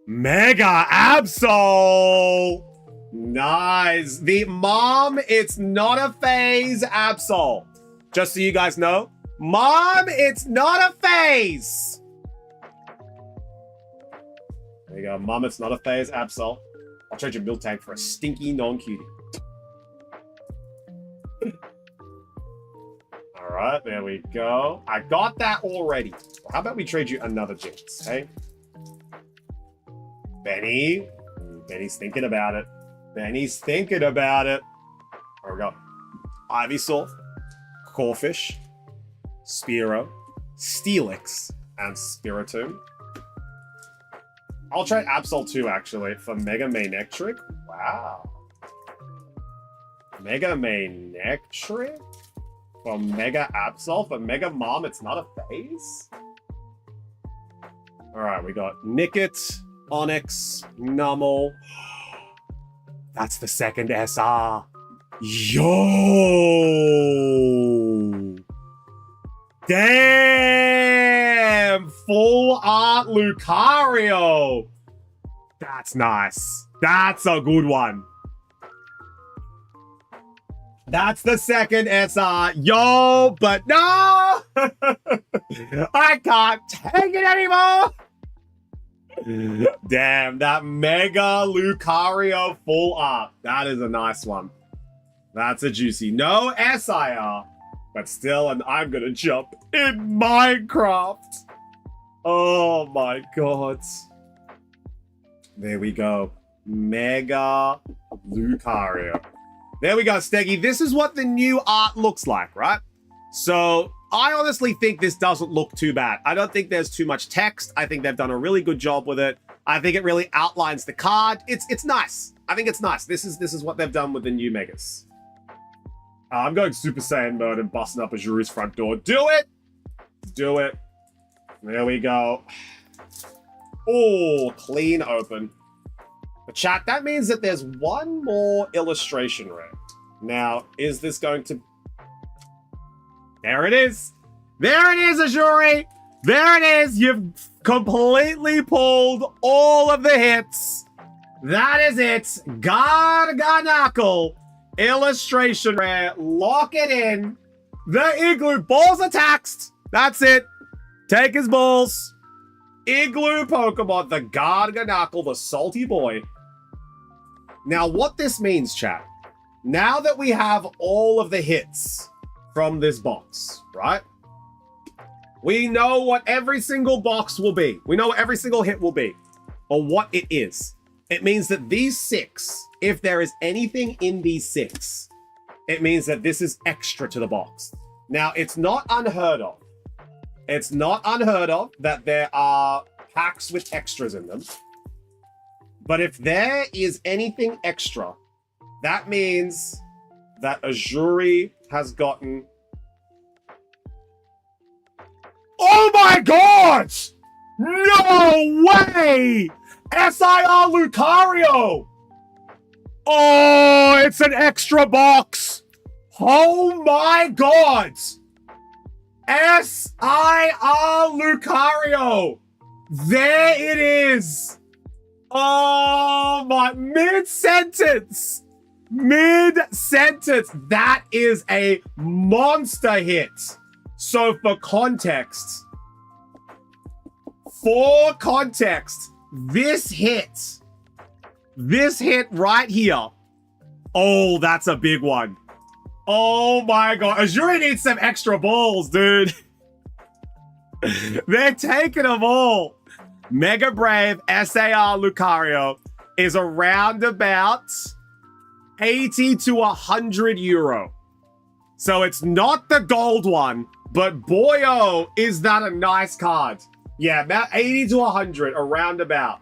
Mega Absol! Nice. The Mom, it's not a phase Absol. Just so you guys know. Mom, it's not a phase. There you go. Mum, it's not a phase, Absol. I'll trade your Miltank for a stinky non-cutie. Alright, there we go. I got that already. Well, how about we trade you another Jinx, hey? Benny. Benny's thinking about it. Benny's thinking about it. There we go. Ivysaur, Corfish, Spearow, Steelix, and Spiritomb. I'll trade Absol too, actually, for Mega Manectric. Wow. Mega Manectric? For Mega Absol? For Mega Mom, it's not a phase? Alright, we got Nickit, Onyx, Numel. That's the second SR. Yo! Damn! Full art Lucario! That's nice. That's a good one. That's the second SR. Yo, but no! I can't take it anymore! Damn, that Mega Lucario full art. That is a nice one. That's a juicy. No SIR, but still, and I'm gonna jump in Minecraft. Oh my god. There we go. Mega Lucario. There we go, Steggy. This is what the new art looks like, right? So, I honestly think this doesn't look too bad. I don't think there's too much text. I think they've done a really good job with it. I think it really outlines the card. It's nice. I think it's nice. This is what they've done with the new Megas. I'm going Super Saiyan mode and busting up Azuri's front door. Do it! Do it. There we go. Oh, clean open. But chat, that means that there's one more illustration rare. Now, is this going to... There it is. There it is, Azuri. There it is. You've completely pulled all of the hits. That is it. Garganacl. Illustration rare. Lock it in. The Igloo. Balls are taxed. That's it. Take his balls. Igloo Pokemon. The Garganacl. The salty boy. Now, what this means, chat. Now that we have all of the hits from this box, right? We know what every single box will be. We know what every single hit will be. Or what it is. It means that these 6, if there is anything in these 6, it means that this is extra to the box. Now, it's not unheard of. It's not unheard of that there are packs with extras in them. But if there is anything extra, that means that Azuri has gotten... Oh my god! No way! SIR Lucario! Oh, it's an extra box! Oh my god! SIR Lucario! There it is! Oh my... Mid-sentence! Mid-sentence! That is a monster hit! So for context, this hit right here, oh, that's a big one. Oh my god, Azuri needs some extra balls, dude. They're taking them all. Mega Brave SAR Lucario is around about 80 to 100 euro. So it's not the gold one, but boy, oh, is that a nice card. Yeah, about 80 to 100, around about.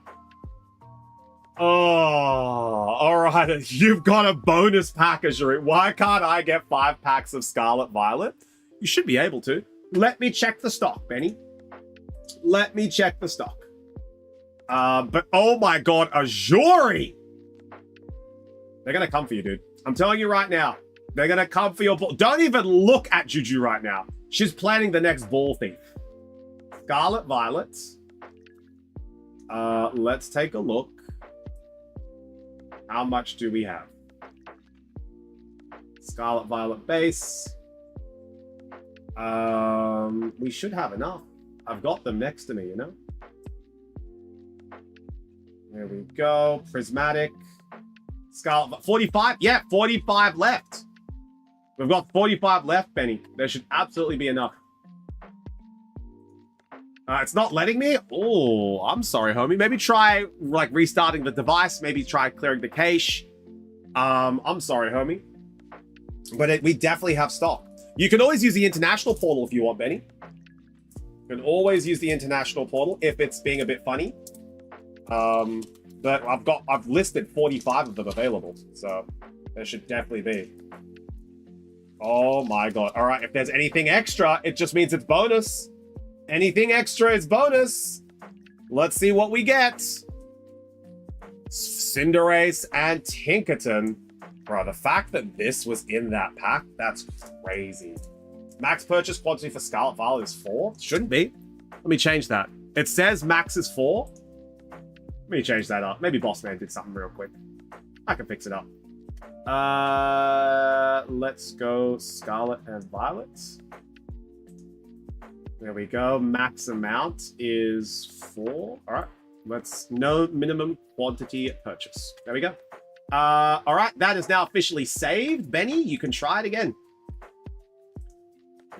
Oh, all right. You've got a bonus pack, Azuri. Why can't I get 5 packs of Scarlet Violet? You should be able to. Let me check the stock, Benny. Let me check the stock. But oh my god, Azuri! They're gonna come for you, dude. I'm telling you right now. They're gonna come for your ball. Don't even look at Juju right now. She's planning the next ball thief. Scarlet Violet. Let's take a look. How much do we have? Scarlet Violet base. We should have enough. I've got them next to me, you know? There we go. Prismatic. Scarlet. 45? Yeah, 45 left. We've got 45 left, Benny. There should absolutely be enough. It's not letting me? Oh, I'm sorry, homie. Maybe try, like, restarting the device. Maybe try clearing the cache. I'm sorry, homie. But we definitely have stock. You can always use the international portal if you want, Benny. You can always use the international portal if it's being a bit funny. But I've listed 45 of them available, so there should definitely be. Oh my god. All right, if there's anything extra, it just means it's bonus. Anything extra is bonus. Let's see what we get. Cinderace and Tinkerton. Bro, the fact that this was in that pack, that's crazy. Max purchase quantity for Scarlet Violet is 4? Shouldn't be. Let me change that. It says max is 4. Let me change that up. Maybe Bossman did something real quick. I can fix it up. Let's go Scarlet and Violet. There we go. Max amount is 4. All right. Let's no minimum quantity purchase. There we go. All right. That is now officially saved. Benny, you can try it again.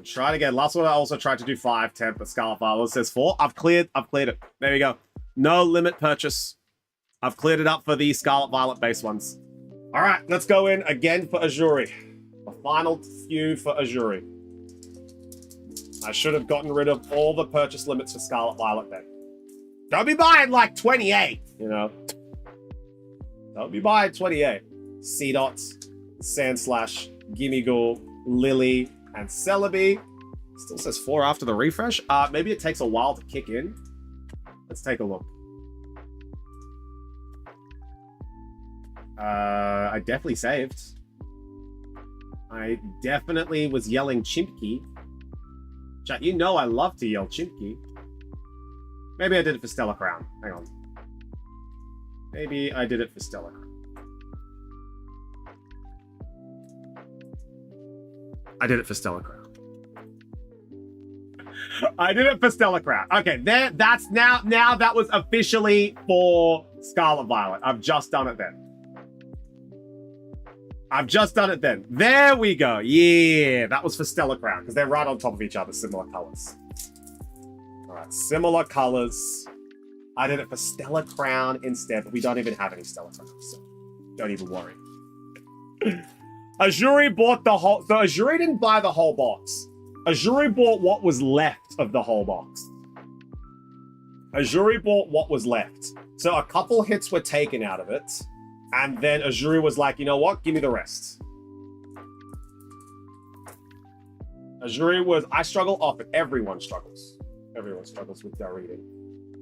Try it again. Last one I also tried to do 5, 10, but Scarlet Violet says 4. I've cleared it. There we go. No limit purchase. I've cleared it up for the Scarlet Violet base ones. All right, let's go in again for Azuri. The final few for Azuri. I should have gotten rid of all the purchase limits for Scarlet Violet then. Don't be buying like 28, you know. Don't be buying 28. Seedot, Sandslash, Gimmighoul, Lily, and Celebi. Still says 4 after the refresh. Maybe it takes a while to kick in. Let's take a look. I definitely saved. I definitely was yelling Chimpkey. Chat, you know I love to yell Chimpkey. Maybe I did it for Stellar Crown. Hang on. Maybe I did it for Stellar Crown. I did it for Stellar Crown. I did it for Stellar Crown. Okay, that's now that was officially for Scarlet Violet. I've just done it then. There we go. Yeah, that was for Stellar Crown because they're right on top of each other, similar colors. All right, similar colors. I did it for Stellar Crown instead, but we don't even have any Stellar Crowns, so don't even worry. Azuri bought the whole... So Azuri didn't buy the whole box. Azuri bought what was left of the whole box. Azuri bought what was left. So a couple hits were taken out of it. And then Azuri was like, you know what? Give me the rest. Azuri was... I struggle off, but everyone struggles. Everyone struggles with their reading.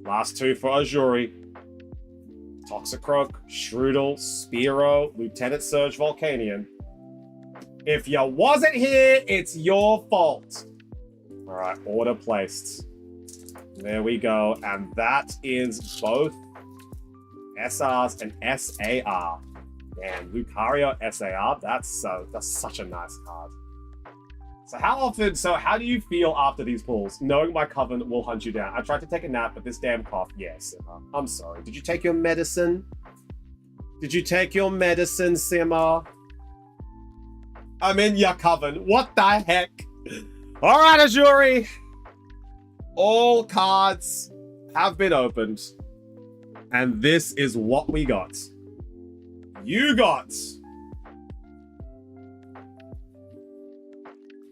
Last 2 for Azuri. Toxicroak, Shroodle, Spearow, Lieutenant Surge, Volcanion. If you wasn't here, it's your fault. All right, order placed. There we go. And that is both SRs and SAR. Man, Lucario SAR, that's such a nice card. So how do you feel after these pulls? Knowing my coven will hunt you down. I tried to take a nap, but this damn cough, yes. I'm sorry. Did you take your medicine? Did you take your medicine, Simmer? I'm in your coven. What the heck? All right, Azuri. All cards have been opened. And this is what we got. You got...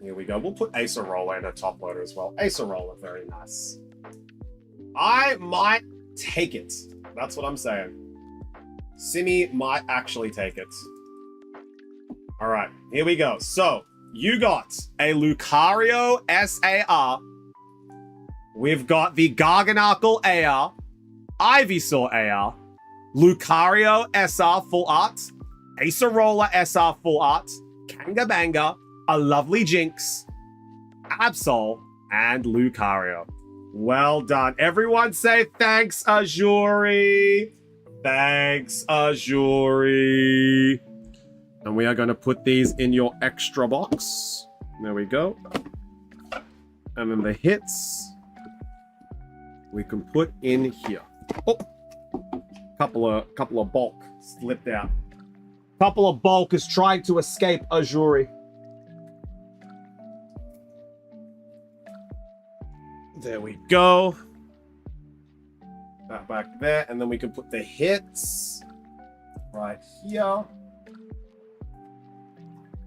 Here we go. We'll put Acerola in a top loader as well. Acerola, very nice. I might take it. That's what I'm saying. Simi might actually take it. All right, here we go. So, you got a Lucario SAR. We've got the Garganacl AR, Ivysaur AR, Lucario SR full art, Acerola SR full art, Kangabanga, a lovely Jinx, Absol, and Lucario. Well done. Everyone say thanks, Azuri. Thanks, Azuri. And we are going to put these in your extra box. There we go. And then the hits we can put in here. Oh, Couple of bulk slipped out. Couple of bulk is trying to escape Azuri. There we go. That back there, and then we can put the hits right here.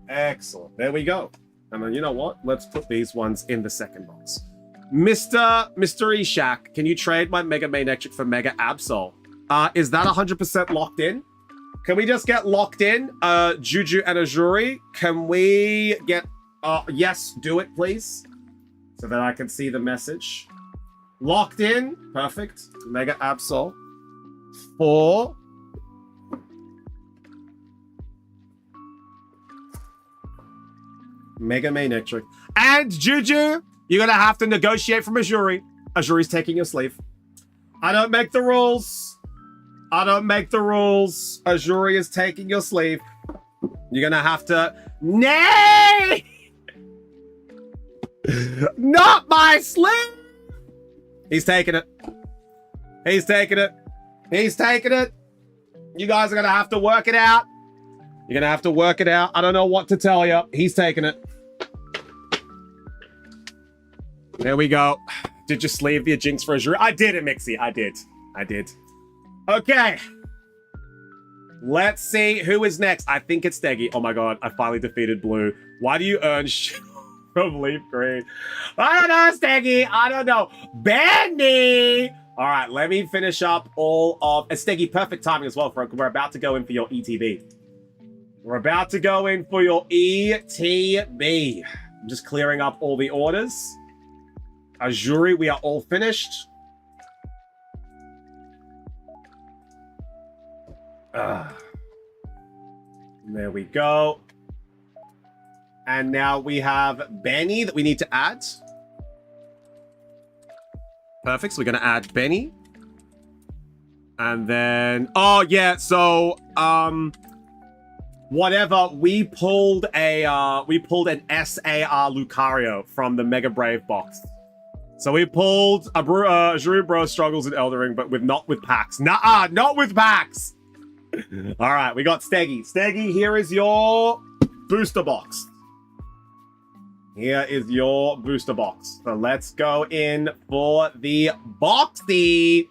Excellent. There we go. And then you know what? Let's put these ones in the second box. Mystery Shack, can you trade my Mega Manectric for Mega Absol? Is that 100% locked in? Can we just get locked in? Juju and Azuri, can we get... yes, do it, please. So that I can see the message. Locked in. Perfect. Mega Absol. 4. Mega Manectric. And Juju, you're going to have to negotiate from Azuri. Azuri's taking your sleeve. I don't make the rules. I don't make the rules. Azuri is taking your sleeve. You're going to have to... Nay! Not my sleeve! He's taking it. He's taking it. He's taking it. You guys are going to have to work it out. You're going to have to work it out. I don't know what to tell you. He's taking it. There we go. Did you sleeve the Jinx for Azuri? I did it, Mixie. I did. I did. Okay. Let's see who is next. I think it's Steggy. Oh my god. I finally defeated Blue. Why do you earn from Leaf Green? I don't know, Steggy. I don't know. Benny! All right, let me finish up all of... Steggy, perfect timing as well, Frank. We're about to go in for your ETB. We're about to go in for your ETB. I'm just clearing up all the orders. Azuri, we are all finished. There we go. And now we have Benny that we need to add. Perfect. So we're going to add Benny. And then... Oh, yeah. So, whatever. We pulled an SAR Lucario from the Mega Brave box. So we pulled a Azuri Bro struggles in Eldering, but not with packs. Nuh-uh, not with packs. All right, we got Steggy. Steggy, here is your booster box. Here is your booster box. So let's go in for the boxy.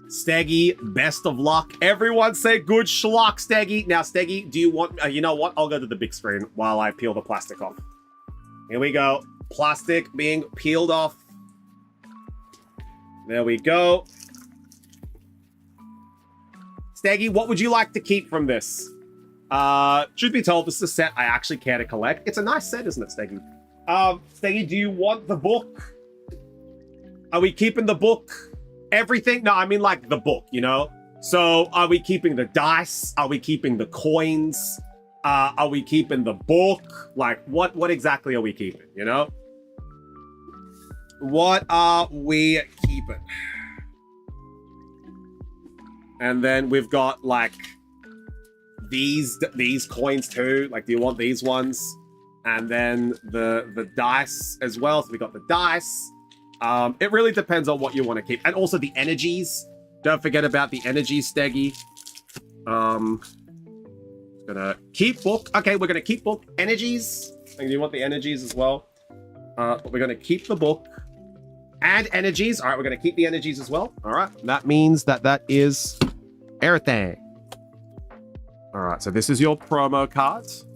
Steggy, best of luck. Everyone say good schluck, Steggy. Now, Steggy, do you want... you know what? I'll go to the big screen while I peel the plastic off. Here we go. Plastic being peeled off. There we go. Steggy, what would you like to keep from this? Truth be told, this is a set I actually care to collect. It's a nice set, isn't it, Steggy? Steggy, do you want the book? Are we keeping the book? Everything? No, I mean like the book, you know? So are we keeping the dice? Are we keeping the coins? Are we keeping the book? Like, what exactly are we keeping, you know? What are we keeping? And then we've got, like, these coins too. Like, do you want these ones? And then the dice as well. So we got the dice. It really depends on what you want to keep. And also the energies. Don't forget about the energies, Steggy. Gonna keep book. Okay, we're gonna keep book. Energies. And do you want the energies as well? But we're gonna keep the book. And energies. All right, we're gonna keep the energies as well. All right. That means that is everything. All right, so this is your promo cards.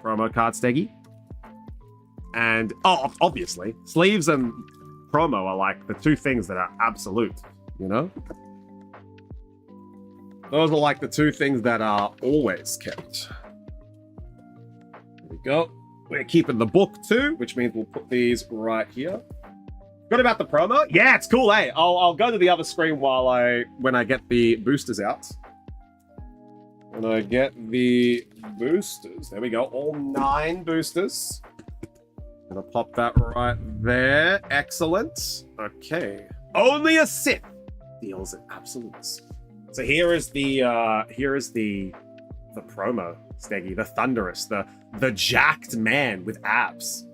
Promo card, Steggy. And, oh, obviously, sleeves and promo are like the two things that are absolute, you know? Those are like the two things that are always kept. There we go. We're keeping the book too, which means we'll put these right here. What about the promo? Yeah, it's cool, eh? I'll go to the other screen when I get the boosters out. When I get the boosters. There we go. All 9 boosters. Gonna pop that right there. Excellent. Okay. Only a Sith deals in absolutes. So here is the promo, Steggy, the Thunderous, the jacked man with abs.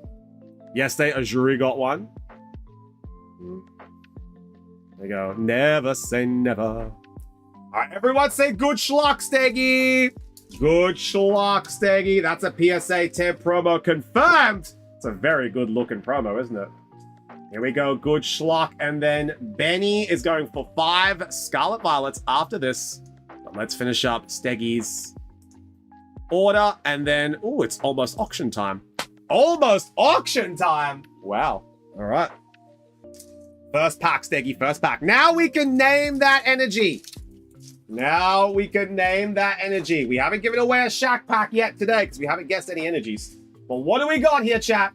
Yesterday, Azuri got one. There we go. Never say never. All right, everyone say good schlock, Steggy. Good schlock, Steggy. That's a PSA 10 promo confirmed. It's a very good looking promo, isn't it? Here we go. Good schlock. And then Benny is going for 5 Scarlet Violets after this. But let's finish up Steggy's order. And then, oh, it's almost auction time. Almost auction time. Wow. All right. First pack, Steggy. First pack. Now we can name that energy. Now we can name that energy. We haven't given away a Shack pack yet today because we haven't guessed any energies. But what do we got here, chat?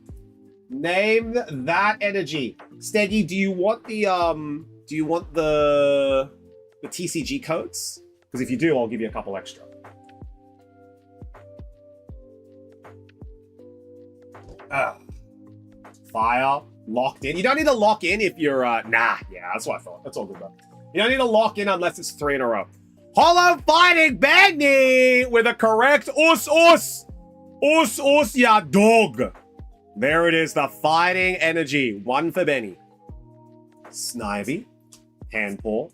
Name that energy. Steggy, do you want the TCG codes? Because if you do, I'll give you a couple extra. Fire, locked in. You don't need to lock in if you're, yeah, that's what I thought. That's all good, though. You don't need to lock in unless it's 3 in a row. Hollow Fighting Benny with a correct us, ya dog. There it is, the fighting energy. 1 for Benny. Snivy, Handpaw,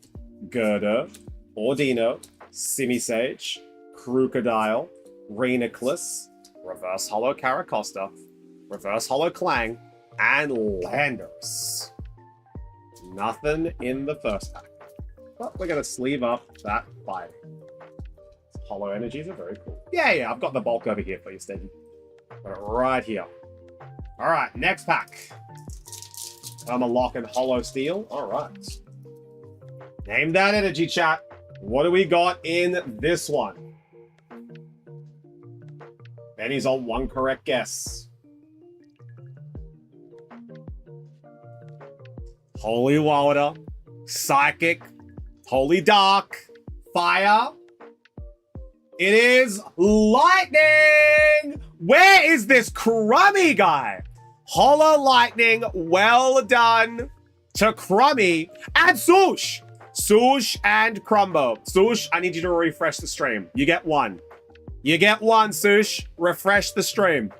Gerda, Ordino, Simisage, Crocodile, Renaclus, Reverse Hollow Caracosta, Reverse Hollow Clang, and Landers. Nothing in the first pack. But we're going to sleeve up that fighting. Hollow energies are very cool. Yeah, I've got the bulk over here for you, Steggy. Got it right here. All right, next pack. I'm a lock and hollow steel. All right. Name that energy, chat. What do we got in this one? Benny's on 1 correct guess. Holy Water, Psychic, Holy Dark, Fire. It is Lightning! Where is this crummy guy? Hollow Lightning, well done to Crummy and Swoosh. Swoosh and Crumbo. Swoosh, I need you to refresh the stream. You get 1. You get 1, Swoosh. Refresh the stream.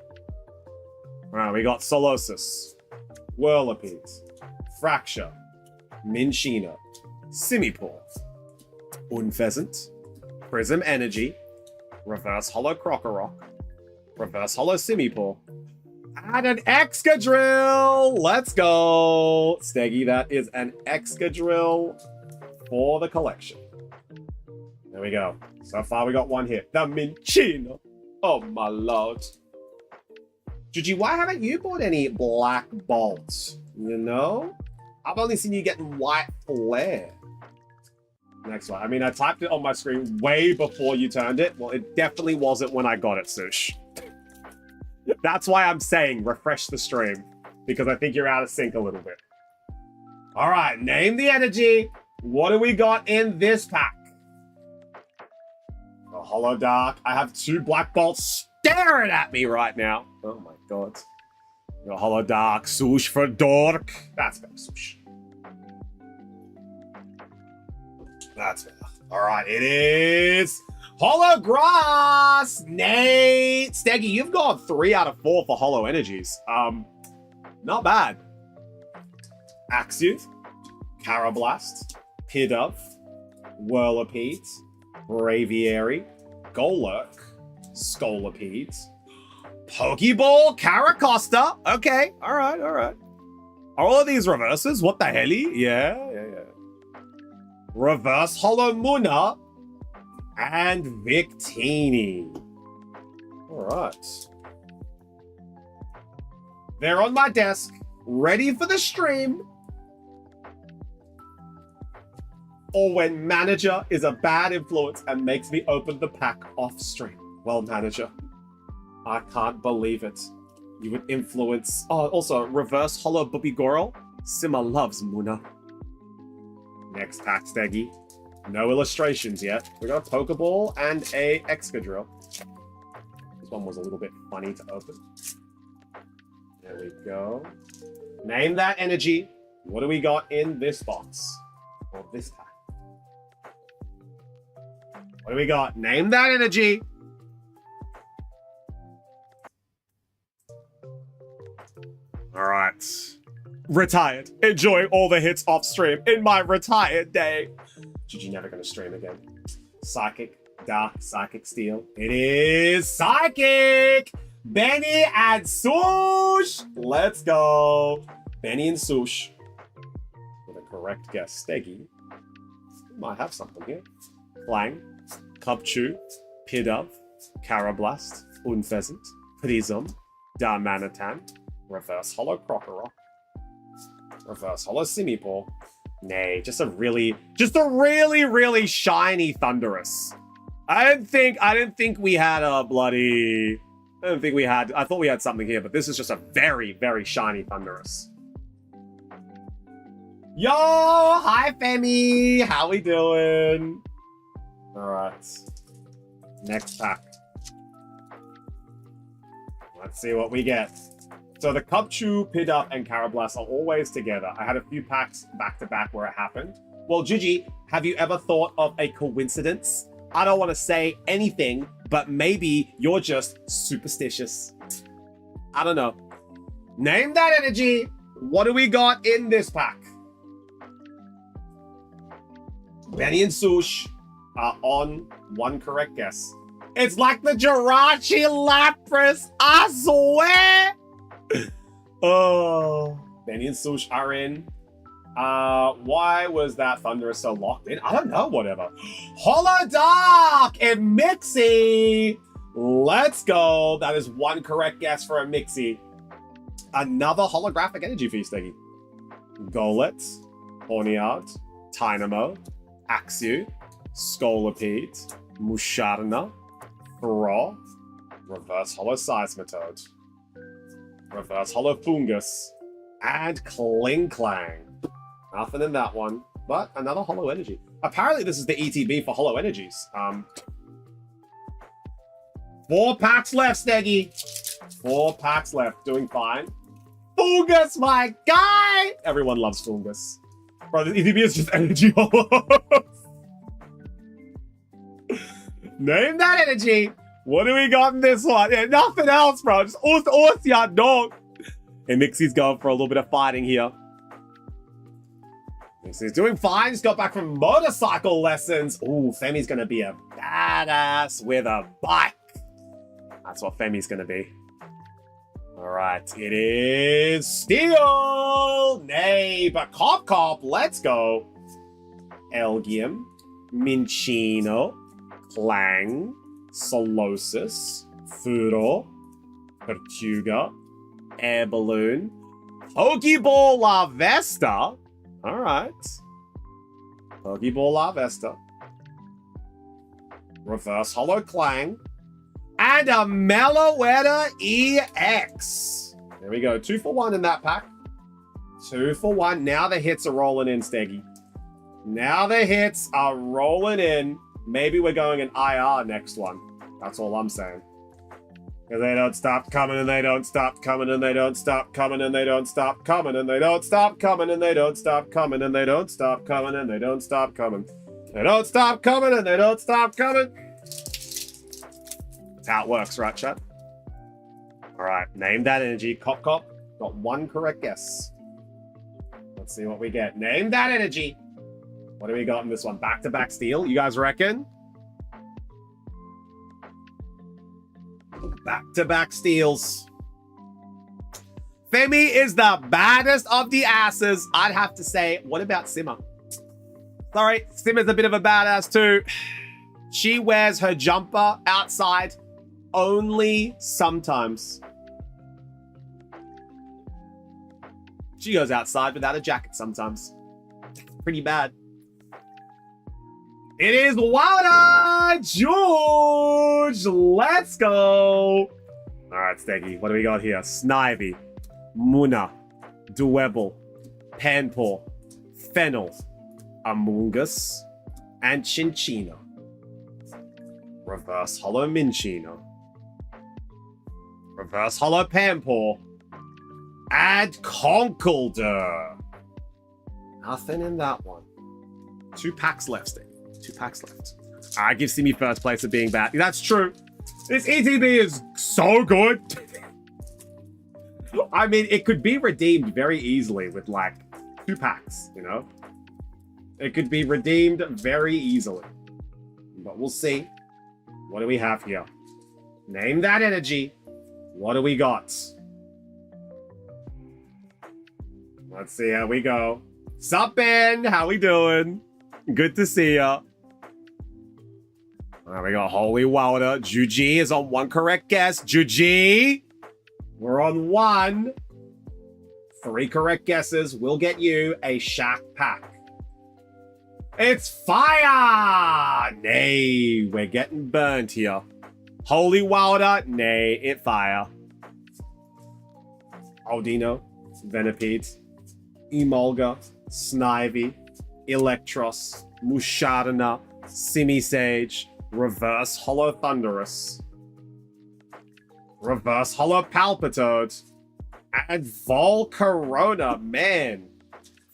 All right, we got Solosis, Whirlipede, Fracture, Minchino, Simipour, Unpheasant, Prism Energy, Reverse Hollow Crocorock, Reverse Hollow Simipour, and an Excadrill! Let's go! Steggy, that is an Excadrill for the collection. There we go. So far we got 1 hit. The Minchino. Oh my lord. Gigi, why haven't you bought any black bolts? You know? I've only seen you getting white flare. Next one. I mean, I typed it on my screen way before you turned it. Well, it definitely wasn't when I got it, Sush. That's why I'm saying refresh the stream. Because I think you're out of sync a little bit. All right, name the energy. What do we got in this pack? A Hollow Dark. I have 2 black bolts staring at me right now. Oh my god. A Hollow Dark. Swoosh for Dork. That's better, Swoosh. That's better. All right, it is Hollow Grass. Nate. Steggy, you've got 3 out of 4 for Hollow Energies. Not bad. Axew, Carablast, Pidove, Whirlipede, Braviary, Golurk, Scolipede, Pokeball, Caracosta. Okay, all right. Are all of these reverses? What the helly? Yeah. Reverse Hollow Munna and Victini. All right. They're on my desk, ready for the stream. Or when manager is a bad influence and makes me open the pack off stream. Well, manager, I can't believe it. You would influence... Oh, also, Reverse Hollow Bubigoro. Sima loves Munna. Next pack, Steggy. No illustrations yet. We got a Pokeball and a Excadrill. This one was a little bit funny to open. There we go. Name that energy. What do we got in this box? Or this pack? What do we got? Name that energy. All right. retired, enjoying all the hits off stream in my retired day. GG never gonna stream again. Psychic, Dark, Psychic, Steel. It is Psychic! Benny and Swoosh! Let's go. Benny and Swoosh. With a correct guess. Steggy. Might have something here. Clang, Cubchew, Pidove, Carablast, Unpheasant, Prism, Darmanitan, Reverse Hollow Crocorock, Reverse Hollow Simipour. Nay, just a really, really shiny Thunderous. I didn't think we had a bloody... I thought we had something here, but this is just a very, very shiny Thunderous. Yo! Hi, Femi! How we doing? Alright. Next pack. Let's see what we get. So the Cubchew, Pidove, and Carablast are always together. I had a few packs back-to-back where it happened. Well, Gigi, have you ever thought of a coincidence? I don't want to say anything, but maybe you're just superstitious. I don't know. Name that energy. What do we got in this pack? Benny and Swoosh are on one correct guess. It's like the Jirachi Lapras, I swear! Oh, Benny and Swoosh are in. Why was that Thunderous so locked in? I don't know, whatever. Hollow Dark and Mixie! Let's go. That is one correct guess for a Mixie. Another holographic energy for you, Steggy. Golett, Horniard, Tynamo, Axew, Scolipede, Musharna, Throh, Reverse Hollow Seismitoad, Reverse Hollow Fungus, and Kling-Clang. Nothing in that one, but another Hollow Energy. Apparently this is the ETB for Hollow Energies. 4 packs left, Steggy. 4 packs left, doing fine. Fungus, my guy! Everyone loves Fungus. Bro, the ETB is just energy hollows. Name that energy. What do we got in this one? Yeah, nothing else, bro. Just yeah, dog. And Mixie's going for a little bit of fighting here. Mixie's doing fine. Just got back from motorcycle lessons. Ooh, Femi's gonna be a badass with a bike. That's what Femi's gonna be. All right, it is Steel. Nay, but Cop, let's go. Elgium, Minccino, Clang, Solosis, Furo, Pertuga, Air Balloon, Pokeball La Vesta. All right. Pokeball La Vesta. Reverse Hollow Clang. And a Meloetta EX. There we go. 2 for 1 in that pack. 2 for 1. Now the hits are rolling in, Steggy. Now the hits are rolling in. Maybe we're going an IR next one. That's all I'm saying. Because they don't stop coming and they don't stop coming and they don't stop coming and they don't stop coming and they don't stop coming and they don't stop coming and they don't stop coming and they don't stop coming. They don't stop coming and they don't stop coming. That's how it works, right, chat? All right, name that energy. Cop. Got 1 correct guess. Let's see what we get. Name that energy. What do we got in this one? Back-to-back Steel, you guys reckon? Back-to-back Steels. Femi is the baddest of the asses. I'd have to say, what about Simmer? Sorry, Simmer's a bit of a badass too. She wears her jumper outside only sometimes. She goes outside without a jacket sometimes. Pretty bad. It is Water George. Let's go. All right, Steggy. What do we got here? Snivy, Muna, Dwebble, Panpour, Fennel, Amoongus, and Chinchino. Reverse Hollow Minccino. Reverse Hollow Panpour. And Conkeldurr. Nothing in that one. 2 packs left, Steve. 2 packs left. I give Simi first place of being bad. That's true. This ETB is so good. I mean, it could be redeemed very easily with like 2 packs, you know? It could be redeemed very easily. But we'll see. What do we have here? Name that energy. What do we got? Let's see how we go. Sup, Ben? How we doing? Good to see ya. We got Holy Wilder. Juji is on 1 correct guess. Juji! We're on 1. 3 correct guesses will get you a Shack pack. It's fire! Nay, we're getting burnt here. Holy Wilder, nay, it fire. Aldino, Venipede, Emolga, Snivy, Electros, Mushadana, Simisage, Reverse Hollow Thunderous, Reverse Hollow Palpitoad, and Volcarona. Man.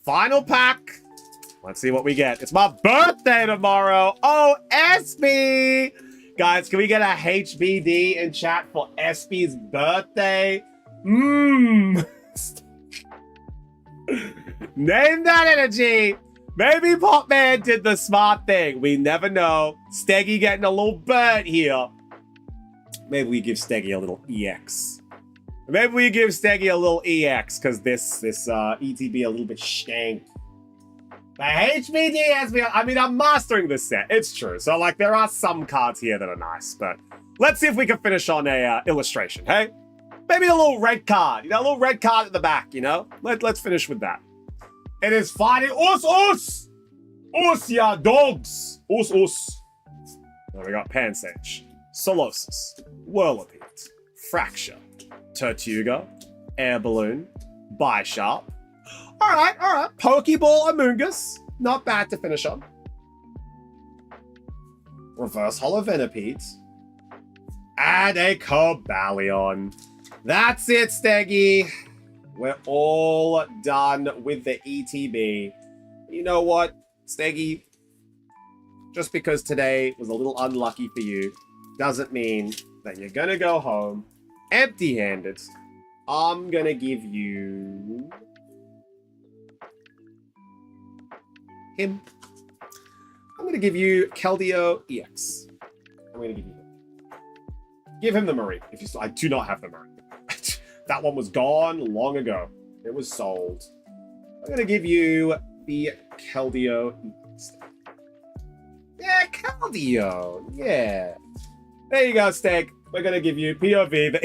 Final pack. Let's see what we get. It's my birthday tomorrow. Oh, SB! Guys, can we get a HBD in chat for SB's birthday? Name that energy. Maybe Popman did the smart thing. We never know. Steggy getting a little burnt here. Maybe we give Steggy a little EX. Maybe we give Steggy a little EX because this ETB a little bit stank. The HBD has been, I mean, I'm mastering this set. It's true. So, like, there are some cards here that are nice, but let's see if we can finish on a illustration, hey? Maybe a little red card, you know, a little red card at the back, you know? Let's finish with that. It is fighting us! Us, ya dogs! Us. Then we got Pansage, Solosis, Whirlipede, Fracture, Tortuga, Air Balloon, Bisharp. All right. Pokeball Amoongus. Not bad to finish on. Reverse Hollow Venipede. And a Cobalion. That's it, Steggy. We're all done with the ETB. You know what, Steggy? Just because today was a little unlucky for you doesn't mean that you're gonna go home empty-handed. I'm gonna give you... him. I'm going to give you Keldeo EX. I'm going to give you him. Give him the Marine. If you still, I do not have the Marine. That one was gone long ago. It was sold. I'm going to give you the Keldeo EX. Yeah, Keldeo. Yeah. There you go, Steg. We're going to give you POV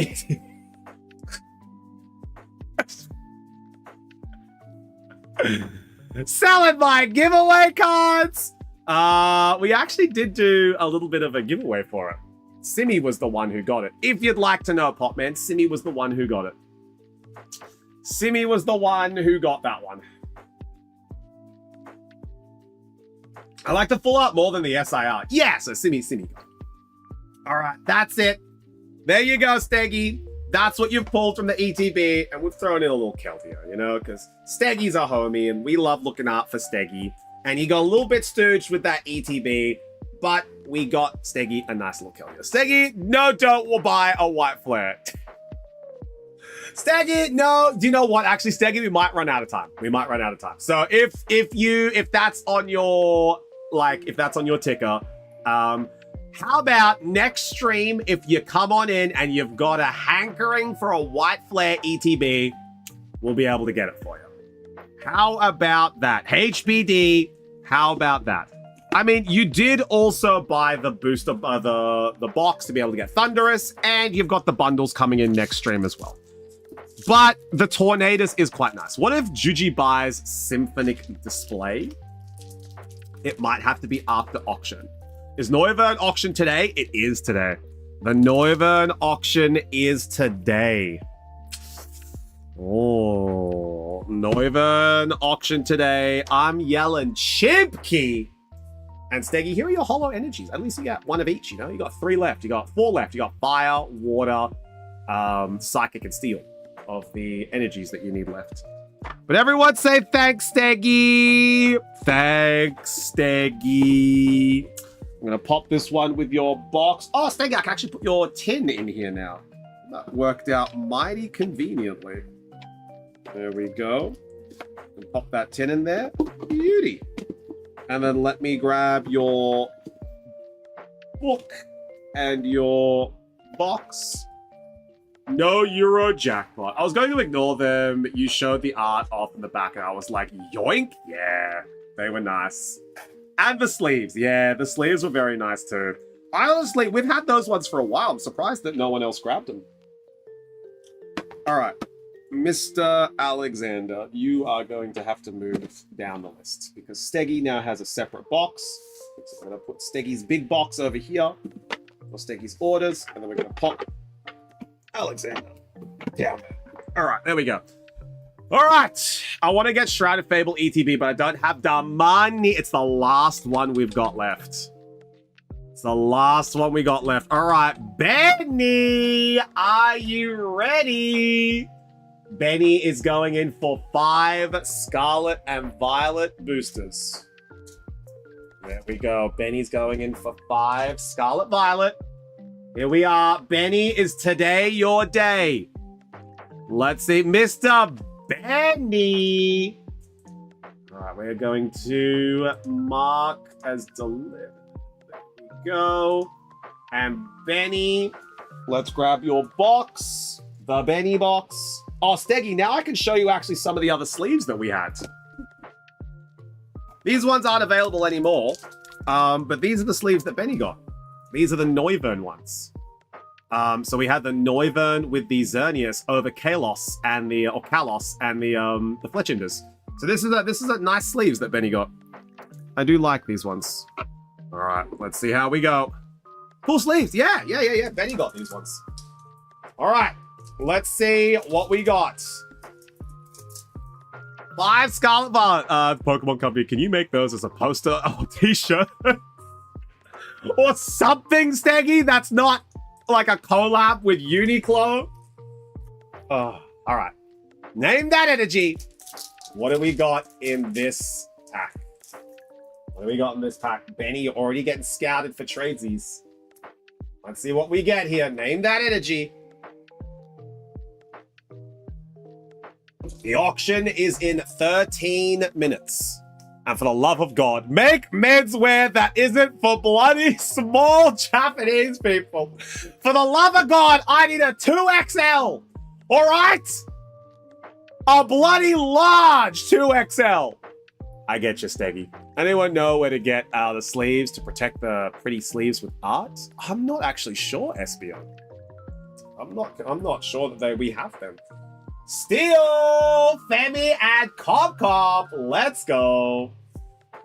the Selling my giveaway cards! We actually did do a little bit of a giveaway for it. Simi was the one who got it. If you'd like to know, Popman, Simi was the one who got it. Simi was the one who got that one. I like the full art more than the SIR. Yeah, so Simi got it. All right, that's it. There you go, Steggy. That's what you've pulled from the ETB, and we've thrown in a little Keldeo, you know, because Steggy's a homie, and we love looking out for Steggy. And he got a little bit stooged with that ETB, but we got Steggy a nice little Keldeo. Steggy, no, we'll buy a white flare. Steggy, no, do you know what? Actually, Steggy, we might run out of time. So if that's on your, like, if that's on your ticker, how about next stream, if you come on in and you've got a hankering for a white flare ETB, we'll be able to get it for you. How about that? HBD, how about that? I mean, you did also buy the booster, the box to be able to get Thunderous, and you've got the bundles coming in next stream as well. But the Tornadus is quite nice. What if Juji buys Symphonic Display? It might have to be after auction. Is Noivern auction today? It is today. The Noivern auction is today. Oh, Noivern auction today. I'm yelling Chimpkey. And Steggy, here are your holo energies. At least you got one of each, you know? You got 3 left. You got 4 left. You got fire, water, psychic, and steel of the energies that you need left. But everyone say thanks, Steggy. Thanks, Steggy. I'm going to pop this one with your box. Oh, Steggy, I can actually put your tin in here now. That worked out mighty conveniently. There we go. And pop that tin in there. Beauty. And then let me grab your book and your box. No Euro jackpot. I was going to ignore them. You showed the art off in the back and I was like, yoink. Yeah, they were nice. And the sleeves. Yeah, the sleeves were very nice too. Honestly, we've had those ones for a while. I'm surprised that no one else grabbed them. All right. Mr. Alexander, you are going to have to move down the list because Steggy now has a separate box. So we're going to put Steggy's big box over here for Steggy's orders, and then we're going to pop Alexander down there. All right, there we go. All right, I want to get Shrouded Fable ETB, but I don't have the money. It's the last one we've got left. It's the last one we got left. All right, Benny, are you ready? Benny is going in for 5 Scarlet and Violet boosters. There we go. Benny's going in for 5 Scarlet Violet. Here we are. Benny, is today your day? Let's see. Mr. Benny. All right, we're going to mark as delivered. There we go. And Benny, let's grab your box. The Benny box. Oh, Steggy, now I can show you actually some of the other sleeves that we had. These ones aren't available anymore, but these are the sleeves that Benny got. These are the Noivern ones. So we had the Noivern with the Xerneas over Kalos and the Fletchinders. So this is a nice sleeves that Benny got. I do like these ones. All right, let's see how we go. Cool sleeves, yeah. Benny got these ones. All right. Let's see what we got. 5 Scarlet Violet. Pokemon Company, can you make those as a poster or t-shirt? Or something, Steggy, that's not like a collab with Uniqlo? Oh, all right. Name that energy. What do we got in this pack? What do we got in this pack? Benny, you're already getting scouted for tradesies. Let's see what we get here. Name that energy. The auction is in 13 minutes. And for the love of God, make menswear that isn't for bloody small Japanese people. For the love of God, I need a 2XL. All right? A bloody large 2XL. I get you, Steggy. Anyone know where to get the sleeves to protect the pretty sleeves with art? I'm not actually sure, SBO. I'm not sure that we have them. Steel, Femi, and Cobb. Let's go.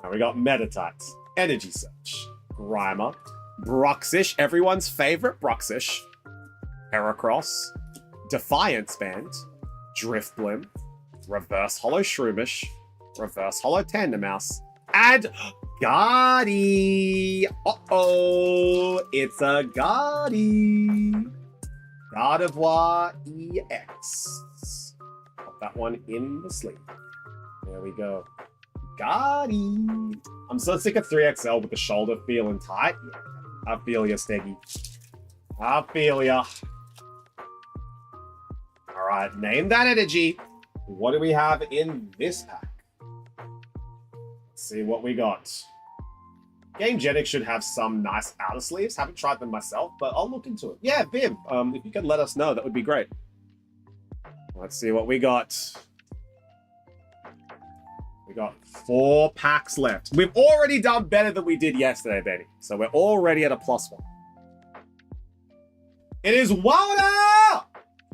Now we got Meditite, Energy Search, Grimer, Bruxish, everyone's favorite Bruxish, Heracross, Defiance Band, Driftblim, Reverse Hollow Shroomish, Reverse Hollow Tandemaus, and Gardy. Uh-oh, it's a Gardy. Gardevoir EX. Put that one in the sleeve. There we go. Gardy. I'm so sick of 3XL with the shoulder feeling tight. Yeah, I feel ya, Steggy. I feel ya. All right, name that energy. What do we have in this pack? Let's see what we got. Game Genic should have some nice outer sleeves. Haven't tried them myself, but I'll look into it. Yeah, Viv, if you could let us know, that would be great. Let's see what we got. We got 4 packs left. We've already done better than we did yesterday, Benny. So we're already at a +1. It is Wilder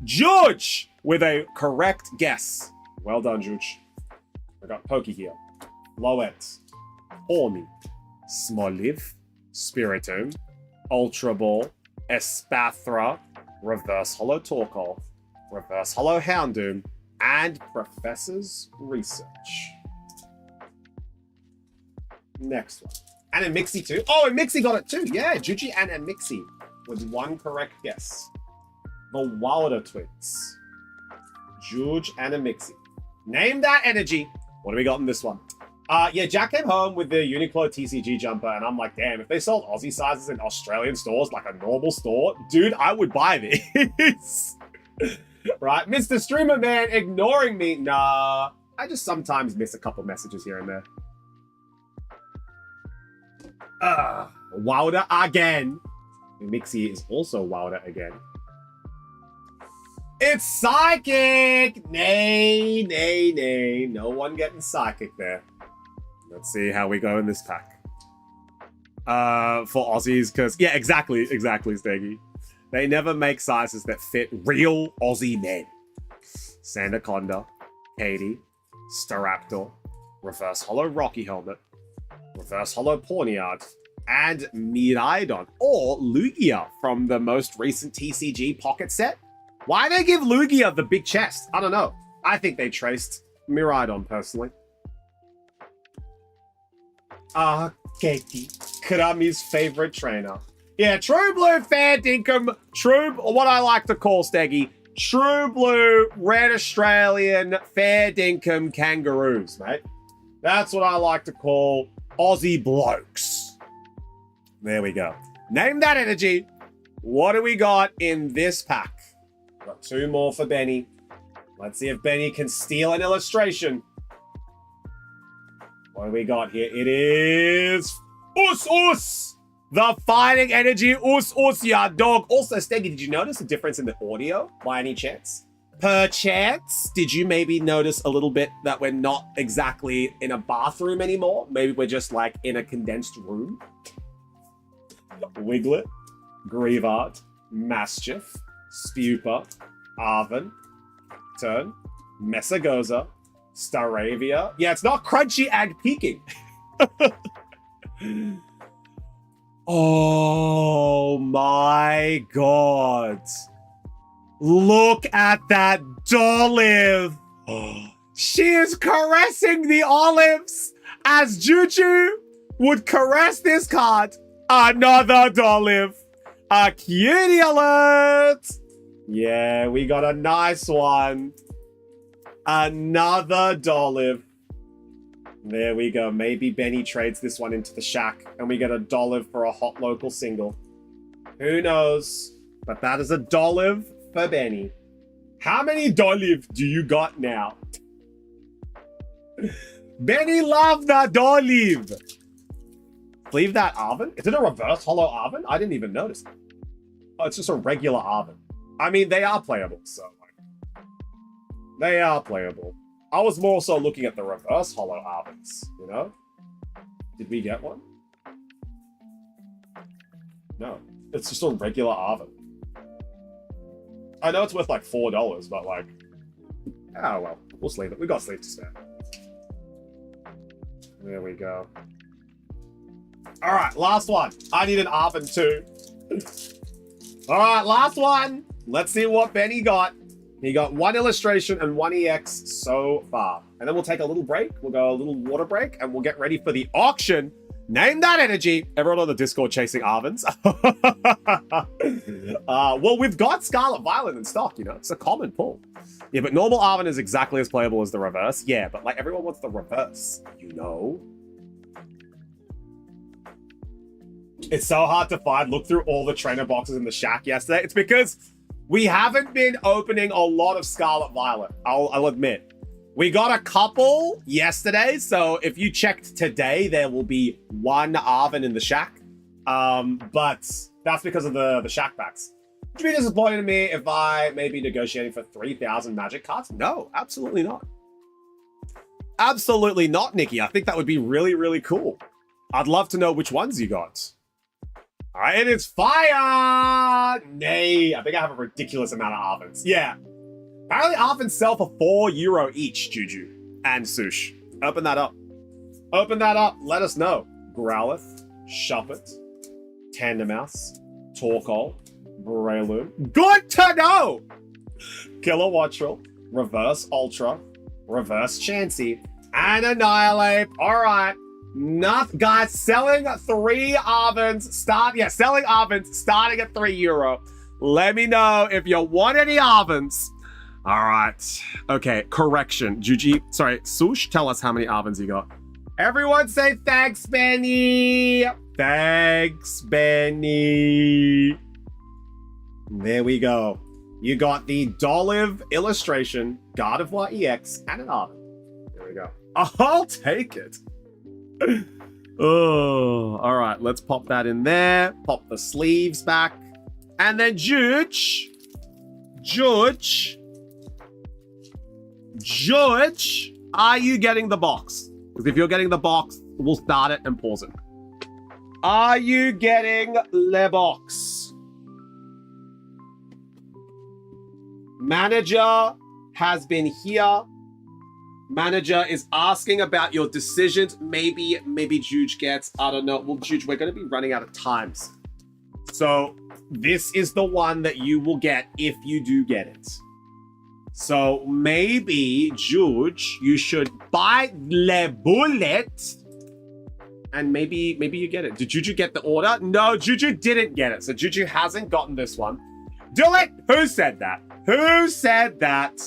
Judge with a correct guess. Well done, Judge. We got Pokeheal, Loet, Horny, Smoliv, Spiritomb, Ultra Ball, Espathra, Reverse Hollow Torkoal, Reverse Hollow Houndoom, and Professor's Research. Next one. And a Mixie too. Oh, and Mixie got it too. Yeah, Juji and a Mixie with 1 correct guess. The Wilder Twins. Juge and a Mixie. Name that energy. What do we got in this one? Yeah, Jack came home with the Uniqlo TCG jumper, and I'm like, damn, if they sold Aussie sizes in Australian stores like a normal store, dude, I would buy these. Right? Mr. Streamer Man ignoring me. Nah, I just sometimes miss a couple messages here and there. Wilder again. Mixie is also Wilder again. It's psychic! Nay, nay, nay. No one getting psychic there. Let's see how we go in this pack. For Aussies, because... Yeah, exactly, Steggy. They never make sizes that fit real Aussie men. Sandaconda, Katie, Staraptor, Reverse Hollow Rocky Helmet, Reverse Hollow Pawniard, and Miraidon, or Lugia from the most recent TCG pocket set. Why they give Lugia the big chest? I don't know. I think they traced Miraidon, personally. Katie, Kurami's favorite trainer. Yeah, True Blue Fair Dinkum, what I like to call, Steggy, True Blue Red Australian Fair Dinkum Kangaroos, mate. That's what I like to call Aussie blokes. There we go. Name that energy. What do we got in this pack? Got two more for Benny. Let's see if Benny can steal an illustration. What do we got here? It is Us Us! The fighting energy Us Us, ya dog. Also, Steggy, did you notice a difference in the audio by any chance? Perchance, did you maybe notice a little bit that we're not exactly in a bathroom anymore? Maybe we're just like in a condensed room? Wiglet, Grievard, Mischief, Spupa, Arven, Turn, Messagoza, Staravia. Yeah, it's not crunchy and peaking. Oh my god. Look at that Dolive. She is caressing the olives as Juju would caress this card. Another Dolive. A cutie alert. Yeah, we got a nice one. Another Dolive. There we go. Maybe Benny trades this one into the shack and we get a Dolive for a hot local single. Who knows? But that is a Dolive for Benny. How many Dolive do you got now? Benny loved the Dolive. Leave that Arven? Is it a reverse hollow Arven? I didn't even notice. Oh, it's just a regular Arven. I mean, they are playable, so like, they are playable. I was more so looking at the reverse hollow Arvens, you know? Did we get one? No, it's just a regular Arven. I know it's worth like $4, but like, oh well, we'll sleeve it. We got sleeve to spare. There we go. All right, last one. I need an Arven too. All right, last one. Let's see what Benny got. He got one illustration and one EX so far. And then we'll take a little break. We'll go a little water break and we'll get ready for the auction. Name that energy. Everyone on the Discord chasing Arvens. Well, we've got Scarlet Violet in stock, you know. It's a common pull. Yeah, but normal Arven is exactly as playable as the reverse. Yeah, but like everyone wants the reverse, you know. It's so hard to find. Look through all the trainer boxes in the shack yesterday. It's because we haven't been opening a lot of Scarlet Violet. I'll admit. We got a couple yesterday, so if you checked today, there will be one Arven in the shack. But that's because of the shack packs. Would you be disappointed in me if I may be negotiating for 3,000 magic cards? No, absolutely not. Absolutely not, Nikki. I think that would be really, really cool. I'd love to know which ones you got. All right, and it's fire! Nay, I think I have a ridiculous amount of Arvens. Yeah. Apparently Arvens sell for €4 each, Juju and Sush. Open that up. Open that up. Let us know. Growlithe, Shuppet, Tandemaus, Torkoal, Breloom. Good to know! Kilowattrel, Reverse Ultra, Reverse Chansey, and Annihilate. All right. Guys, selling 3 Arvens. Selling Arvens starting at €3. Let me know if you want any Arvens. All right. Okay, correction. Sush, tell us how many Arvens you got. Everyone say thanks, Benny. Thanks, Benny. There we go. You got the Dolive illustration, God of War EX, and an Arden. There we go. I'll take it. Oh, all right. Let's pop that in there. Pop the sleeves back. And then Judge, are you getting the box? Because if you're getting the box, we'll start it and pause it. Are you getting the box? Manager has been here. Manager is asking about your decisions. Maybe Juge gets, I don't know. Well, Juge, we're going to be running out of times. So this is the one that you will get if you do get it. So maybe, Juge, you should buy the bullet. And maybe you get it. Did Juju get the order? No, Juju didn't get it. So Juju hasn't gotten this one. Do it! Who said that? Who said that?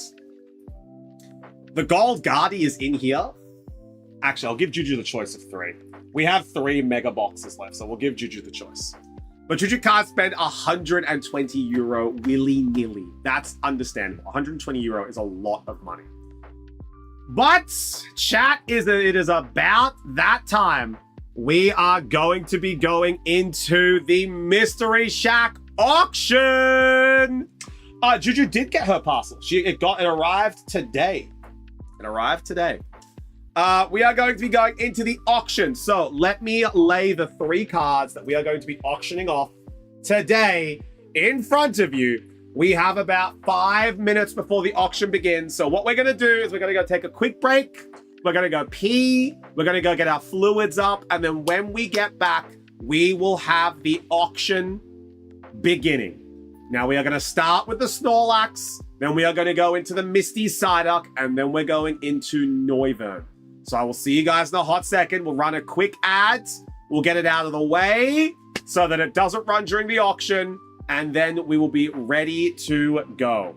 The Gold Guardi is in here. Actually, I'll give Juju the choice of 3. We have 3 mega boxes left, so we'll give Juju the choice. But Juju can't spend 120 euro willy-nilly. That's understandable. 120 euro is a lot of money. But, chat, it is about that time. We are going to be going into the Mystery Shack auction. Juju did get her parcel. It arrived today. It arrived today. We are going to be going into the auction. So let me lay the 3 cards that we are going to be auctioning off today in front of you. We have about 5 minutes before the auction begins. So what we're going to do is we're going to go take a quick break. We're going to go pee. We're going to go get our fluids up. And then when we get back, we will have the auction beginning. Now we are going to start with the Snorlax. Then we are going to go into the Misty Psyduck. And then we're going into Noivern. So I will see you guys in a hot second. We'll run a quick ad. We'll get it out of the way so that it doesn't run during the auction. And then we will be ready to go.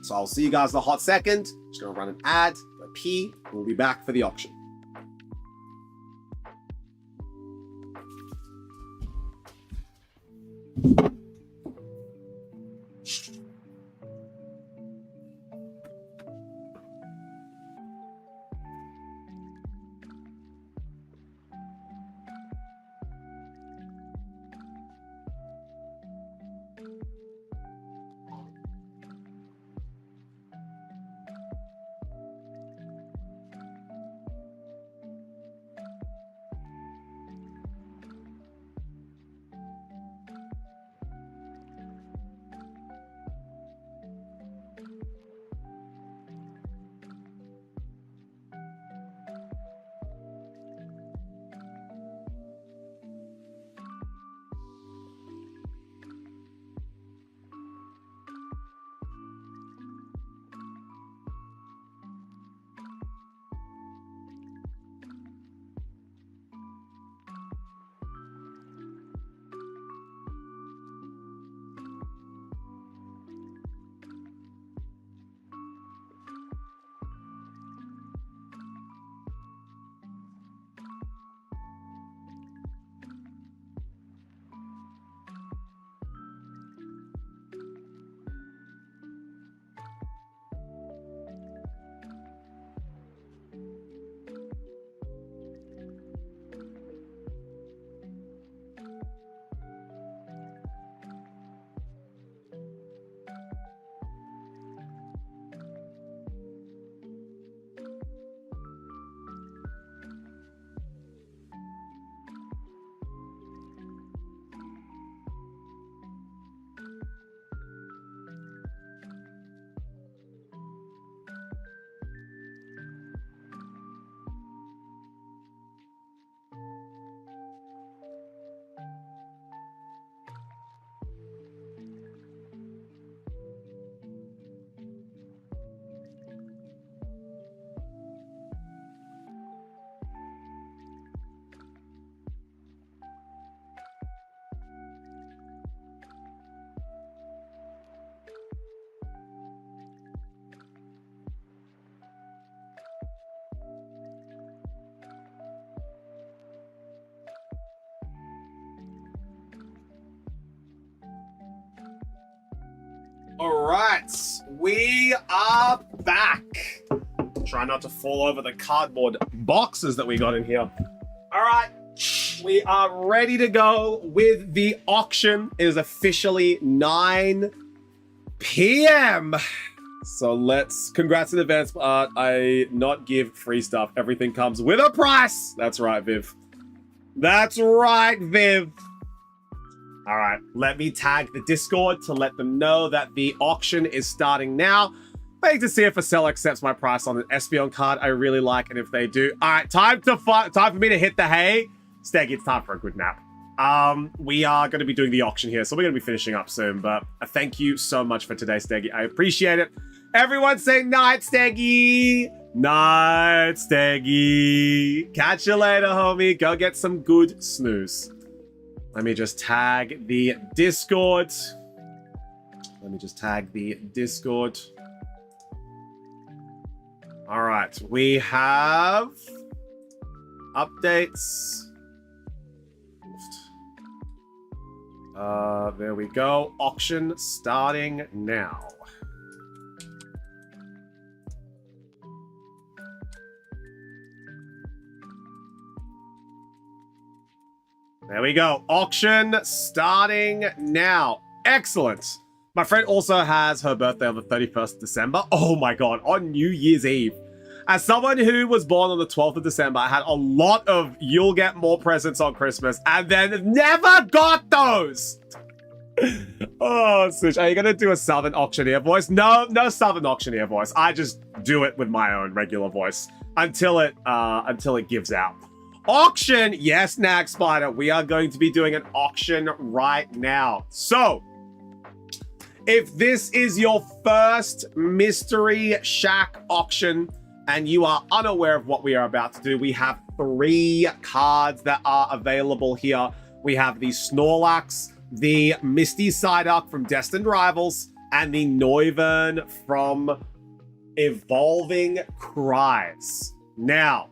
So I'll see you guys in a hot second. Just going to run an ad, a pee, and we'll be back for the auction. All right, we are back. Try not to fall over the cardboard boxes that we got in here. All right, we are ready to go with the auction. It is officially 9 p.m. So congrats in advance, but I not give free stuff. Everything comes with a price. That's right, Viv. That's right, Viv. All right, let me tag the Discord to let them know that the auction is starting now. Waiting to see if a seller accepts my price on an Espeon card I really like, and if they do. All right, time for me to hit the hay. Steggy, it's time for a good nap. We are going to be doing the auction here, so we're going to be finishing up soon, but thank you so much for today, Steggy. I appreciate it. Everyone say night, Steggy. Night, Steggy. Catch you later, homie. Go get some good snooze. Let me just tag the Discord. All right, we have updates. There we go. Auction starting now. There we go. Auction starting now. Excellent. My friend also has her birthday on the 31st of December. Oh my god, on New Year's Eve. As someone who was born on the 12th of December, I had a lot of you'll get more presents on Christmas and then never got those. Oh, Switch, are you going to do a Southern auctioneer voice? No Southern auctioneer voice. I just do it with my own regular voice until it gives out. Auction! Yes, Nag Spider. We are going to be doing an auction right now. So, if this is your first Mystery Shack auction and you are unaware of what we are about to do, we have 3 cards that are available here. We have the Snorlax, the Misty Psyduck from Destined Rivals, and the Noivern from Evolving Cries. Now,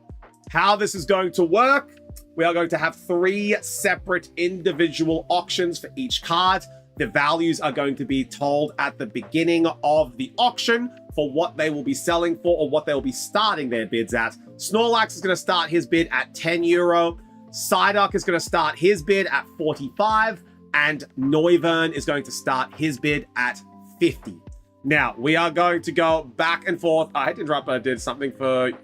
how this is going to work, we are going to have 3 separate individual auctions for each card. The values are going to be told at the beginning of the auction for what they will be selling for or what they will be starting their bids at. Snorlax is going to start his bid at €10. Psyduck is going to start his bid at 45, and Noivern is going to start his bid at 50. Now, we are going to go back and forth. I hate to interrupt, but I did something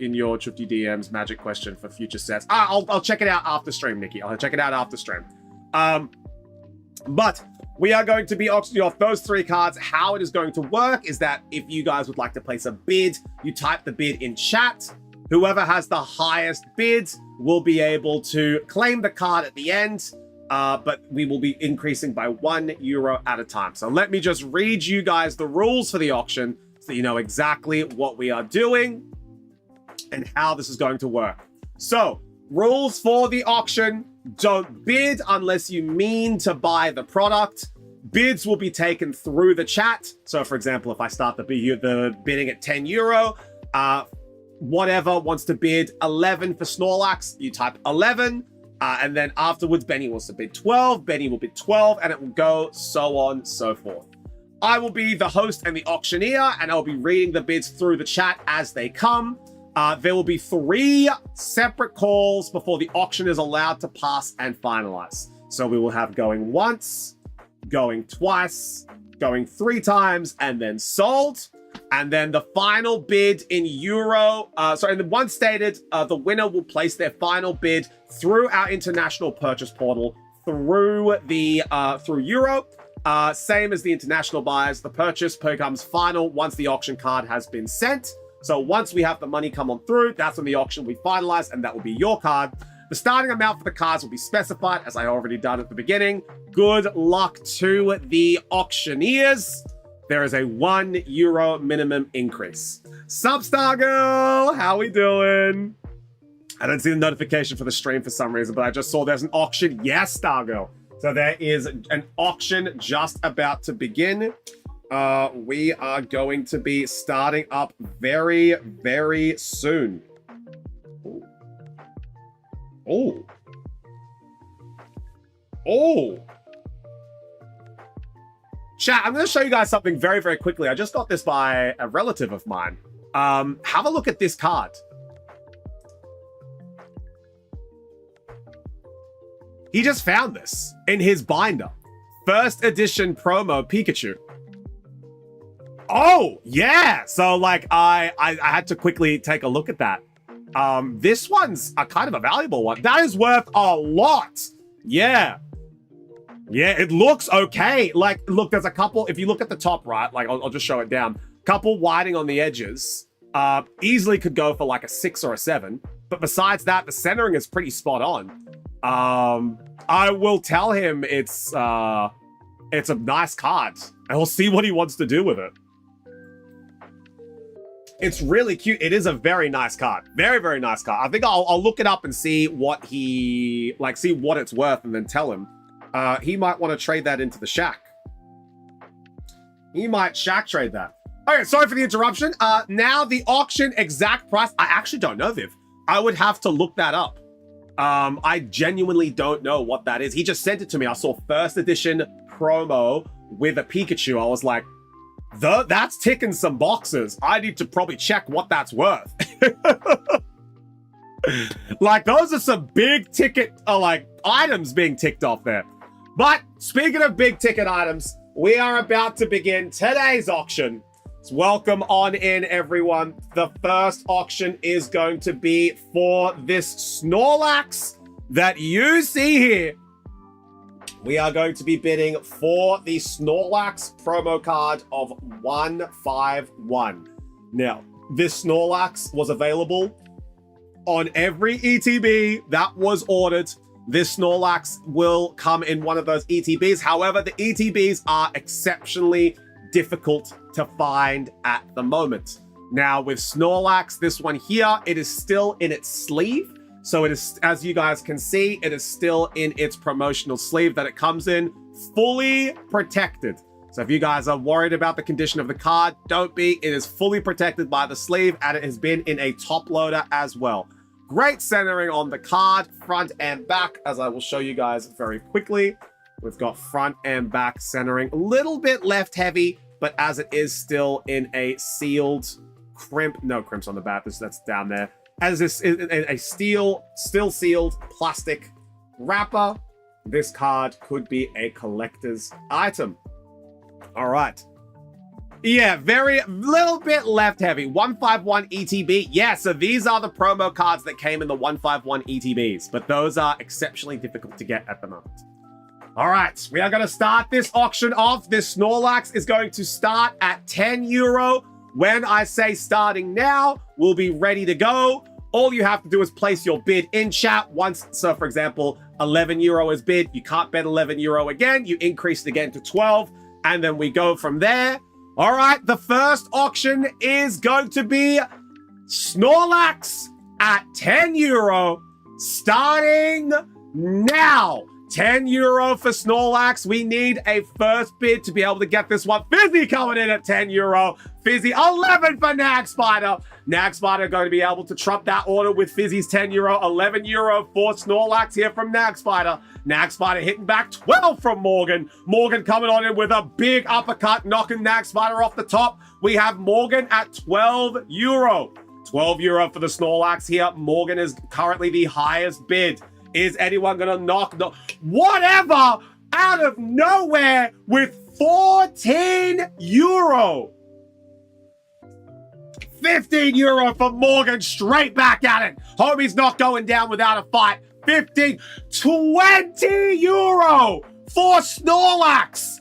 in your Trifty DMs magic question for future sets. I'll check it out after stream, Nikki. I'll check it out after stream. But we are going to be auctioning off those 3 cards. How it is going to work is that if you guys would like to place a bid, you type the bid in chat. Whoever has the highest bid will be able to claim the card at the end. But we will be increasing by €1 at a time. So let me just read you guys the rules for the auction so you know exactly what we are doing and how this is going to work. So, rules for the auction: don't bid unless you mean to buy the product. Bids will be taken through the chat. So, for example, if I start the bidding at €10, whatever wants to bid 11 for Snorlax, you type 11. And then afterwards, Benny wants to bid 12, Benny will bid 12, and it will go so on, so forth. I will be the host and the auctioneer, and I'll be reading the bids through the chat as they come. There will be 3 separate calls before the auction is allowed to pass and finalize. So we will have going once, going twice, going 3 times, and then sold. And then the final bid in once stated, the winner will place their final bid through our international purchase portal through Euro. Same as the international buyers, the purchase becomes final once the auction card has been sent. So once we have the money come on through, that's when the auction will be finalized, and that will be your card. The starting amount for the cards will be specified, as I already done at the beginning. Good luck to the auctioneers. There is a €1 minimum increase. Sup, Star Girl? How we doing? I don't see the notification for the stream for some reason, but I just saw there's an auction. Yes, Star Girl. So there is an auction just about to begin. We are going to be starting up very, very soon. Oh. Oh. Chat, I'm going to show you guys something very, very quickly. I just got this by a relative of mine. Have a look at this card. He just found this in his binder. First edition promo Pikachu. Oh, yeah. So, like, I had to quickly take a look at that. This one's a kind of a valuable one. That is worth a lot. Yeah. Yeah, it looks okay. Like, look, there's a couple. If you look at the top right, like, I'll just show it down. Couple whiting on the edges. Easily could go for like a 6 or a 7. But besides that, the centering is pretty spot on. I will tell him it's a nice card. And we'll see what he wants to do with it. It's really cute. It is a very nice card. Very, very nice card. I think I'll look it up and see what see what it's worth and then tell him. He might want to trade that into the shack. He might shack trade that. Okay, sorry for the interruption. Now the auction exact price. I actually don't know, Viv. I would have to look that up. I genuinely don't know what that is. He just sent it to me. I saw first edition promo with a Pikachu. I was like, that's ticking some boxes. I need to probably check what that's worth. Like, those are some big ticket like items being ticked off there. But speaking of big ticket items, we are about to begin today's auction. So welcome on in, everyone. The first auction is going to be for this Snorlax that you see here. We are going to be bidding for the Snorlax promo card of 151. Now, this Snorlax was available on every ETB that was ordered. This Snorlax will come in one of those ETBs. However, the ETBs are exceptionally difficult to find at the moment. Now, with Snorlax, this one here, it is still in its sleeve. So it is, as you guys can see, it is still in its promotional sleeve that it comes in, fully protected. So if you guys are worried about the condition of the card, don't be. It is fully protected by the sleeve, and it has been in a top loader as well. Great centering on the card, front and back, as I will show you guys very quickly. We've got front and back centering, a little bit left heavy, but as it is still in a sealed crimp, no crimps on the back, that's down there. As this is a still sealed plastic wrapper, this card could be a collector's item. All right. Yeah, little bit left heavy. 151 ETB. Yeah, so these are the promo cards that came in the 151 ETBs, but those are exceptionally difficult to get at the moment. All right, we are going to start this auction off. This Snorlax is going to start at 10 euro. When I say starting now, we'll be ready to go. All you have to do is place your bid in chat once. So, for example, 11 euro is bid. You can't bet 11 euro again. You increase it again to 12, and then we go from there. All right, the first auction is going to be Snorlax at 10 euro, starting now. 10 euro for Snorlax. We need a first bid to be able to get this one. Fizzy coming in at 10 euro. Fizzy, 11 for Nag Spider. Nag Spider going to be able to trump that order with Fizzy's 10 euro. 11 euro for Snorlax here from Nag Spider. Nag Spider hitting back 12 from Morgan. Morgan coming on in with a big uppercut, knocking Nag Spider off the top. We have Morgan at 12 euro. 12 euro for the Snorlax here. Morgan is currently the highest bid. Is anyone going to knock? No. Whatever! Out of nowhere with 14 euro. 15 euro for Morgan, straight back at it. Homie's not going down without a fight. 15, 20 euro for Snorlax.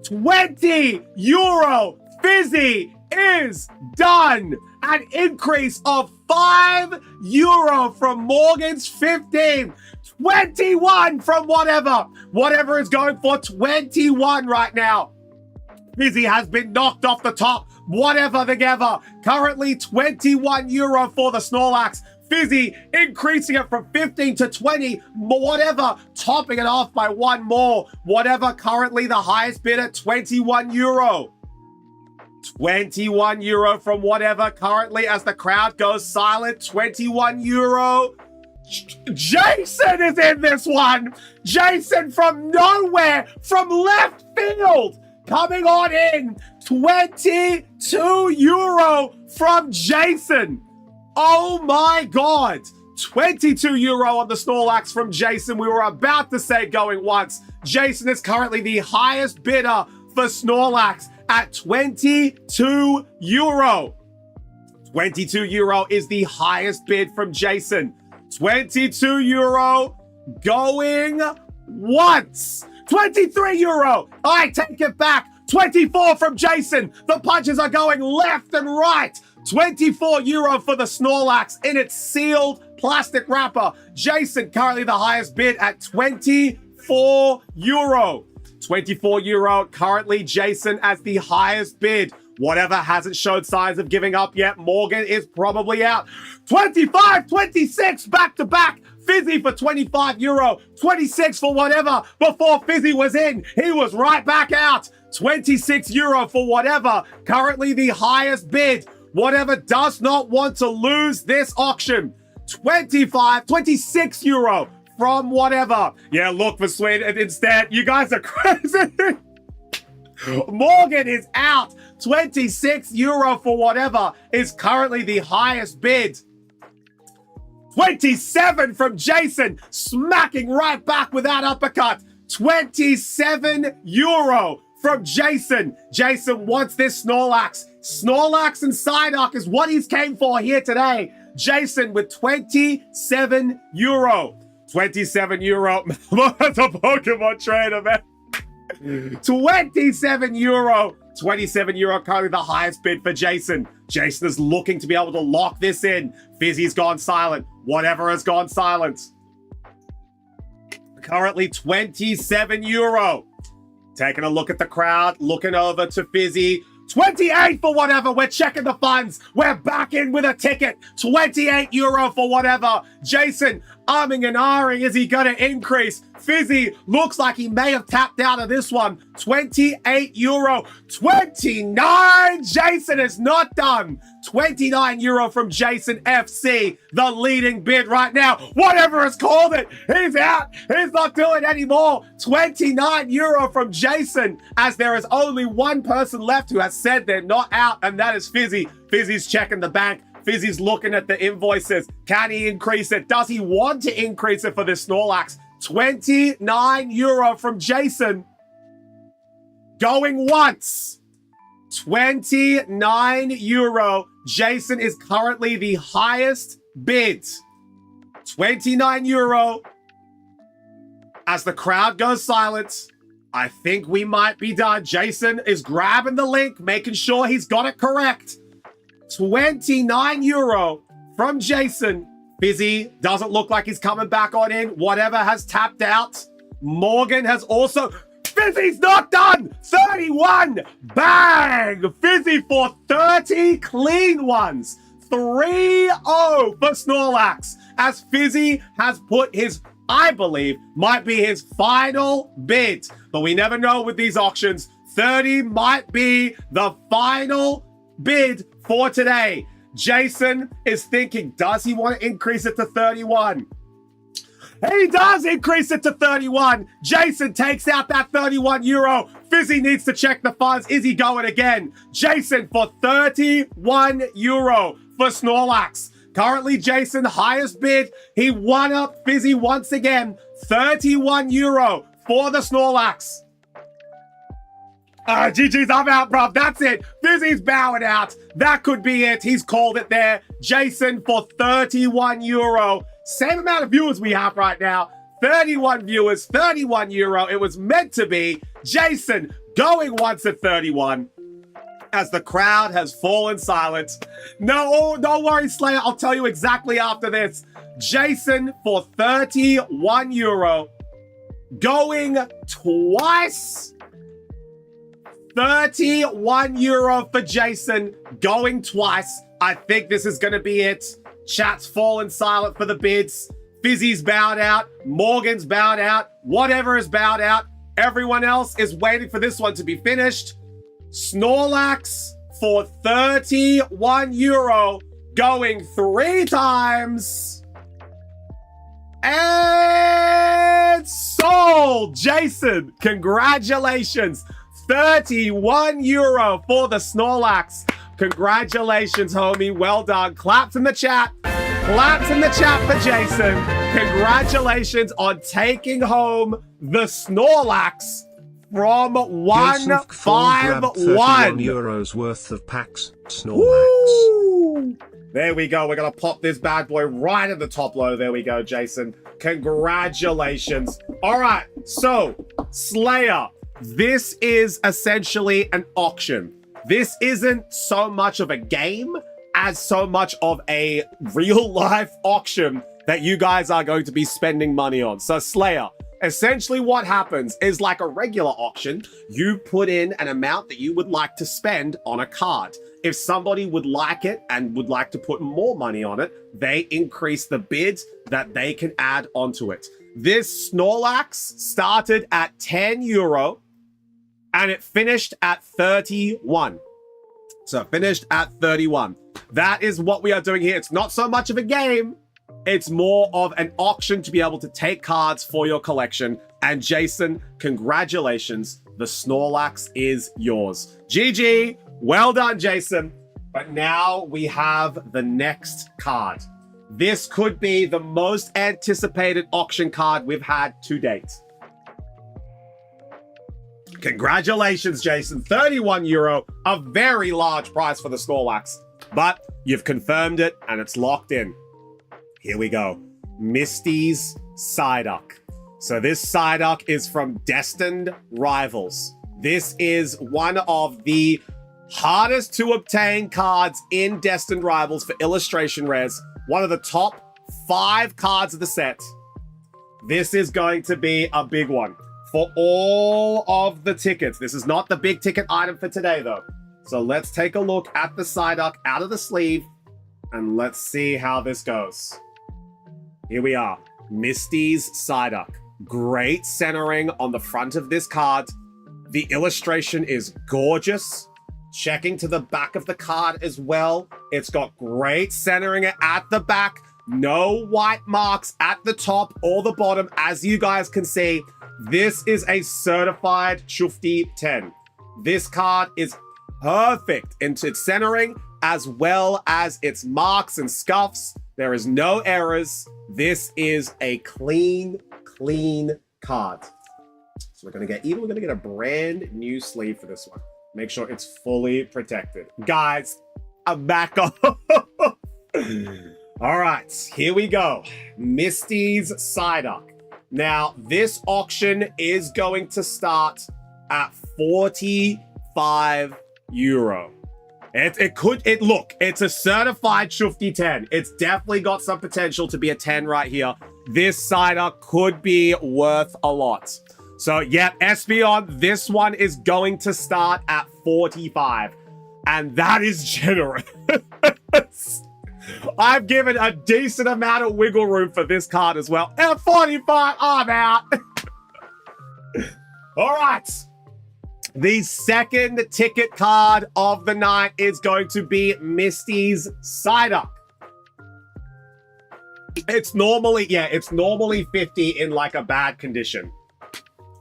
20 euro. Fizzy is done. An increase of 5 euro from Morgan's 15. 21 from whatever is going for 21 right now. Fizzy has been knocked off the top. Whatever the ever. Currently 21 euro for the Snorlax. Fizzy increasing it from 15 to 20. Whatever, topping it off by one more. Whatever, currently the highest bid at 21 euro. 21 euro from whatever currently as the crowd goes silent. 21 euro. Jason is in this one. Jason from nowhere, from left field, coming on in, 22 euro from Jason. Oh my God. 22 euro on the Snorlax from Jason. We were about to say going once. Jason is currently the highest bidder for Snorlax at 22 euro. 22 euro is the highest bid from Jason. 22 euro going once. 23 euro. I take it back. 24 from Jason. The punches are going left and right. 24 euro for the Snorlax in its sealed plastic wrapper. Jason currently the highest bid at 24 euro. 24 euro currently Jason as the highest bid. Whatever hasn't showed signs of giving up yet, Morgan is probably out. 25, 26 back to back. Fizzy for 25 euro, 26 for whatever. Before Fizzy was in, he was right back out. 26 euro for whatever. Currently the highest bid. Whatever does not want to lose this auction. 26 euro from whatever. Yeah, look for Sweden instead. You guys are crazy. Morgan is out. 26 euro for whatever is currently the highest bid. 27 from Jason, smacking right back with that uppercut. 27 euro from Jason. Jason wants this Snorlax. Snorlax and Psyduck is what he's came for here today. Jason with 27 euro. 27 euro. That's a Pokemon trainer, man. 27 euro. 27 euro currently the highest bid for Jason. Jason is looking to be able to lock this in. Fizzy's gone silent. Whatever has gone silent. Currently 27 euro. Taking a look at the crowd, looking over to Fizzy. 28 for whatever. We're checking the funds. We're back in with a ticket. 28 euro for whatever. Jason umming and ahhing. Is he going to increase? Fizzy looks like he may have tapped out of this one. 28 euro. 29. Jason is not done. 29 euro from Jason FC, the leading bid right now. Whatever has called it, he's out. He's not doing anymore. 29 euro from Jason, as there is only one person left who has said they're not out, and that is Fizzy. Fizzy's checking the bank. Fizzy's looking at the invoices. Can he increase it? Does he want to increase it for this Snorlax? 29 euro from Jason. Going once. 29 euro. Jason is currently the highest bid. 29 euro. As the crowd goes silent, I think we might be done. Jason is grabbing the link, making sure he's got it correct. 29 euro from Jason. Fizzy doesn't look like he's coming back on in. Whatever has tapped out. Morgan has also... Fizzy's not done! 31! Bang! Fizzy for 30 clean ones. 3-0 for Snorlax. As Fizzy has put his, I believe, might be his final bid. But we never know with these auctions. 30 might be the final bid for today. Jason is thinking, does he want to increase it to 31? He does increase it to 31. Jason takes out that 31 euro. Fizzy needs to check the funds. Is he going again? Jason for 31 euro for Snorlax. Currently, Jason, highest bid. He won up Fizzy once again. 31 euro for the Snorlax. GG's, I'm out, bruv. That's it. Fizzy's bowing out. That could be it. He's called it there. Jason for 31 euro. Same amount of viewers we have right now. 31 viewers, 31 euro. It was meant to be. Jason going once at 31. As the crowd has fallen silent. No, don't worry, Slayer. I'll tell you exactly after this. Jason for 31 euro. Going twice. 31 euro for Jason. Going twice. I think this is going to be it. Chat's fallen silent for the bids. Fizzy's bowed out. Morgan's bowed out. Whatever is bowed out. Everyone else is waiting for this one to be finished. Snorlax for 31 euro. Going 3 times. And sold. Jason, congratulations. 31 euro for the Snorlax. Congratulations, homie. Well done. Claps in the chat. Claps in the chat for Jason. Congratulations on taking home the Snorlax from 151 euros worth of packs. Snorlax. Woo! There we go. We're going to pop this bad boy right at the top low. There we go, Jason. Congratulations. All right. So, Slayer, this is essentially an auction. This isn't so much of a game as so much of a real life auction that you guys are going to be spending money on. So Slayer, essentially what happens is like a regular auction, you put in an amount that you would like to spend on a card. If somebody would like it and would like to put more money on it, they increase the bid that they can add onto it. This Snorlax started at 10 euro and it finished at 31. So it finished at 31. That is what we are doing here. It's not so much of a game. It's more of an auction to be able to take cards for your collection. And Jason, congratulations. The Snorlax is yours. GG. Well done, Jason. But now we have the next card. This could be the most anticipated auction card we've had to date. Congratulations, Jason. 31 euro, a very large price for the Snorlax. But you've confirmed it and it's locked in. Here we go. Misty's Psyduck. So this Psyduck is from Destined Rivals. This is one of the hardest to obtain cards in Destined Rivals for illustration rares. One of the top 5 cards of the set. This is going to be a big one for all of the tickets. This is not the big ticket item for today though. So let's take a look at the Psyduck out of the sleeve and let's see how this goes. Here we are, Misty's Psyduck. Great centering on the front of this card. The illustration is gorgeous. Checking to the back of the card as well. It's got great centering at the back. No white marks at the top or the bottom. As you guys can see, this is a certified Chufti 10. This card is perfect into its centering as well as its marks and scuffs. There is no errors. This is a clean card. So we're gonna get a brand new sleeve for this one. Make sure it's fully protected. Guys, I'm back on. All right, here we go. Misty's Psyduck. Now, this auction is going to start at 45 euro. Look, it's a certified Chufti 10. It's definitely got some potential to be a 10 right here. This Psyduck could be worth a lot. So, yeah, Espeon, this one is going to start at 45. And that is generous. I've given a decent amount of wiggle room for this card as well. At 45, I'm out. All right. The second ticket card of the night is going to be Misty's Psyduck. It's normally 50 in like a bad condition.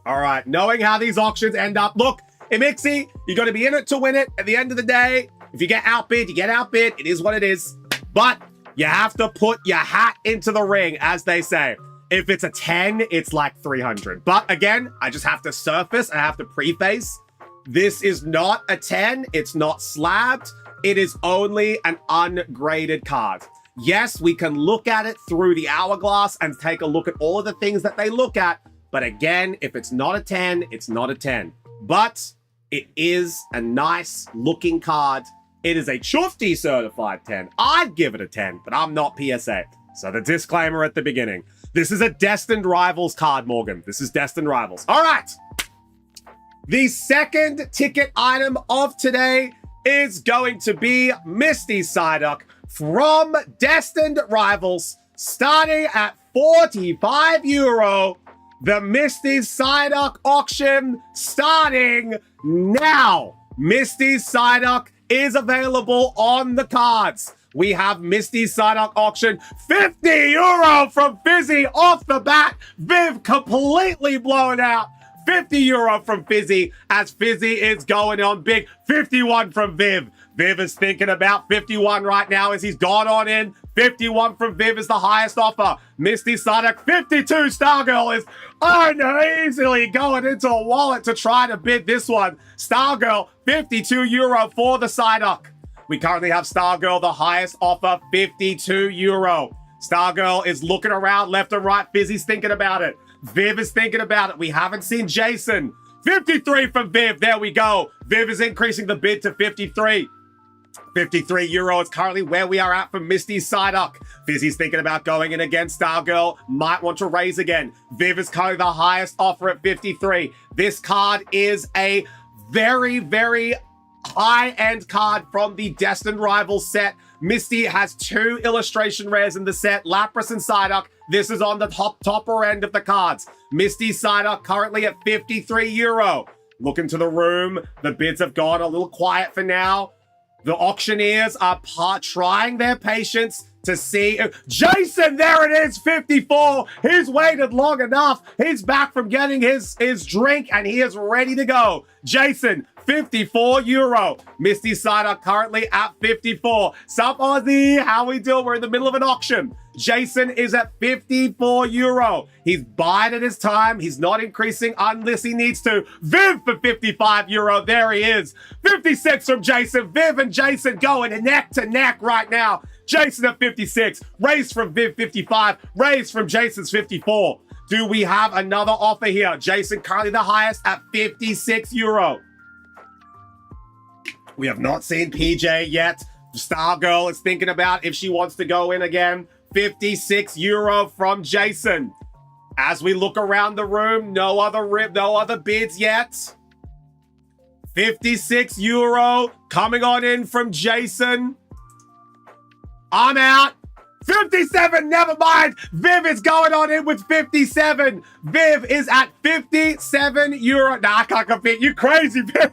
All right, knowing how these auctions end up. Look, Emixi, you're going to be in it to win it. At the end of the day, if you get outbid, you get outbid. It is what it is. But you have to put your hat into the ring, as they say. If it's a 10, it's like 300. But again, I just have to surface. I have to preface. This is not a 10. It's not slabbed. It is only an ungraded card. Yes, we can look at it through the hourglass and take a look at all of the things that they look at. But again, if it's not a 10, it's not a 10. But it is a nice looking card. It is a Chufti certified 10. I'd give it a 10, but I'm not PSA. So the disclaimer at the beginning. This is a Destined Rivals card, Morgan. This is Destined Rivals. All right. The second ticket item of today is going to be Misty's Psyduck from Destined Rivals, starting at 45 euro. The Misty's Psyduck auction starting now. Misty's Psyduck is available on the cards. We have Misty's Psyduck auction, 50 euro from Fizzy off the bat. Viv completely blown out. 50 euro from Fizzy, as Fizzy is going on big. 51 from Viv. Viv is thinking about 51 right now as he's gone on in. 51 from Viv is the highest offer. Misty Psyduck, 52. Stargirl is uneasily going into a wallet to try to bid this one. Stargirl, 52 euro for the Psyduck. We currently have Stargirl, the highest offer, 52 euro. Stargirl is looking around left and right. Fizzy's thinking about it. Viv is thinking about it. We haven't seen Jason. 53 from Viv. There we go. Viv is increasing the bid to 53. 53 euro is currently where we are at for Misty Psyduck. Fizzy's thinking about going in against Stargirl. Might want to raise again. Viv is currently the highest offer at 53. This card is a very, very high-end card from the Destined Rivals set. Misty has 2 illustration rares in the set, Lapras and Psyduck. This is on the topper end of the cards. Misty Psyduck currently at 53 euro. Look into the room. The bids have gone a little quiet for now. The auctioneers are trying their patience to see. Jason, there it is, 54. He's waited long enough. He's back from getting his drink and he is ready to go. Jason, 54 euro. Misty Psyduck currently at 54. Sup, Aussie? How we doing? We're in the middle of an auction. Jason is at 54 euro. He's biding his time. He's not increasing unless he needs to. Viv for 55 euro. There he is. 56 from Jason. Viv and Jason going neck to neck right now. Jason at 56. Raise from Viv, 55. Raise from Jason's 54. Do we have another offer here? Jason currently the highest at 56 euro. We have not seen PJ yet. Stargirl is thinking about if she wants to go in again. 56 euro from Jason. As we look around the room, no other bids yet. 56 euro coming on in from Jason. I'm out. 57, never mind. Viv is going on in with 57. Viv is at 57 euro. Nah, I can't compete. You crazy, Viv.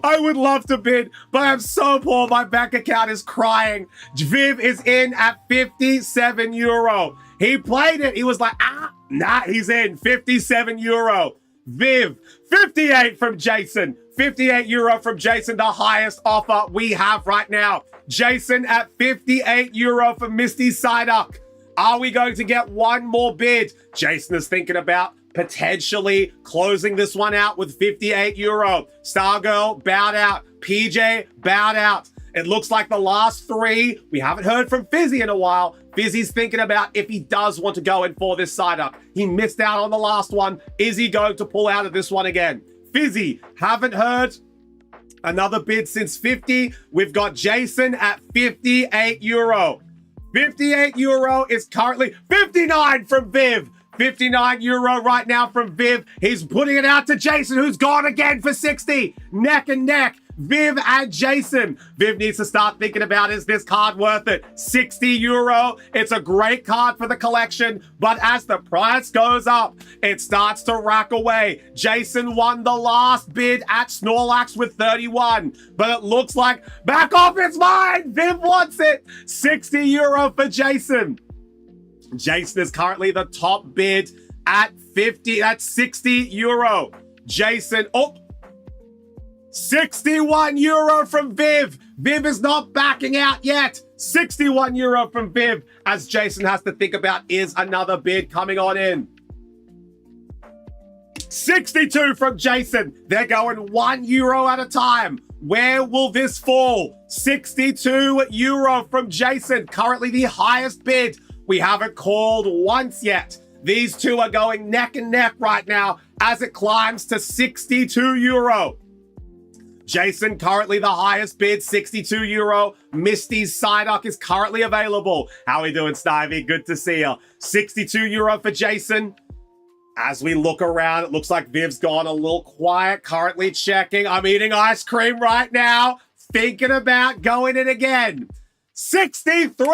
I would love to bid, but I'm so poor. My bank account is crying. Viv is in at 57 euro. He played it. He was like, nah, he's in. 57 euro. Viv, 58 from Jason. 58 euro from Jason, the highest offer we have right now. Jason at 58 euro for Misty Psyduck. Are we going to get one more bid? Jason is thinking about potentially closing this one out with 58 euro. Stargirl bowed out. PJ bowed out. It looks like the last 3. We haven't heard from Fizzy in a while. Fizzy's thinking about if he does want to go in for this Psyduck. He missed out on the last one. Is he going to pull out of this one again? Fizzy, haven't heard another bid since 50. We've got Jason at 58 euro. 58 euro is currently 59 from Viv. 59 euro right now from Viv. He's putting it out to Jason, who's gone again for 60. Neck and neck. Viv and Jason. Viv needs to start thinking about, is this card worth it? 60 euro. It's a great card for the collection, but as the price goes up, it starts to rack away. Jason won the last bid at Snorlax with 31, but it looks like back off, it's mine. Viv wants it. 60 euro for Jason. Jason is currently the top bid at 60 euro. Jason, 61 euro from Viv. Viv is not backing out yet. 61 euro from Viv, as Jason has to think about, is another bid coming on in. 62 from Jason. They're going 1 euro at a time. Where will this fall? 62 euro from Jason, currently the highest bid. We haven't called once yet. These two are going neck and neck right now as it climbs to 62 euro. Jason currently the highest bid, 62 euro. Misty's Psyduck is currently available. How are we doing, Snivy? Good to see you. 62 euro for Jason. As we look around, it looks like Viv's gone a little quiet. Currently checking. I'm eating ice cream right now. Thinking about going in again. 63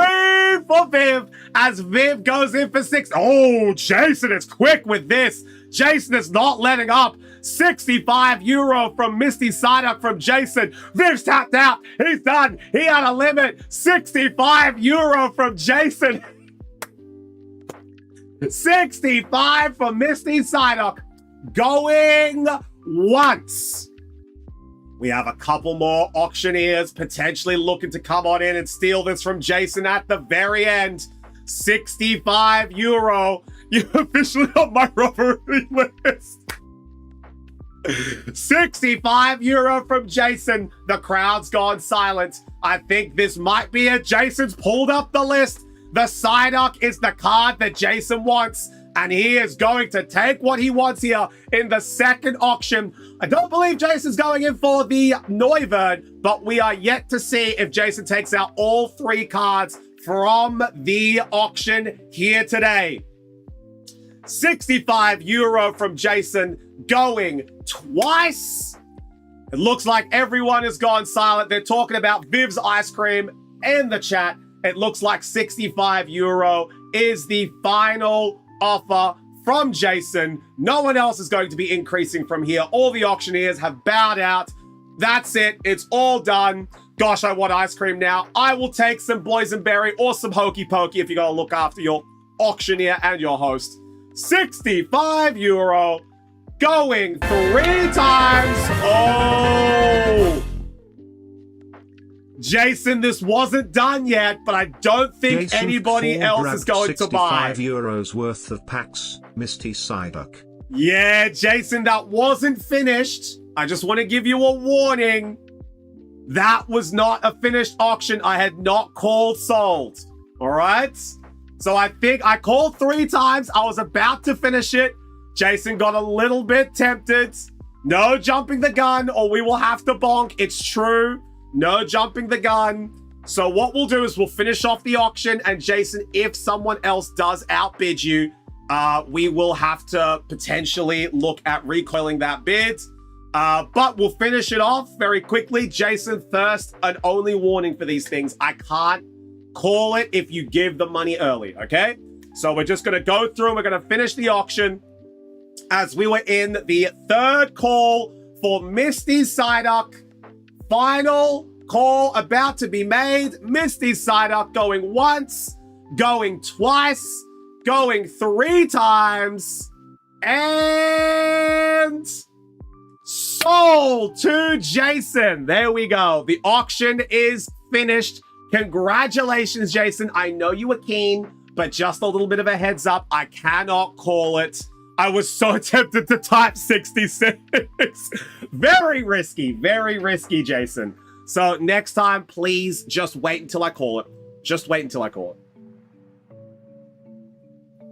for Viv as Viv goes in for 6. Oh, Jason is quick with this. Jason is not letting up. 65 euro from Misty Psyduck from Jason. Viv's tapped out. He's done. He had a limit. 65 euro from Jason. 65 for Misty Psyduck. going once. We have a couple more auctioneers potentially looking to come on in and steal this from Jason at the very end. 65 euro. You're officially on my robbery list. 65 euro from Jason. The crowd's gone silent. I think this might be it. Jason's pulled up the list. The Psyduck is the card that Jason wants, and he is going to take what he wants here in the second auction. I don't believe Jason's going in for the Noivern, but we are yet to see if Jason takes out all 3 cards from the auction here today. 65 euro from Jason, going twice. It looks like everyone has gone silent. They're talking about Viv's ice cream in the chat. It looks like 65 euro is the final offer from Jason. No one else is going to be increasing from here. All the auctioneers have bowed out. That's it. It's all done. Gosh, I want ice cream now. I will take some boysenberry or some hokey pokey if you're going to look after your auctioneer and your host. 65 euro. Going 3 times. Oh. Jason, this wasn't done yet, but I don't think Jason anybody else is going to buy. 65 euros worth of packs, Misty Psyduck. Yeah, Jason, that wasn't finished. I just want to give you a warning. That was not a finished auction. I had not called sold. All right? So I think I called 3 times. I was about to finish it. Jason got a little bit tempted. No jumping the gun or we will have to bonk. It's true. No jumping the gun. So what we'll do is we'll finish off the auction, and Jason, if someone else does outbid you, we will have to potentially look at recoiling that bid. But we'll finish it off very quickly. Jason, first and only warning for these things. I can't call it if you give the money early, okay? So we're just going to go through and we're going to finish the auction as we were in the third call for Misty Psyduck. Final call about to be made. Misty Psyduck going once, going twice, going 3 times, and sold to Jason. There we go. The auction is finished. Congratulations, Jason. I know you were keen, but just a little bit of a heads up. I cannot call it. I was so tempted to type 66. Very risky, Jason. So next time, please just wait until I call it. Just wait until I call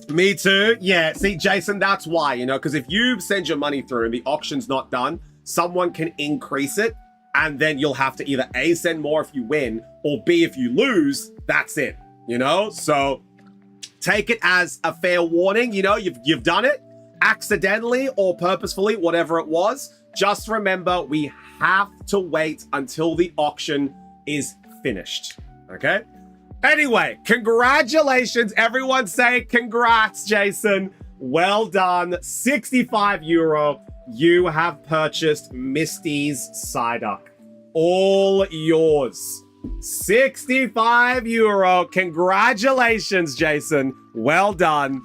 it. Me too. Yeah, see, Jason, that's why, you know, because if you send your money through and the auction's not done, someone can increase it, and then you'll have to either A, send more if you win, or B, if you lose, that's it, you know? So take it as a fair warning, you know, you've done it. Accidentally or purposefully, whatever it was, just remember we have to wait until the auction is finished, okay? Anyway, congratulations. Everyone say congrats, Jason. Well done. 65 euro. You have purchased Misty's Psyduck. All yours. 65 euro. Congratulations, Jason. Well done.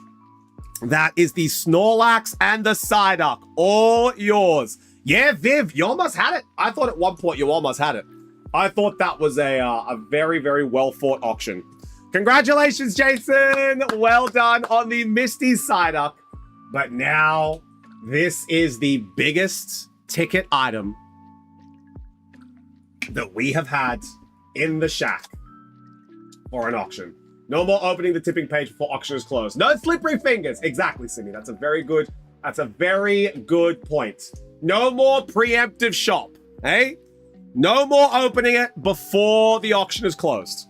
That is the Snorlax and the Psyduck. All yours. Yeah, Viv, you almost had it. I thought at one point you almost had it. I thought that was a very, very well-fought auction. Congratulations, Jason. Well done on the Misty Psyduck. But now, this is the biggest ticket item that we have had in the shack for an auction. No more opening the tipping page before auction is closed. No slippery fingers. Exactly, Simi. That's a very good point. No more preemptive shop, hey? No more opening it before the auction is closed.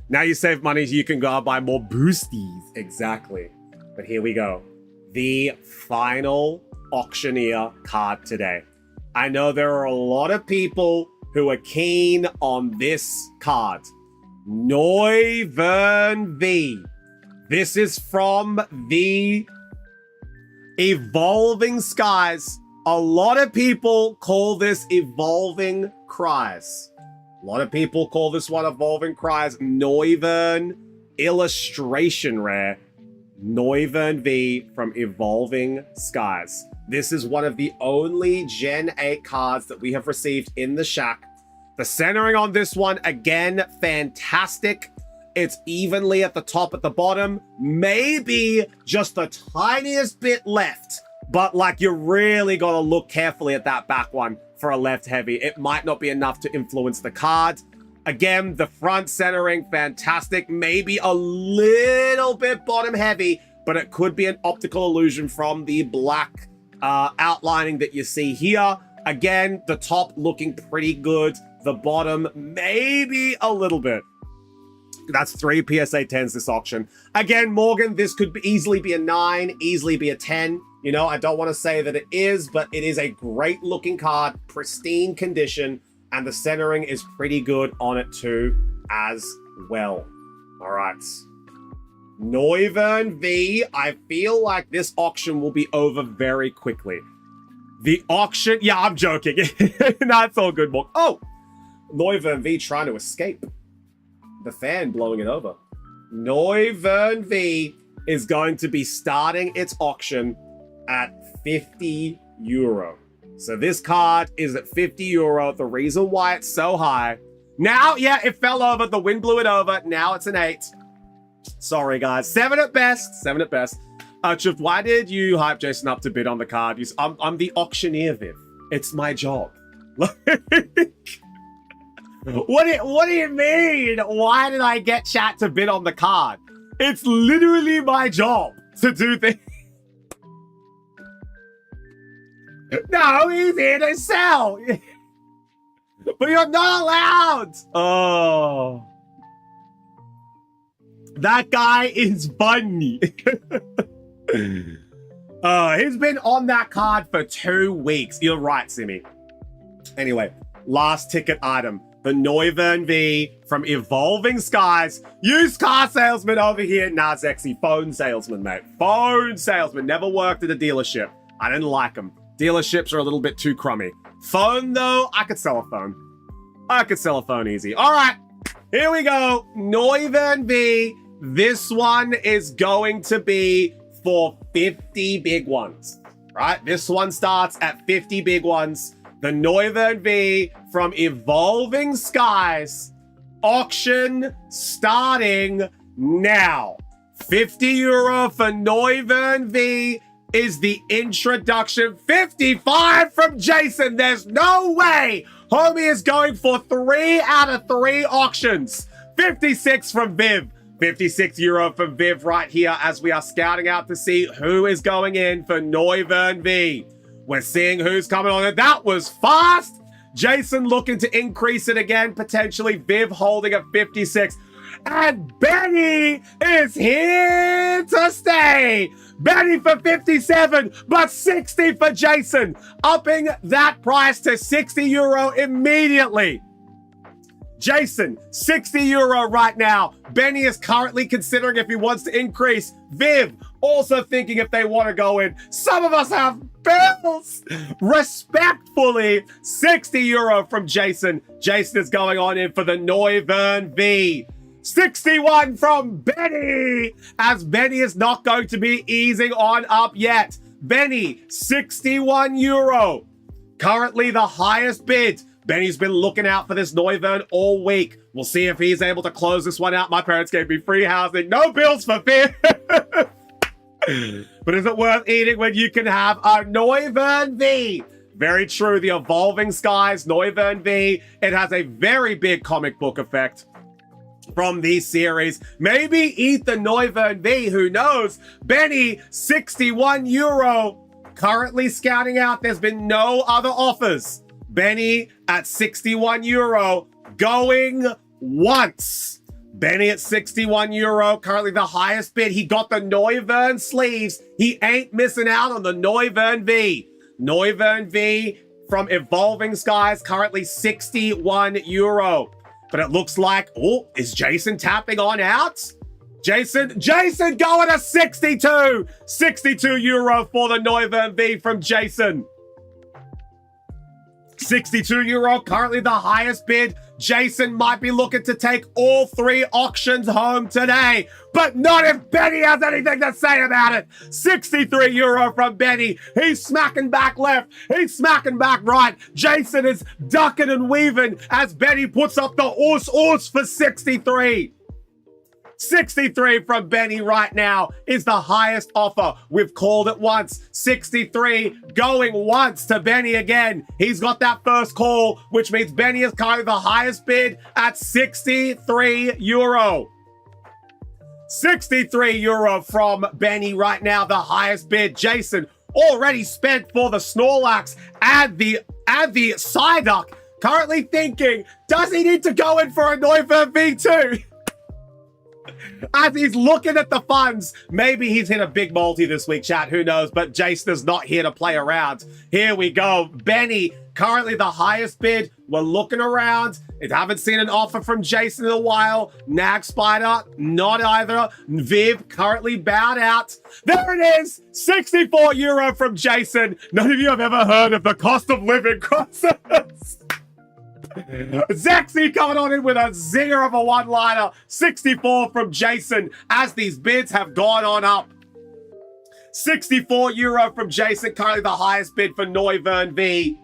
Now you save money, you can go buy more boosties. Exactly. But here we go. The final auctioneer card today. I know there are a lot of people who are keen on this card. Noivern V. This is from the Evolving Skies. A lot of people call this Evolving Cries. A lot of people call this one Evolving Cries. Noivern Illustration Rare. Noivern V from Evolving Skies. This is one of the only Gen 8 cards that we have received in the Shack. The centering on this one, again, fantastic. It's evenly at the top, at the bottom. Maybe just the tiniest bit left. But like, you really got to look carefully at that back one for a left heavy. It might not be enough to influence the card. Again, the front centering, fantastic. Maybe a little bit bottom heavy, but it could be an optical illusion from the black outlining that you see here. Again, the top looking pretty good. The bottom, maybe a little bit. That's 3 PSA 10s this auction. Again, Morgan, this could easily be a 9, easily be a 10. You know, I don't want to say that it is, but it is a great looking card, pristine condition, and the centering is pretty good on it too as well. All right. Noivern V, I feel like this auction will be over very quickly. The auction, yeah, I'm joking. No, it's all good, Morgan. Oh! Noivern V trying to escape. The fan blowing it over. Noivern V is going to be starting its auction at 50 euro. So this card is at 50 euro. The reason why it's so high. Now, yeah, it fell over. The wind blew it over. Now it's an 8. Sorry, guys. 7 at best. 7 at best. Chuft, why did you hype Jason up to bid on the card? I'm the auctioneer, Viv. It's my job. What do you mean? Why did I get chat to bid on the card? It's literally my job to do things. No, he's here to sell. But you're not allowed. Oh. That guy is funny. He's been on that card for 2 weeks. You're right, Simi. Anyway, last ticket item. The Noivern V from Evolving Skies. Used car salesman over here. Nah, Zexy. Phone salesman, mate. Phone salesman. Never worked at a dealership. I didn't like them. Dealerships are a little bit too crummy. Phone, though, I could sell a phone. I could sell a phone easy. All right. Here we go. Noivern V. This one is going to be for 50 big ones. Right? This one starts at 50 big ones. The Noivern V from Evolving Skies. Auction starting now. 50 euro for Noivern V is the introduction. 55 from Jason. There's no way homie is going for 3 out of 3 auctions. 56 from Viv. 56 euro from Viv right here as we are scouting out to see who is going in for Noivern V. We're seeing who's coming on it. That was fast. Jason looking to increase it again, potentially. Viv holding at 56. And Benny is here to stay. Benny for 57, but 60 for Jason. Upping that price to 60 euro immediately. Jason, 60 euro right now. Benny is currently considering if he wants to increase. Viv, also thinking if they want to go in. Some of us have bills. Respectfully, 60 euro from Jason. Jason is going on in for the Noivern V. 61 from Benny, as Benny is not going to be easing on up yet. Benny, 61 euro. Currently the highest bid. Benny's been looking out for this Noivern all week. We'll see if he's able to close this one out. My parents gave me free housing. No bills for fear. But is it worth eating when you can have a Noivern V? Very true. The Evolving Skies Noivern V. It has a very big comic book effect from these series. Maybe eat the Noivern V. Who knows? Benny, 61 euro. Currently scouting out. There's been no other offers. Benny at 61 euro, going once. Benny at 61 euro, currently the highest bid. He got the Noivern sleeves. He ain't missing out on the Noivern V. Noivern V from Evolving Skies, currently 61 euro. But it looks like, oh, is Jason tapping on out? Jason going to 62. 62 euro for the Noivern V from Jason. €62, currently the highest bid. Jason might be looking to take all 3 auctions home today, but not if Benny has anything to say about it. €63 from Benny. He's smacking back left. He's smacking back right. Jason is ducking and weaving as Benny puts up the oos for 63. 63 from Benny right now is the highest offer. We've called it once. 63 going once to Benny again. He's got that first call, which means Benny is currently the highest bid at €63. €63 from Benny right now, the highest bid. Jason already spent for the Snorlax and the Psyduck. Currently thinking, does he need to go in for a Noivern V2? As he's looking at the funds, maybe he's hit a big multi this week, chat. Who knows? But Jason is not here to play around. Here we go. Benny, currently the highest bid. We're looking around. I haven't seen an offer from Jason in a while. Nag Spider, not either. Viv, currently bowed out. There it is. €64 from Jason. None of you have ever heard of the cost of living crisis. Zexy coming on in with a zinger of a one-liner. 64 from Jason as these bids have gone on up. €64 from Jason, currently the highest bid for Noivern V.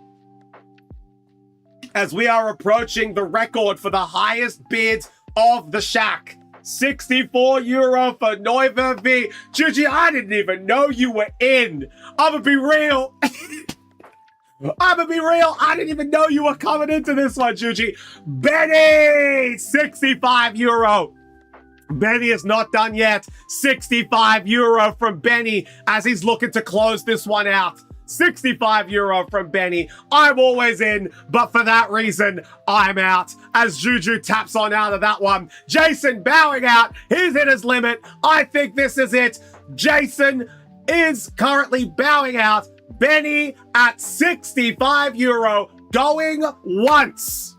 As we are approaching the record for the highest bid of the Shack. €64 for Noivern V. Juji, I didn't even know you were in. I'm gonna be real. I didn't even know you were coming into this one, Juji. Benny, €65. Benny is not done yet. €65 from Benny as he's looking to close this one out. €65 from Benny. I'm always in, but for that reason, I'm out. As Juju taps on out of that one. Jason bowing out. He's hit his limit. I think this is it. Jason is currently bowing out. Benny at €65 going once.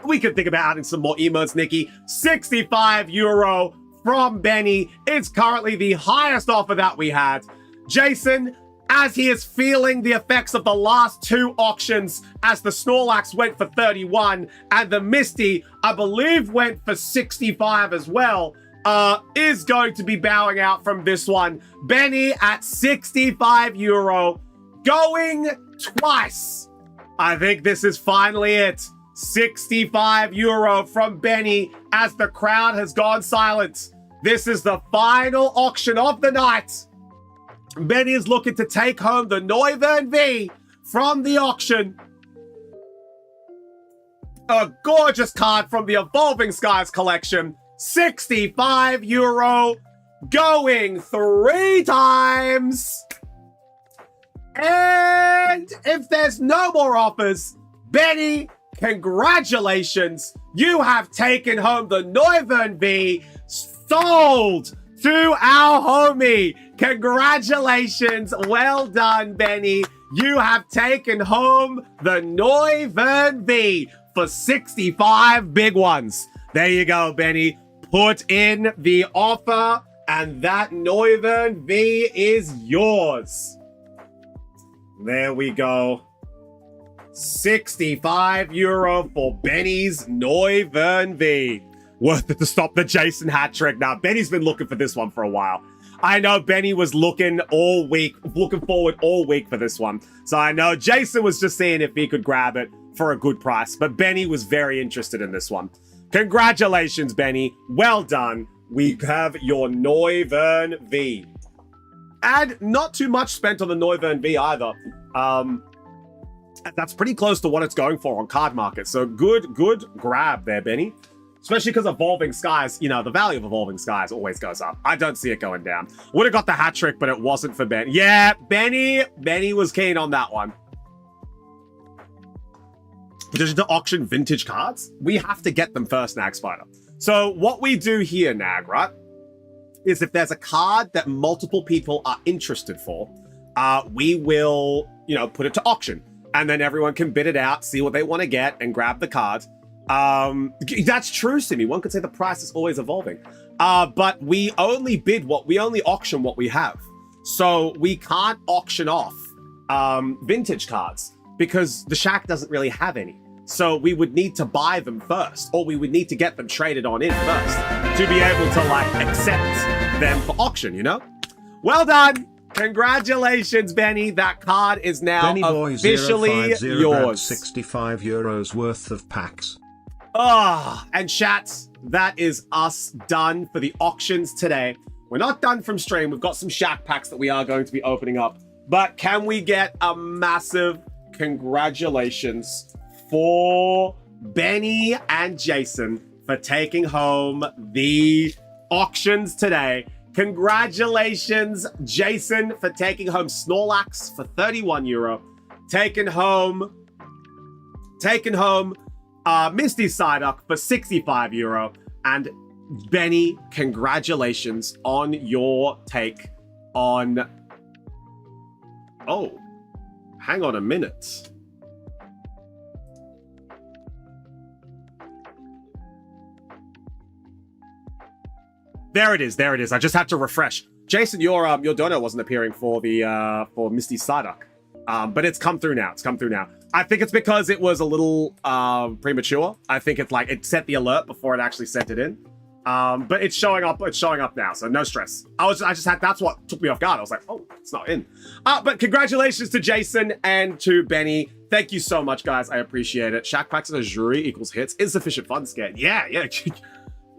We could think about adding some more emotes, Nikki. €65 from Benny is currently the highest offer that we had. Jason, as he is feeling the effects of the last 2 auctions, as the Snorlax went for 31 and the Misty, I believe, went for 65 as well, is going to be bowing out from this one. Benny at €65 going twice. I think this is finally it. €65 from Benny as the crowd has gone silent. This is the final auction of the night. Benny is looking to take home the Noivern V from the auction. A gorgeous card from the Evolving Skies collection. €65 going 3 times. And if there's no more offers, Benny, congratulations. You have taken home the Noivern V, sold to our homie. Congratulations. Well done, Benny. You have taken home the Noivern V for 65 big ones. There you go, Benny. Put in the offer, and that Noivern V is yours. There we go. €65 for Benny's Noivern V. Worth it to stop the Jason hat trick. Now, Benny's been looking for this one for a while. I know Benny was looking forward all week for this one. So I know Jason was just seeing if he could grab it for a good price, but Benny was very interested in this one. Congratulations, Benny. Well done. We have your Noivern V. And not too much spent on the Noivern V either. That's pretty close to what it's going for on Card Market. So good grab there, Benny. Especially because Evolving Skies, you know, the value of Evolving Skies always goes up. I don't see it going down. Would have got the hat trick, but it wasn't for Ben. Yeah, Benny was keen on that one. Just to auction vintage cards, we have to get them first, Nag Spider. So what we do here, Nag, right, is if there's a card that multiple people are interested for, we will, you know, put it to auction. And then everyone can bid it out, see what they want to get, and grab the card. That's true, Simi. One could say the price is always evolving. But we only auction what we have. So we can't auction off vintage cards. because the Shack doesn't really have any. So we would need to buy them first, or we would need to get them traded on in first to be able to like accept them for auction, you know? Well done. Congratulations, Benny. That card is now officially yours. 65 euros worth of packs. And chats, that is us done for the auctions today. We're not done from stream. We've got some Shack packs that we are going to be opening up. But can we get a massive congratulations for Benny and Jason for taking home the auctions today? Congratulations, Jason, for taking home Snorlax for 31 euro. Taking home Misty Psyduck for 65 euro. And Benny, congratulations on your take on... Oh, hang on a minute. There it is. I just had to refresh. Jason, your donut wasn't appearing for the for Misty Psyduck, but it's come through now. I think it's because it was a little premature. I think it's like it set the alert before it actually sent it in. But it's showing up. It's showing up now, so no stress. That's what took me off guard. I was like, oh, it's not in. But congratulations to Jason and to Benny. Thank you so much, guys. I appreciate it. Shack packs and a jury equals hits. Insufficient fun scan. Yeah.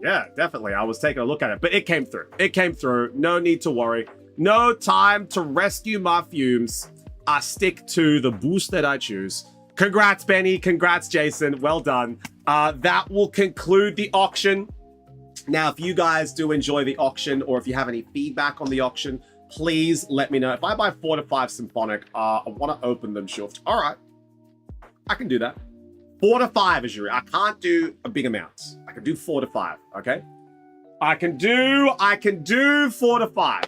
Yeah, definitely. I was taking a look at it, but it came through. No need to worry. No time to rescue my fumes. I stick to the boost that I choose. Congrats, Benny. Congrats, Jason. Well done. That will conclude the auction. Now, if you guys do enjoy the auction or if you have any feedback on the auction, please let me know. If I buy 4 to 5 Symphonic, I want to open them shift. All right. I can do that. 4 to 5 is your... I can't do a big amount. I can do 4 to 5, okay? I can do 4 to 5.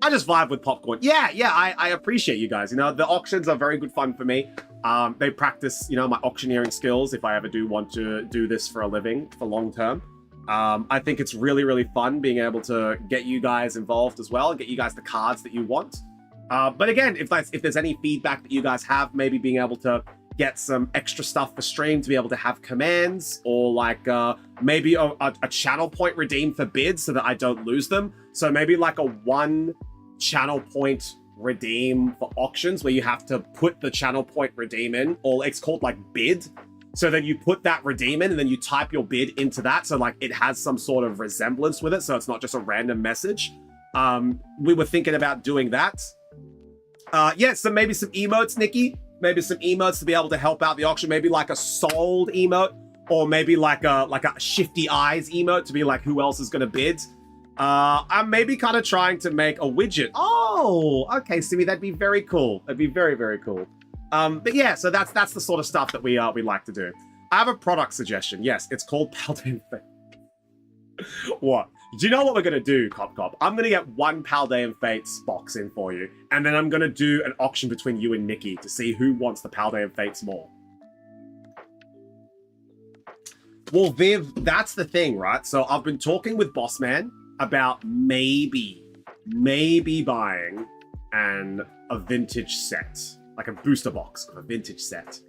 I just vibe with popcorn. Yeah, I appreciate you guys. You know, the auctions are very good fun for me. They practice, you know, my auctioneering skills if I ever do want to do this for a living for long term. I think it's really, really fun being able to get you guys involved as well and get you guys the cards that you want. But again, if there's any feedback that you guys have, maybe being able to get some extra stuff for stream to be able to have commands or like maybe a channel point redeemed for bids so that I don't lose them. So maybe like a 1 channel point redeem for auctions where you have to put the channel point redeem in, or it's called like bid. So then you put that redeem in and then you type your bid into that. So like it has some sort of resemblance with it. So it's not just a random message. We were thinking about doing that. Yeah, so maybe some emotes, Nikki. Maybe some emotes to be able to help out the auction. Maybe like a sold emote, or maybe like a shifty eyes emote to be like, who else is going to bid? I'm maybe kind of trying to make a widget. Oh, okay, Simi, that'd be very cool. That'd be very, very cool. But yeah, so that's the sort of stuff that we like to do. I have a product suggestion. Yes, it's called Paldean Fate. What? Do you know what we're going to do, Cop? I'm going to get 1 Paldean Fates box in for you, and then I'm going to do an auction between you and Nikki to see who wants the Paldean Fates more. Well, Viv, that's the thing, right? So I've been talking with Bossman about maybe buying a vintage set, like a booster box of a vintage set.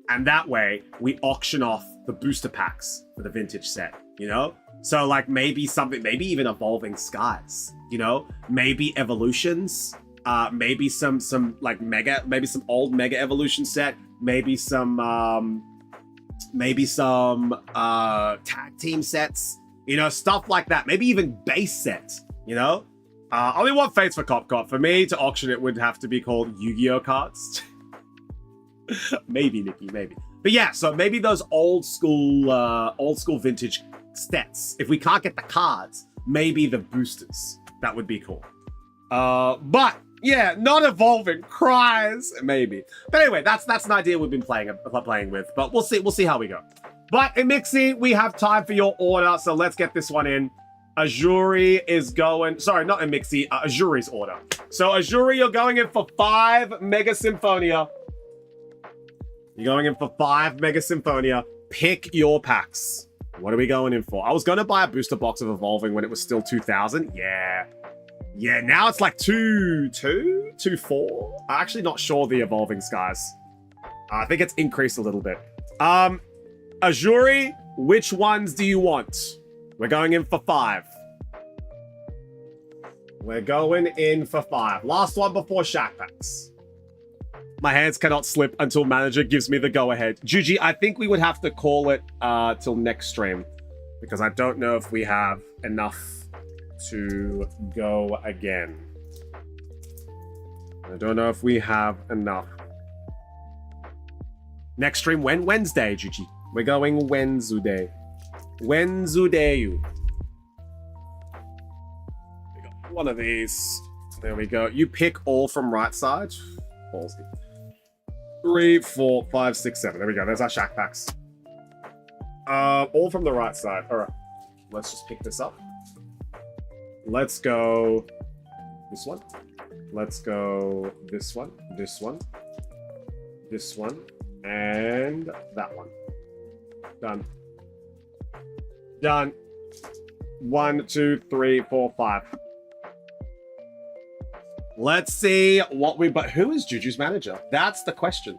And that way, we auction off the booster packs for the vintage set, you know? So like maybe even Evolving Skies, you know? Maybe Evolutions, maybe some like Mega, maybe some old Mega Evolution set, maybe some tag team sets, you know, stuff like that. Maybe even base sets, you know? Only one Fates for Cop. For me to auction it would have to be called Yu-Gi-Oh cards. Maybe, Nikki, maybe. But yeah, so maybe those old school vintage sets. If we can't get the cards, maybe the boosters. That would be cool. But yeah, not evolving cries, maybe. But anyway, that's an idea we've been playing with. But we'll see how we go. But Emixi, we have time for your order, so let's get this one in. Azuri is going... Sorry, not Emixi. Azuri's order. So Azuri, you're going in for 5 Mega Symphonia. You're going in for 5 Mega Symphonia. Pick your packs. What are we going in for? I was going to buy a booster box of Evolving when it was still 2,000. Yeah, now it's like 2,4. I'm actually not sure the Evolving Skies. I think it's increased a little bit. Azuri, which ones do you want? We're going in for 5. We're going in for 5. Last one before Shack Packs. My hands cannot slip until manager gives me the go-ahead. Juji, I think we would have to call it till next stream, because I don't know if we have enough to go again. I don't know if we have enough. Next stream when? Wednesday, Juji. We're going Wednesday. Wednesday. We got one of these. There we go. You pick all from right side. Ballsy. 3, 4, 5, 6, 7. There we go. There's our Shack Packs. All from the right side. All right. Let's just pick this up. Let's go this one. Let's go this one, this one, this one, and that one. Done. Done. 1, 2, 3, 4, 5. Let's see what we... But who is Juju's manager? That's the question.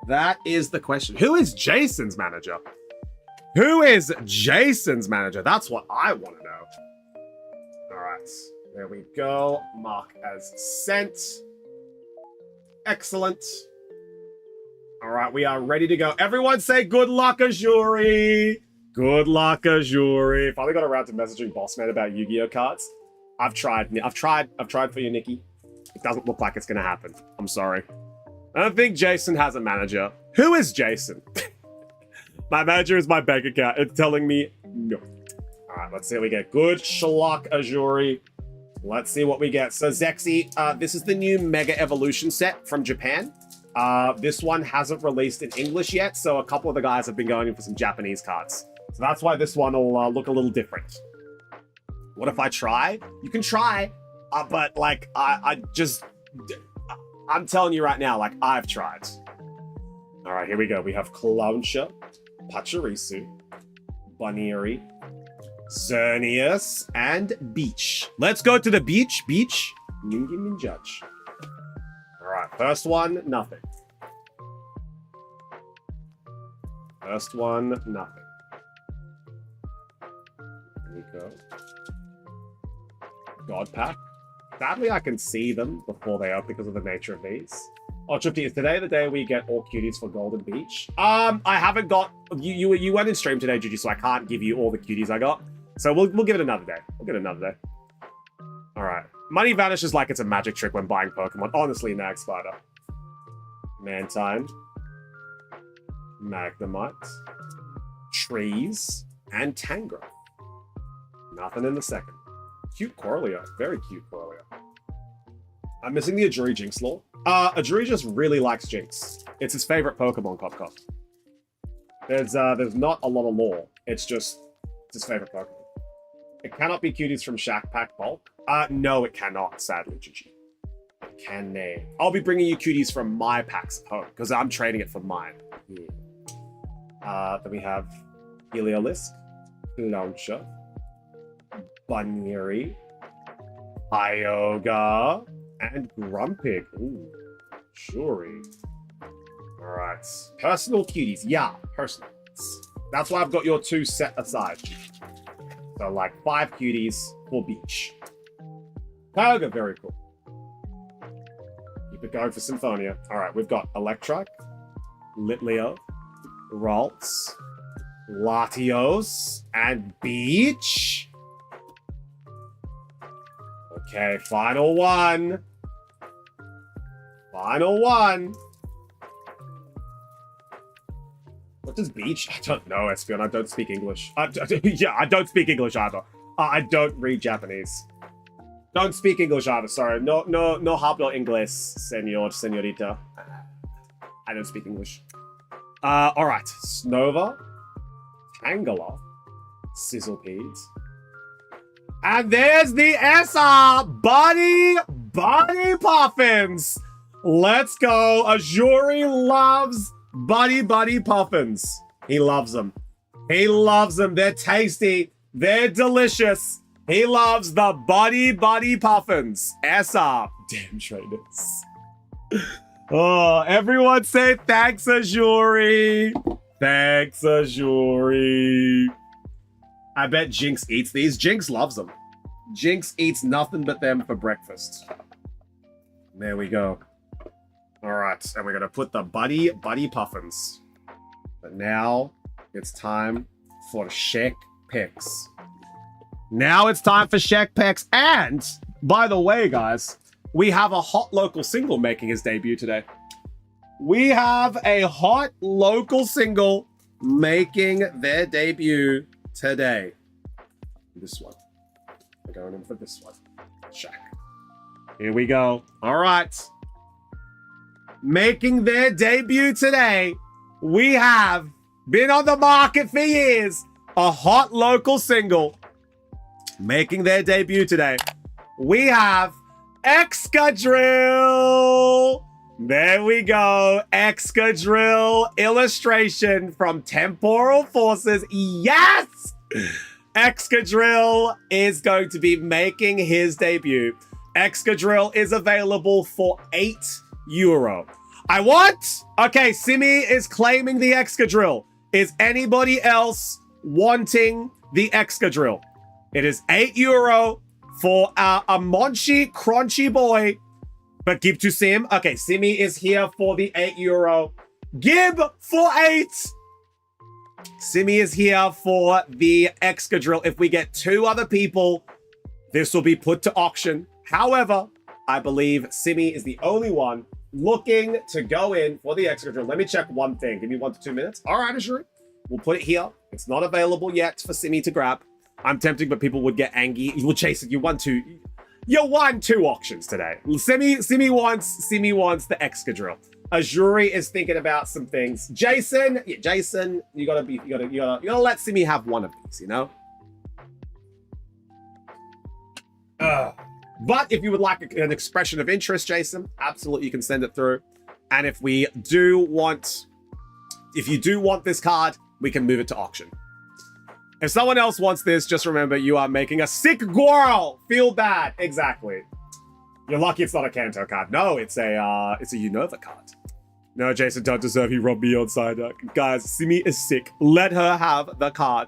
That is the question. Who is Jason's manager? Who is Jason's manager? That's what I want to know. All right. There we go. Mark as sent. Excellent. All right. We are ready to go. Everyone say good luck, Azuri. Good luck, Azuri. Finally got around to messaging Bossman about Yu-Gi-Oh cards. I've tried for you, Nikki. It doesn't look like it's going to happen. I'm sorry. I don't think Jason has a manager. Who is Jason? My manager is my bank account. It's telling me no. All right, let's see what we get. Good luck, Azuri. Let's see what we get. So, Zexy, this is the new Mega Evolution set from Japan. This one hasn't released in English yet, so a couple of the guys have been going in for some Japanese cards. So that's why this one will look a little different. What if I try? You can try, but like, I'm telling you right now, like, I've tried. All right, here we go. We have Clowncha, Pachirisu, Bunnery, Xerneas, and Beach. Let's go to the beach. Beach, Ningi Minjudge. All right, first one, nothing. First one, nothing. Here we go. God Pack. Sadly, I can see them before they open because of the nature of these. Oh, Tripty, is today the day we get all cuties for Golden Beach? I haven't got... You went in stream today, Juju, so I can't give you all the cuties I got. So we'll give it another day. We'll get another day. All right. Money vanishes like it's a magic trick when buying Pokemon. Honestly, Nag Spider. Mantine. Magnemite. Trees. And Tangrowth. Nothing in the second. Cute Corellia. Very cute Corellia. I'm missing the Ajuri Jinx lore. Ajuri just really likes Jinx. It's his favorite Pokemon, Cop. There's not a lot of lore. It's just his favorite Pokemon. It cannot be cuties from Shack Pack Bulk. No, it cannot, sadly, Gigi. It can nay. I'll be bringing you cuties from my packs at home, because I'm trading it for mine. Yeah. Then we have Heliolisk, Launcher, Bunnery, Ioga, and Grumpig. Ooh, Shuri. Alright. Personal cuties. Yeah, personal. That's why I've got your 2 set aside. So, like, 5 cuties for Beach. Ioga, very cool. Keep it going for Symphonia. Alright, we've got Electrike, Litleo, Ralts, Latios, and Beach. Okay, final one. Final one. What does Beach? I don't know, Espion. I don't speak English. Yeah, I don't speak English either. I don't read Japanese. Don't speak English either. Sorry. No hablo inglés, señorita. I don't speak English. All right. Snova, Tangela, Sizzlepedes. And there's the SR Buddy Puffins. Let's go. Azuri loves Buddy Puffins. He loves them. He loves them. They're tasty. They're delicious. He loves the Buddy Puffins. SR. Damn traders. Oh, everyone say thanks, Azuri. Thanks, Azuri. I bet Jinx eats these. Jinx loves them. Jinx eats nothing but them for breakfast. There we go. All right, and we're gonna put the buddy puffins. But now it's time for the Shack picks. Now it's time for Shack picks. And by the way, guys, we have a hot local single making his debut today. We have a hot local single making their debut today. This one. We're going in for this one. Shack. Here we go. All right. Making their debut today, we have been on the market for years. A hot local single making their debut today. We have Excadrill. There we go. Excadrill illustration from Temporal Forces. Yes! Excadrill is going to be making his debut. Excadrill is available for €8. Okay, Simi is claiming the Excadrill. Is anybody else wanting the Excadrill? It is €8 for a Monchi Crunchy boy. But give to Sim. Okay, Simi is here for the €8. Give for 8. Simi is here for the Excadrill. If we get 2 other people, this will be put to auction. However, I believe Simi is the only one looking to go in for the Excadrill. Let me check one thing. Give me 1 to 2 minutes. All right, Azuri. We'll put it here. It's not available yet for Simi to grab. I'm tempting, but people would get angry. Well, Jason, you won 2 auctions today. Simi wants the Excadrill. Azuri is thinking about some things. Jason, you gotta let Simi have one of these, you know? But if you would like an expression of interest, Jason, absolutely you can send it through. And if you do want this card, we can move it to auction. If someone else wants this, just remember you are making a sick girl feel bad. Exactly. You're lucky it's not a Kanto card. No, it's a Unova card. No, Jason don't deserve. He robbed me on side. Guys, Simi is sick. Let her have the card.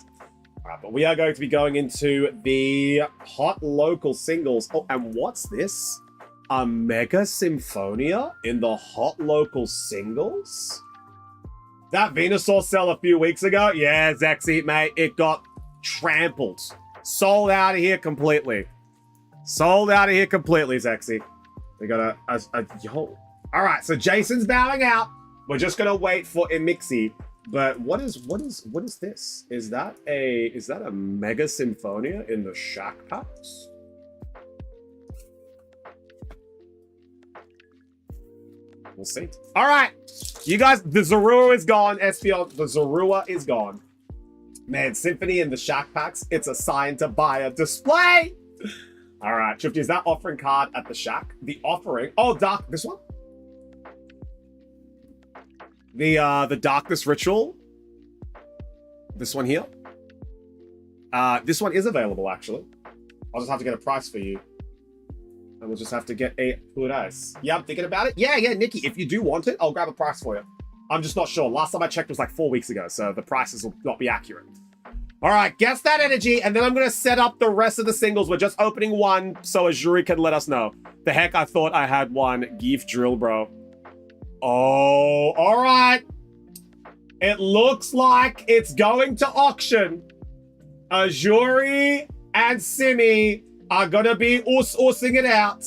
All right, but we are going to be going into the hot local singles. Oh, and what's this? A Mega Symphonia in the hot local singles? That Venusaur sell a few weeks ago? Yeah, Zexy, mate. It got trampled. Sold out of here completely. Sold out of here completely, Zexy. We got a yo. All right, so Jason's bowing out. We're just gonna wait for Emixi. But what is this? Is that a Mega Symphonia in the Shack packs? We'll see. All right, you guys, the Zorua is gone. Espion, the Zorua is gone. Man, Symphony in the Shack packs. It's a sign to buy a display. All right, Shifty, is that offering card at the Shack? The offering. Oh, Dark. This one. The Darkness Ritual. This one here. This one is available actually. I'll just have to get a price for you. And we'll just have to get a price. Yeah, I'm thinking about it. Yeah, Nikki, if you do want it, I'll grab a price for you. I'm just not sure. Last time I checked was like 4 weeks ago, so the prices will not be accurate. All right, guess that energy, and then I'm going to set up the rest of the singles. We're just opening one so Azuri can let us know. The heck, I thought I had one. Geef Drill, bro. Oh, all right. It looks like it's going to auction. Azuri and Simi are gonna be ussing it out,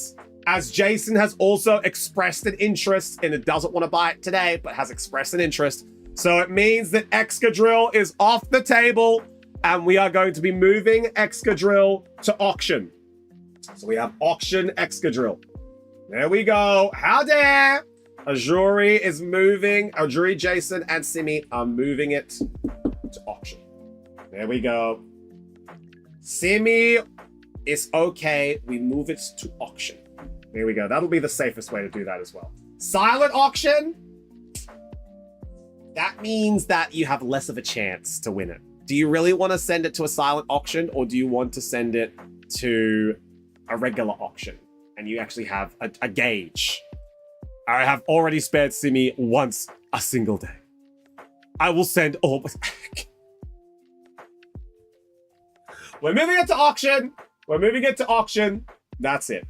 as Jason has also expressed an interest and it doesn't want to buy it today, but has expressed an interest. So it means that Excadrill is off the table and we are going to be moving Excadrill to auction. So we have auction Excadrill. There we go. How dare! Azuri is moving, Azuri, Jason, and Simi are moving it to auction. There we go. Simi is okay. We move it to auction. There we go. That'll be the safest way to do that as well. Silent auction. That means that you have less of a chance to win it. Do you really want to send it to a silent auction, or do you want to send it to a regular auction and you actually have a gauge? I have already spared Simi once a single day. I will send all... We're moving it to auction. We're moving it to auction. That's it.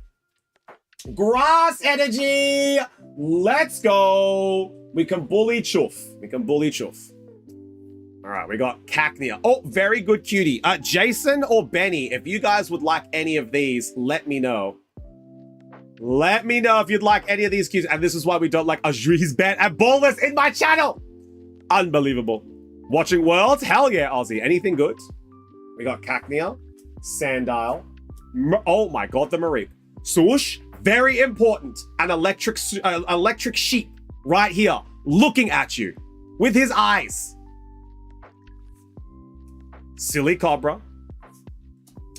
Grass energy. Let's go. We can bully Chuff. We can bully Chuff. All right, we got Cacnea. Oh, very good cutie. Jason or Benny, if you guys would like any of these, let me know. Let me know if you'd like any of these cuties. And this is why we don't like Ajri's ban and Ballers in my channel. Unbelievable. Watching Worlds? Hell yeah, Aussie. Anything good? We got Cacnea, Sandile. Oh my god, the Mareep. Swoosh, very important. An electric sheep right here, looking at you with his eyes. Silly Cobra.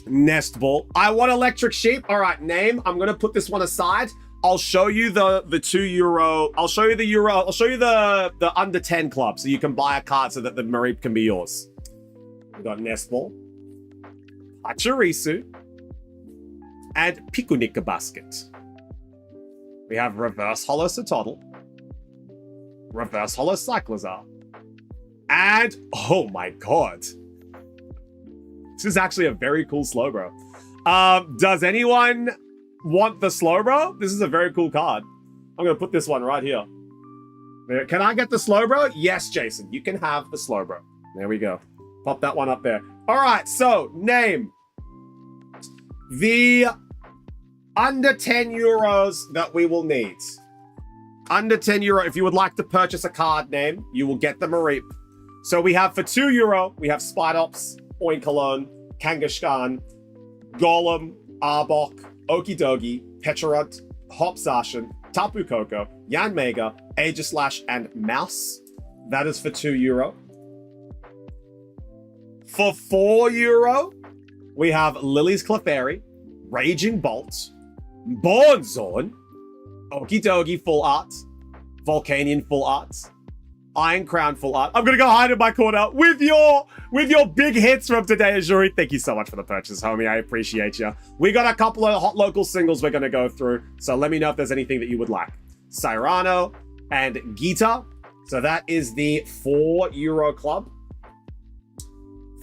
Nest Ball. I want electric sheep. All right, name. I'm gonna put this one aside. I'll show you the €2. I'll show you the euro. I'll show you the under 10 club so you can buy a card so that the Mareep can be yours. We got Nest Ball, Pachirisu, and Pikunika Basket. We have Reverse Hollow Sotodle, Reverse Hollow Cyclozar, and oh my god. This is actually a very cool Slowbro. Does anyone want the Slowbro? This is a very cool card. I'm going to put this one right here. Can I get the Slowbro? Yes, Jason. You can have the Slowbro. There we go. Pop that one up there. All right, so name the under 10 euros that we will need. Under 10 euro. If you would like to purchase a card name, you will get the Mareep. So we have for €2, we have Spidops, Oinkalon, Kangaskhan, Golem, Arbok, Okidogi, Petrarut, Hopzarshan, Tapu Koko, Yanmega, Aegislash, and Mouse. That is for €2. For €4, we have Lily's Clefairy, Raging Bolt, Bornzorn, Okidogi Full Art, Volcanion Full Art, Iron Crown Full Art. I'm gonna go hide in my corner with your big hits from today, Azuri. Thank you so much for the purchase, homie. I appreciate you. We got a couple of hot local singles we're gonna go through, so let me know if there's anything that you would like. Cyrano and Gita. So that is the €4 club.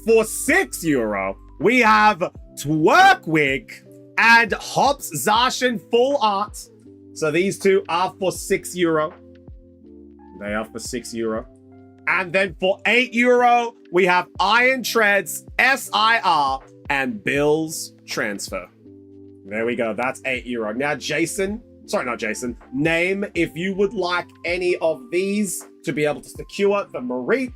For €6, we have Twerkwig and Hops Zarshan Full Art. So these two are for €6. They are for €6. And then for €8, we have Iron Treads, SIR, and Bill's Transfer. There we go. That's €8. Now, Jason, sorry, not Jason, name if you would like any of these to be able to secure the Mareep.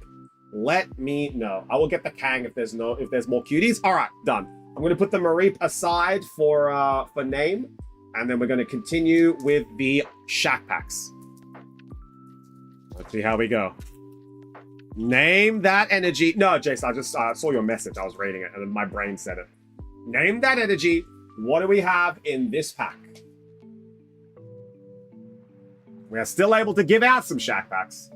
Let me know. I will get the Kang if there's more cuties. All right, done. I'm going to put the Mareep aside for name, and then we're going to continue with the Shack Packs. Let's see how we go. Name that energy. No, Jason, I just saw your message. I was reading it, and then my brain said it. Name that energy. What do we have in this pack? We are still able to give out some Shack Packs.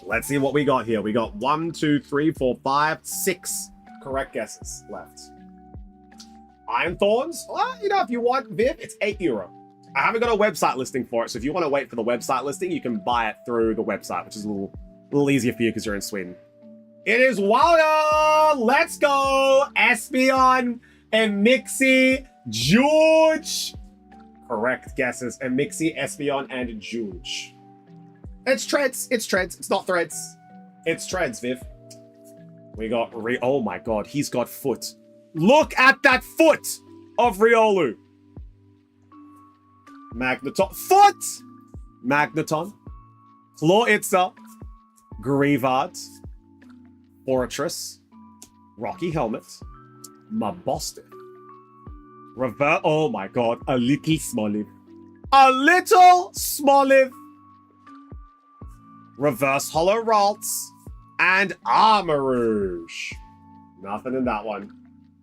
Let's see what we got here. We got 1, 2, 3, 4, 5, 6 correct guesses left. Iron Thorns. Well, you know, if you want Viv, it's €8. I haven't got a website listing for it, so if you want to wait for the website listing, you can buy it through the website, which is a little easier for you because you're in Sweden. It is Wilder! Let's go! Espeon and Mixie, George. Correct guesses. And Mixie, Espeon, and George. It's Treads. It's Treads. It's not Threads. It's Treads, Viv. We got oh my god, he's got foot. Look at that foot of Riolu. Magneton. Foot! Magneton. Clawitza. Grievard. Fortress. Rocky Helmet. Mabostic. Oh my god, a little Smoliv. A little Smoliv. Reverse Hollow Ralts, and Armarouge. Nothing in that one.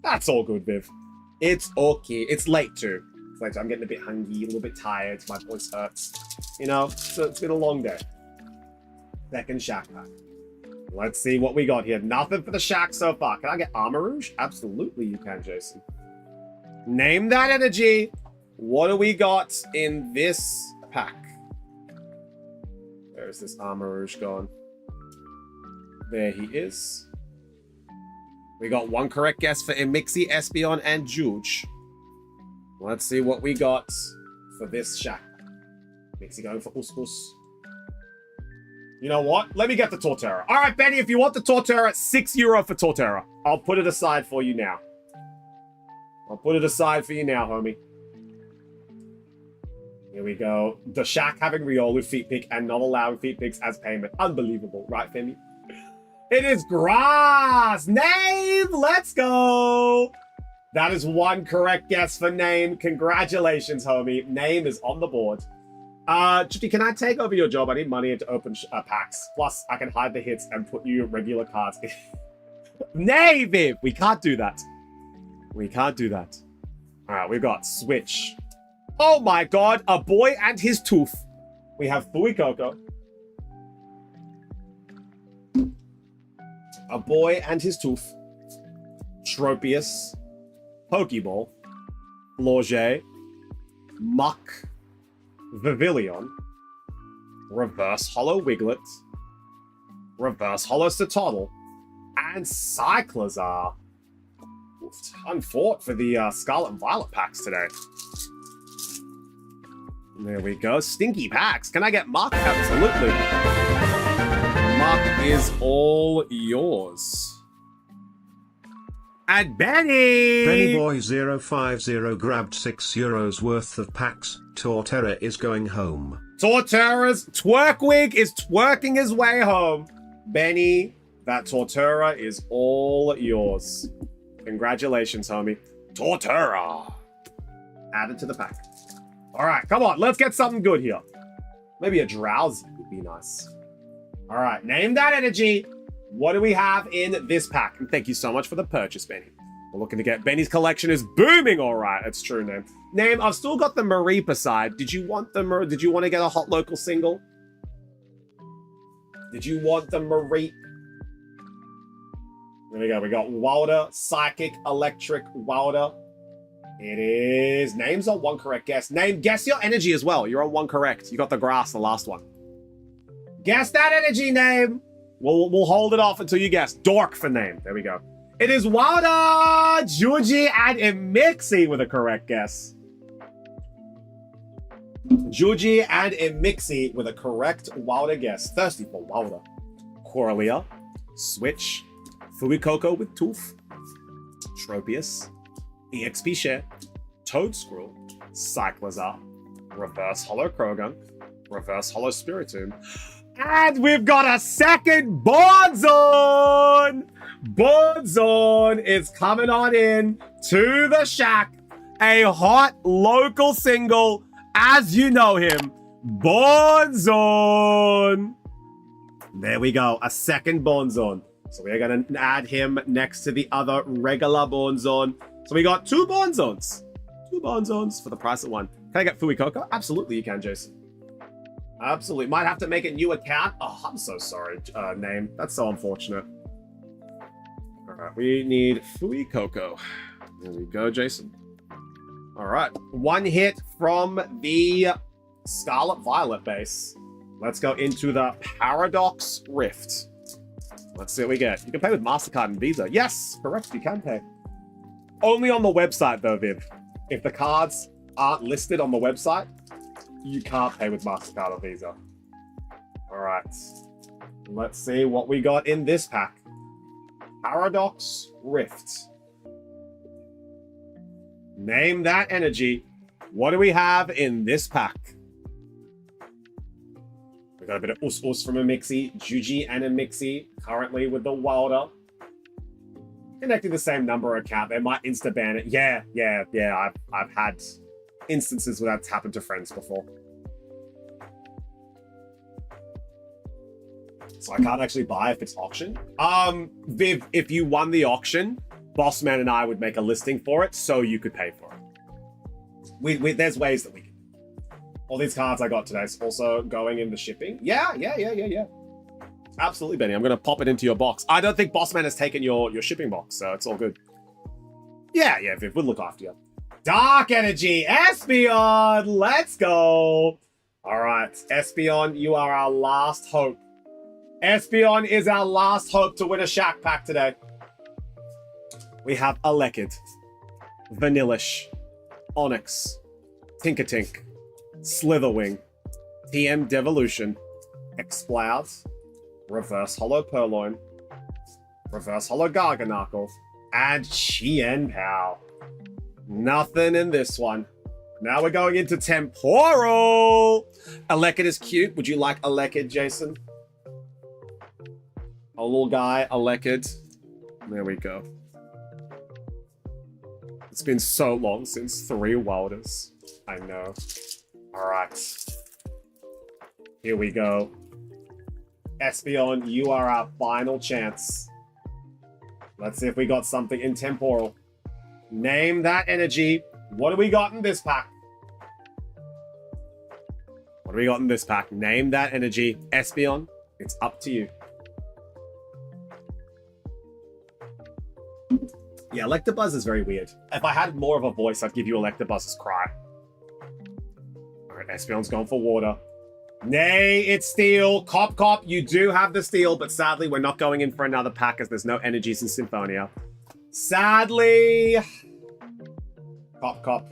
That's all good, Viv. It's okay. It's late too. It's late too. I'm getting a bit hungry, a little bit tired. My voice hurts. You know, so it's been a long day. Second Shack Pack. Let's see what we got here. Nothing for the Shack so far. Can I get Armarouge? Absolutely you can, Jason. Name that energy. What do we got in this pack? Where is this Armarouge gone? There he is. We got one correct guess for Emixi, Espeon, and Juge. Let's see what we got for this shack. Emixi going for Us. You know what? Let me get the Torterra. All right, Benny, if you want the Torterra, €6 for Torterra. I'll put it aside for you now. Homie. Here we go. The shack having Riolu feet pick and not allowing feet picks as payment. Unbelievable, right, Femi? It is Grass! Name! Let's go! That is one correct guess for Name. Congratulations, homie. Name is on the board. Judy, can I take over your job? I need money to open packs. Plus, I can hide the hits and put you regular cards in. Nay, Viv! We can't do that. Alright, we've got Switch. Oh my god, a boy and his tooth. We have Fuecoco. A boy and his tooth. Tropius. Pokeball. Flauge. Muck. Vivillon. Reverse Hollow Wiglet. Reverse Hollow Citadel. And Cyclizar. Unfought for the Scarlet and Violet packs today. There we go. Stinky packs. Can I get Muck? Absolutely. Muck is all yours. And Benny! Benny Boy 050 grabbed €6 worth of packs. Torterra is going home. Torterra's Twerkwig is twerking his way home. Benny, that Torterra is all yours. Congratulations, homie. Torterra. Added to the pack. All right, come on. Let's get something good here. Maybe a Drowsy would be nice. All right, name that energy. What do we have in this pack? And thank you so much for the purchase, Benny. We're looking to get Benny's collection is booming. All right, it's true, Name. Name, I've still got the Mareepa side. Did you want to get a hot local single? Did you want the Mareep? There we go. We got Wilder, Psychic, Electric, Wilder. It is. Name's on one correct guess. Name, guess your energy as well. You're on one correct. You got the grass, the last one. Guess that energy, Name. We'll hold it off until you guess. Dork for Name. There we go. It is Wilder, Juji, and Emixi with a correct guess. Juji and Emixi with a correct Wilder guess. Thirsty for Wilder. Corallia, Switch, Fuecoco with Tooth, Tropius, EXP Share, Toadscruel, Cyclizar, Reverse Hollow Krogan, Reverse Hollow Spiritomb, and we've got a second Bonzone! Bonzone is coming on in to the shack. A hot local single, as you know him, Bonzone. There we go, a second Bonzone. So we're going to add him next to the other regular Bonzone. So we got two Bonzones. Two Bonzones for the price of one. Can I get Fuecoco? Absolutely you can, Jason. Absolutely. Might have to make a new account. Oh, I'm so sorry, Name. That's so unfortunate. All right, we need Fuecoco. There we go, Jason. All right, one hit from the Scarlet Violet base. Let's go into the Paradox Rift. Let's see what we get. You can pay with MasterCard and Visa. Yes, correct, you can pay. Only on the website though, Viv. If the cards aren't listed on the website, you can't pay with MasterCard or Visa. All right. Let's see what we got in this pack. Paradox Rift. Name that energy. What do we have in this pack? We got a bit of Us from Emixi, Juji and Emixi, currently with the Wilder. Connecting the same number account, they might insta-ban it. Yeah. I've had instances where that's happened to friends before. So I can't actually buy if it's auction. Viv, if you won the auction, Bossman and I would make a listing for it so you could pay for it. There's ways that we can. All these cards I got today is also going in the shipping. Yeah. Absolutely, Benny. I'm going to pop it into your box. I don't think Bossman has taken your shipping box, so it's all good. Yeah, Viv, we'll look after you. Dark Energy, Espeon, let's go. All right, Espeon, you are our last hope. Espeon is our last hope to win a Shack Pack today. We have Elekid, Vanillish, Onyx, Tinkatink, Slitherwing, TM Devolution, Exploud, Reverse Hollow Purloin, Reverse Hollow Garganacl, and Chien Pao. Nothing in this one. Now we're going into Temporal. Elekid is cute. Would you like Elekid, Jason? A little guy, Elekid. There we go. It's been so long since 3 Welders. I know. All right. Here we go. Espeon, you are our final chance. Let's see if we got something in Temporal. Name that energy. What do we got in this pack? What do we got in this pack? Name that energy. Espeon, it's up to you. Yeah, Electabuzz is very weird. If I had more of a voice, I'd give you Electabuzz's cry. All right, Espeon's gone for water. Nay, it's steel. Cop, you do have the steel, but sadly, we're not going in for another pack as there's no energies in Symphonia. Sadly. Cop.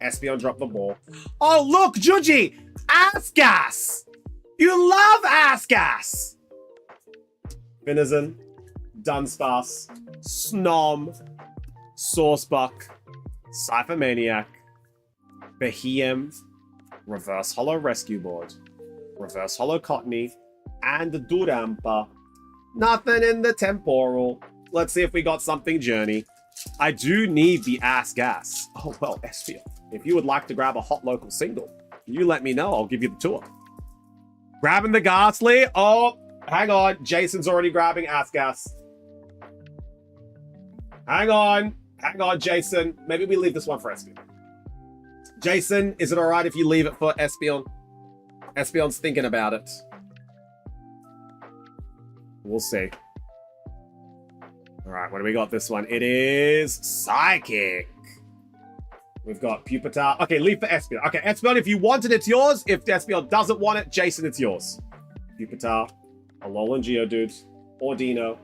Espeon dropped the ball. Oh, look, Juji! Ass gas! You love ass gas! Finizen, Dunsparce, Snom, Sourcebuck, Cyphermaniac, Behem, Reverse Hollow Rescue Board, Reverse Hollow Cottony, and Durampa. Nothing in the Temporal. Let's see if we got something Journey. I do need the ass gas. Oh, well, Espeon, if you would like to grab a hot local single, you let me know. I'll give you the tour. Grabbing the Ghastly. Oh, hang on. Jason's already grabbing ass gas. Hang on, Jason. Maybe we leave this one for Espeon. Jason, is it all right if you leave it for Espeon? Espeon's thinking about it. We'll see. All right, what do we got this one? It is Psychic. We've got Pupitar. Okay, leave for Espeon. Okay, Espeon, if you want it, it's yours. If Espeon doesn't want it, Jason, it's yours. Pupitar, Alolan Geodude, Ordino,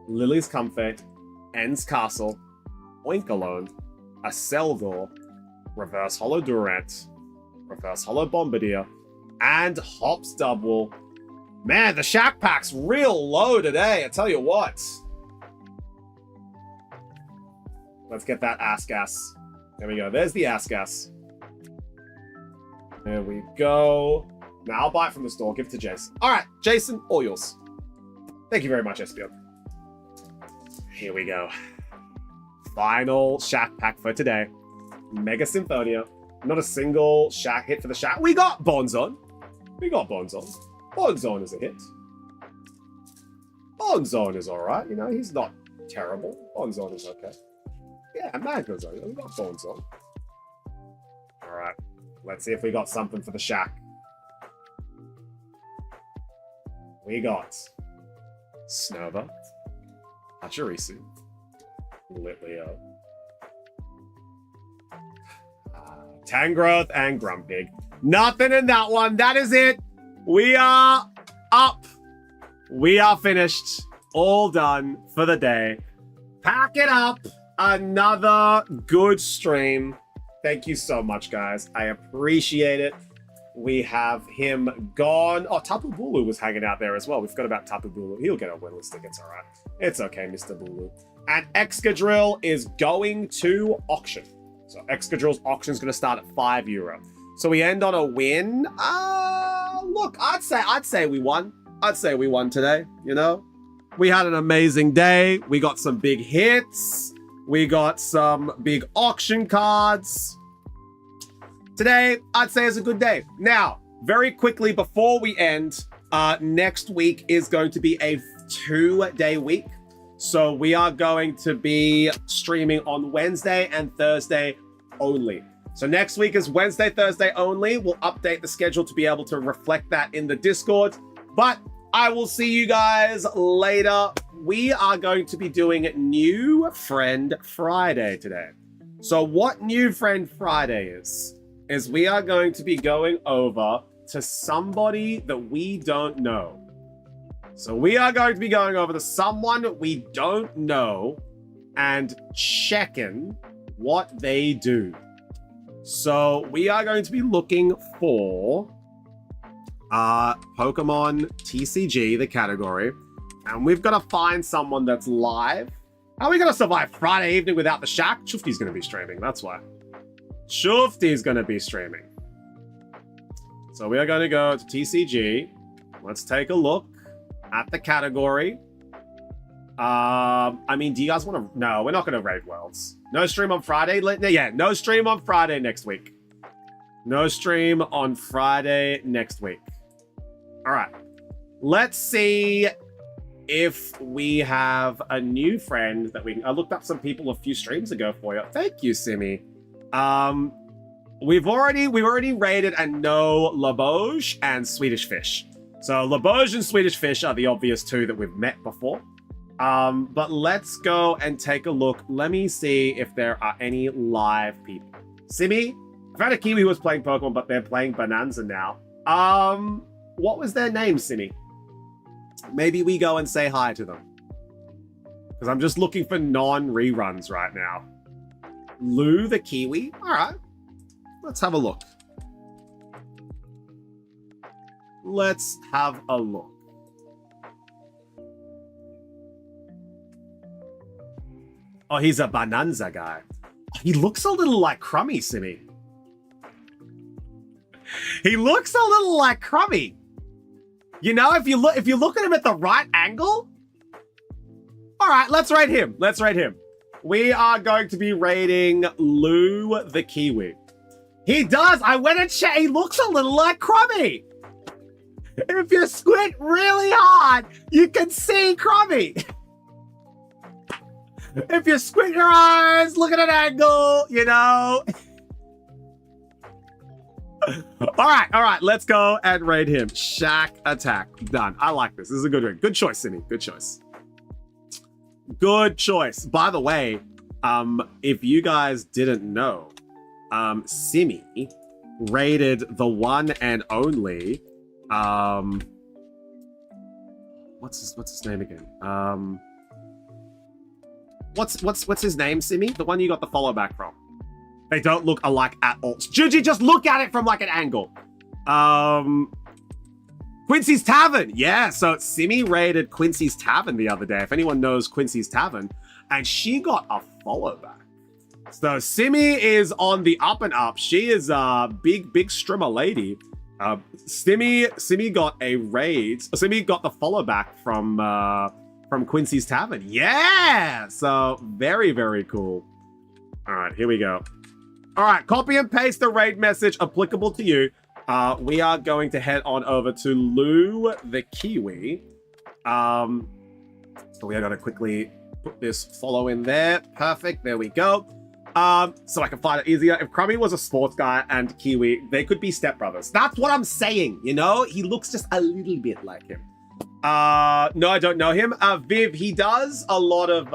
Lily's Comfort, Ends Castle, Oinkologne, a Selgor, Reverse Hollow Durant, Reverse Hollow Bombardier, and Hops Double. Man, the Shack Pack's real low today, I tell you what. Let's get that ass gas. There we go. There's the ass gas. There we go. Now I'll buy it from the store. Give it to Jason. All right, Jason, all yours. Thank you very much, Espeon. Here we go. Final Shack Pack for today. Mega Symphonia. Not a single Shack hit for the Shack. We got Bonzone. Bonzone is a hit. Bonzone is alright. You know, he's not terrible. Bonzone is okay. Yeah, Magnezone. We got Bonzone. Alright. Let's see if we got something for the Shack. We got Snova, Pachirisu, Litleo, Tangrowth, and Grumpig. Nothing in that one. That is it. We are up. We are finished. All done for the day. Pack it up. Another good stream. Thank you so much, guys. I appreciate it. We have him gone. Oh, Tapu Bulu was hanging out there as well. We forgot about Tapu Bulu. He'll get a winless stick. It's all right. It's okay, Mr. Bulu. And Excadrill is going to auction. So Excadrill's auction is going to start at €5. So we end on a win. Look, I'd say we won. I'd say we won today, you know? We had an amazing day. We got some big hits. We got some big auction cards. Today, I'd say is a good day. Now, very quickly before we end, next week is going to be a 2-day week. So we are going to be streaming on Wednesday and Thursday only. So next week is Wednesday, Thursday only. We'll update the schedule to be able to reflect that in the Discord. But I will see you guys later. We are going to be doing New Friend Friday today. So what New Friend Friday is we are going to be going over to somebody that we don't know. So we are going to be going over to someone we don't know and checking what they do. So we are going to be looking for Pokemon TCG, the category, and we've got to find someone that's live. How are we going to survive Friday evening without the Shack? Shufty's going to be streaming, that's why. Shufty's going to be streaming. So we are going to go to TCG. Let's take a look at the category. I mean, do you guys want to... No, we're not going to raid Worlds. No stream on Friday? Yeah, no stream on Friday next week. No stream on Friday next week. All right. Let's see if we have a new friend that we... I looked up some people a few streams ago for you. Thank you, Simi. We've already raided and know Labauge and Swedish Fish. So Labauge and Swedish Fish are the obvious two that we've met before. But let's go and take a look. Let me see if there are any live people. Simi, I've had a Kiwi who was playing Pokemon, but they're playing Bonanza now. What was their name, Simi? Maybe we go and say hi to them. Because I'm just looking for non-reruns right now. Lou the Kiwi? All right. Let's have a look. Let's have a look. Oh, he's a Bonanza guy. He looks a little like Crummy, Simi. He looks a little like Crummy. You know, if you look at him at the right angle. All right, let's rate him. Let's rate him. We are going to be rating Lou the Kiwi. He does. I went and checked. He looks a little like Crummy. If you squint really hard, you can see Crummy. If you squint your eyes, look at an angle, you know. All right, let's go and raid him. Shack Attack, done. I like this. This is a good raid. Good choice, Simi. Good choice. Good choice. By the way, if you guys didn't know, Simi raided the one and only, what's his name again? What's his name, Simi? The one you got the follow back from. They don't look alike at all. Juji, just look at it from like an angle. Quincy's Tavern. Yeah, so Simi raided Quincy's Tavern the other day. If anyone knows Quincy's Tavern. And she got a follow back. So Simi is on the up and up. She is a big streamer lady. Simi got a raid. Simi got the follow back from Quincy's Tavern. Yeah! So very, very cool. All right, here we go. All right, copy and paste the raid message applicable to you. We are going to head on over to Lou the Kiwi. So we are going to quickly put this follow in there. Perfect, there we go. So I can find it easier. If Crummy was a sports guy and Kiwi, they could be stepbrothers. That's what I'm saying, you know? He looks just a little bit like him. No, I don't know him. Viv, he does a lot of,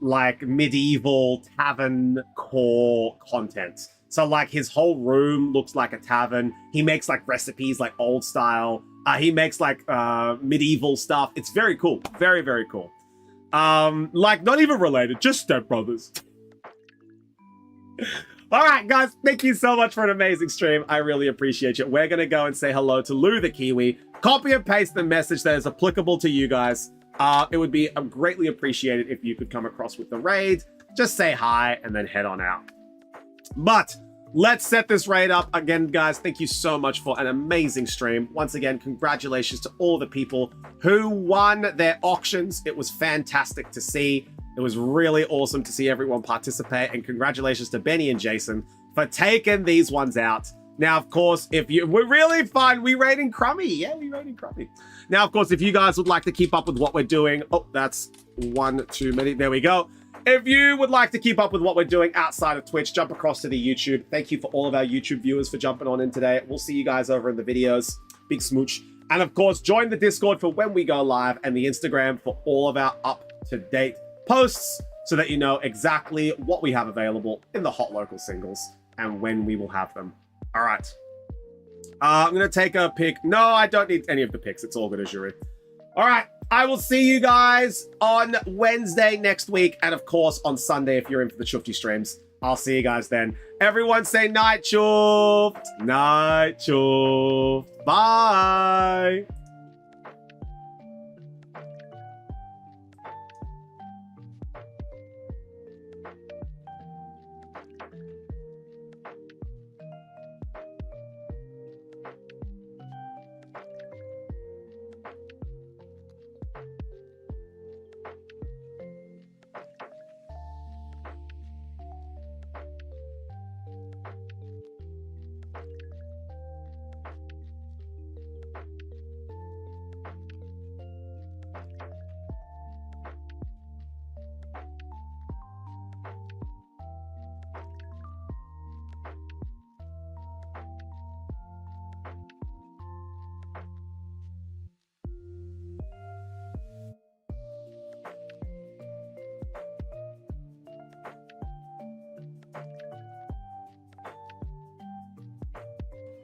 like, medieval tavern core content. So, like, his whole room looks like a tavern. He makes, like, recipes, like, old style. He makes, like, medieval stuff. It's very cool. Very, very cool. Like, not even related. Just stepbrothers. All right, guys. Thank you so much for an amazing stream. I really appreciate you. We're going to go and say hello to Lou the Kiwi. Copy and paste the message that is applicable to you guys. It would be greatly appreciated if you could come across with the raid. Just say hi and then head on out. But let's set this raid up. Again, guys, thank you so much for an amazing stream. Once again, congratulations to all the people who won their auctions. It was fantastic to see. It was really awesome to see everyone participate. And congratulations to Benny and Jason for taking these ones out. Now, of course, we're really fun. We rating Crummy. Yeah, we rating Crummy. Now, of course, if you guys would like to keep up with what we're doing. Oh, that's one too many. There we go. If you would like to keep up with what we're doing outside of Twitch, jump across to the YouTube. Thank you for all of our YouTube viewers for jumping on in today. We'll see you guys over in the videos. Big smooch. And of course, join the Discord for when we go live and the Instagram for all of our up-to-date posts. so that you know exactly what we have available in the hot local singles and when we will have them. All right. I'm going to take a pick. No, I don't need any of the picks. It's all good, Azuri. All right. I will see you guys on Wednesday next week. And of course, on Sunday, if you're in for the Shufty streams. I'll see you guys then. Everyone say night, Chuft. Night, Chuft. Bye.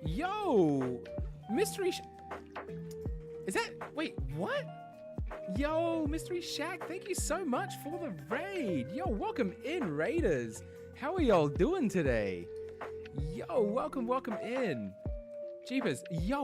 Yo, is that, wait, what? Yo, Mystery Shack, thank you so much for the raid. Yo, welcome in, Raiders. How are y'all doing today? Yo, welcome in. Jeepers, yo.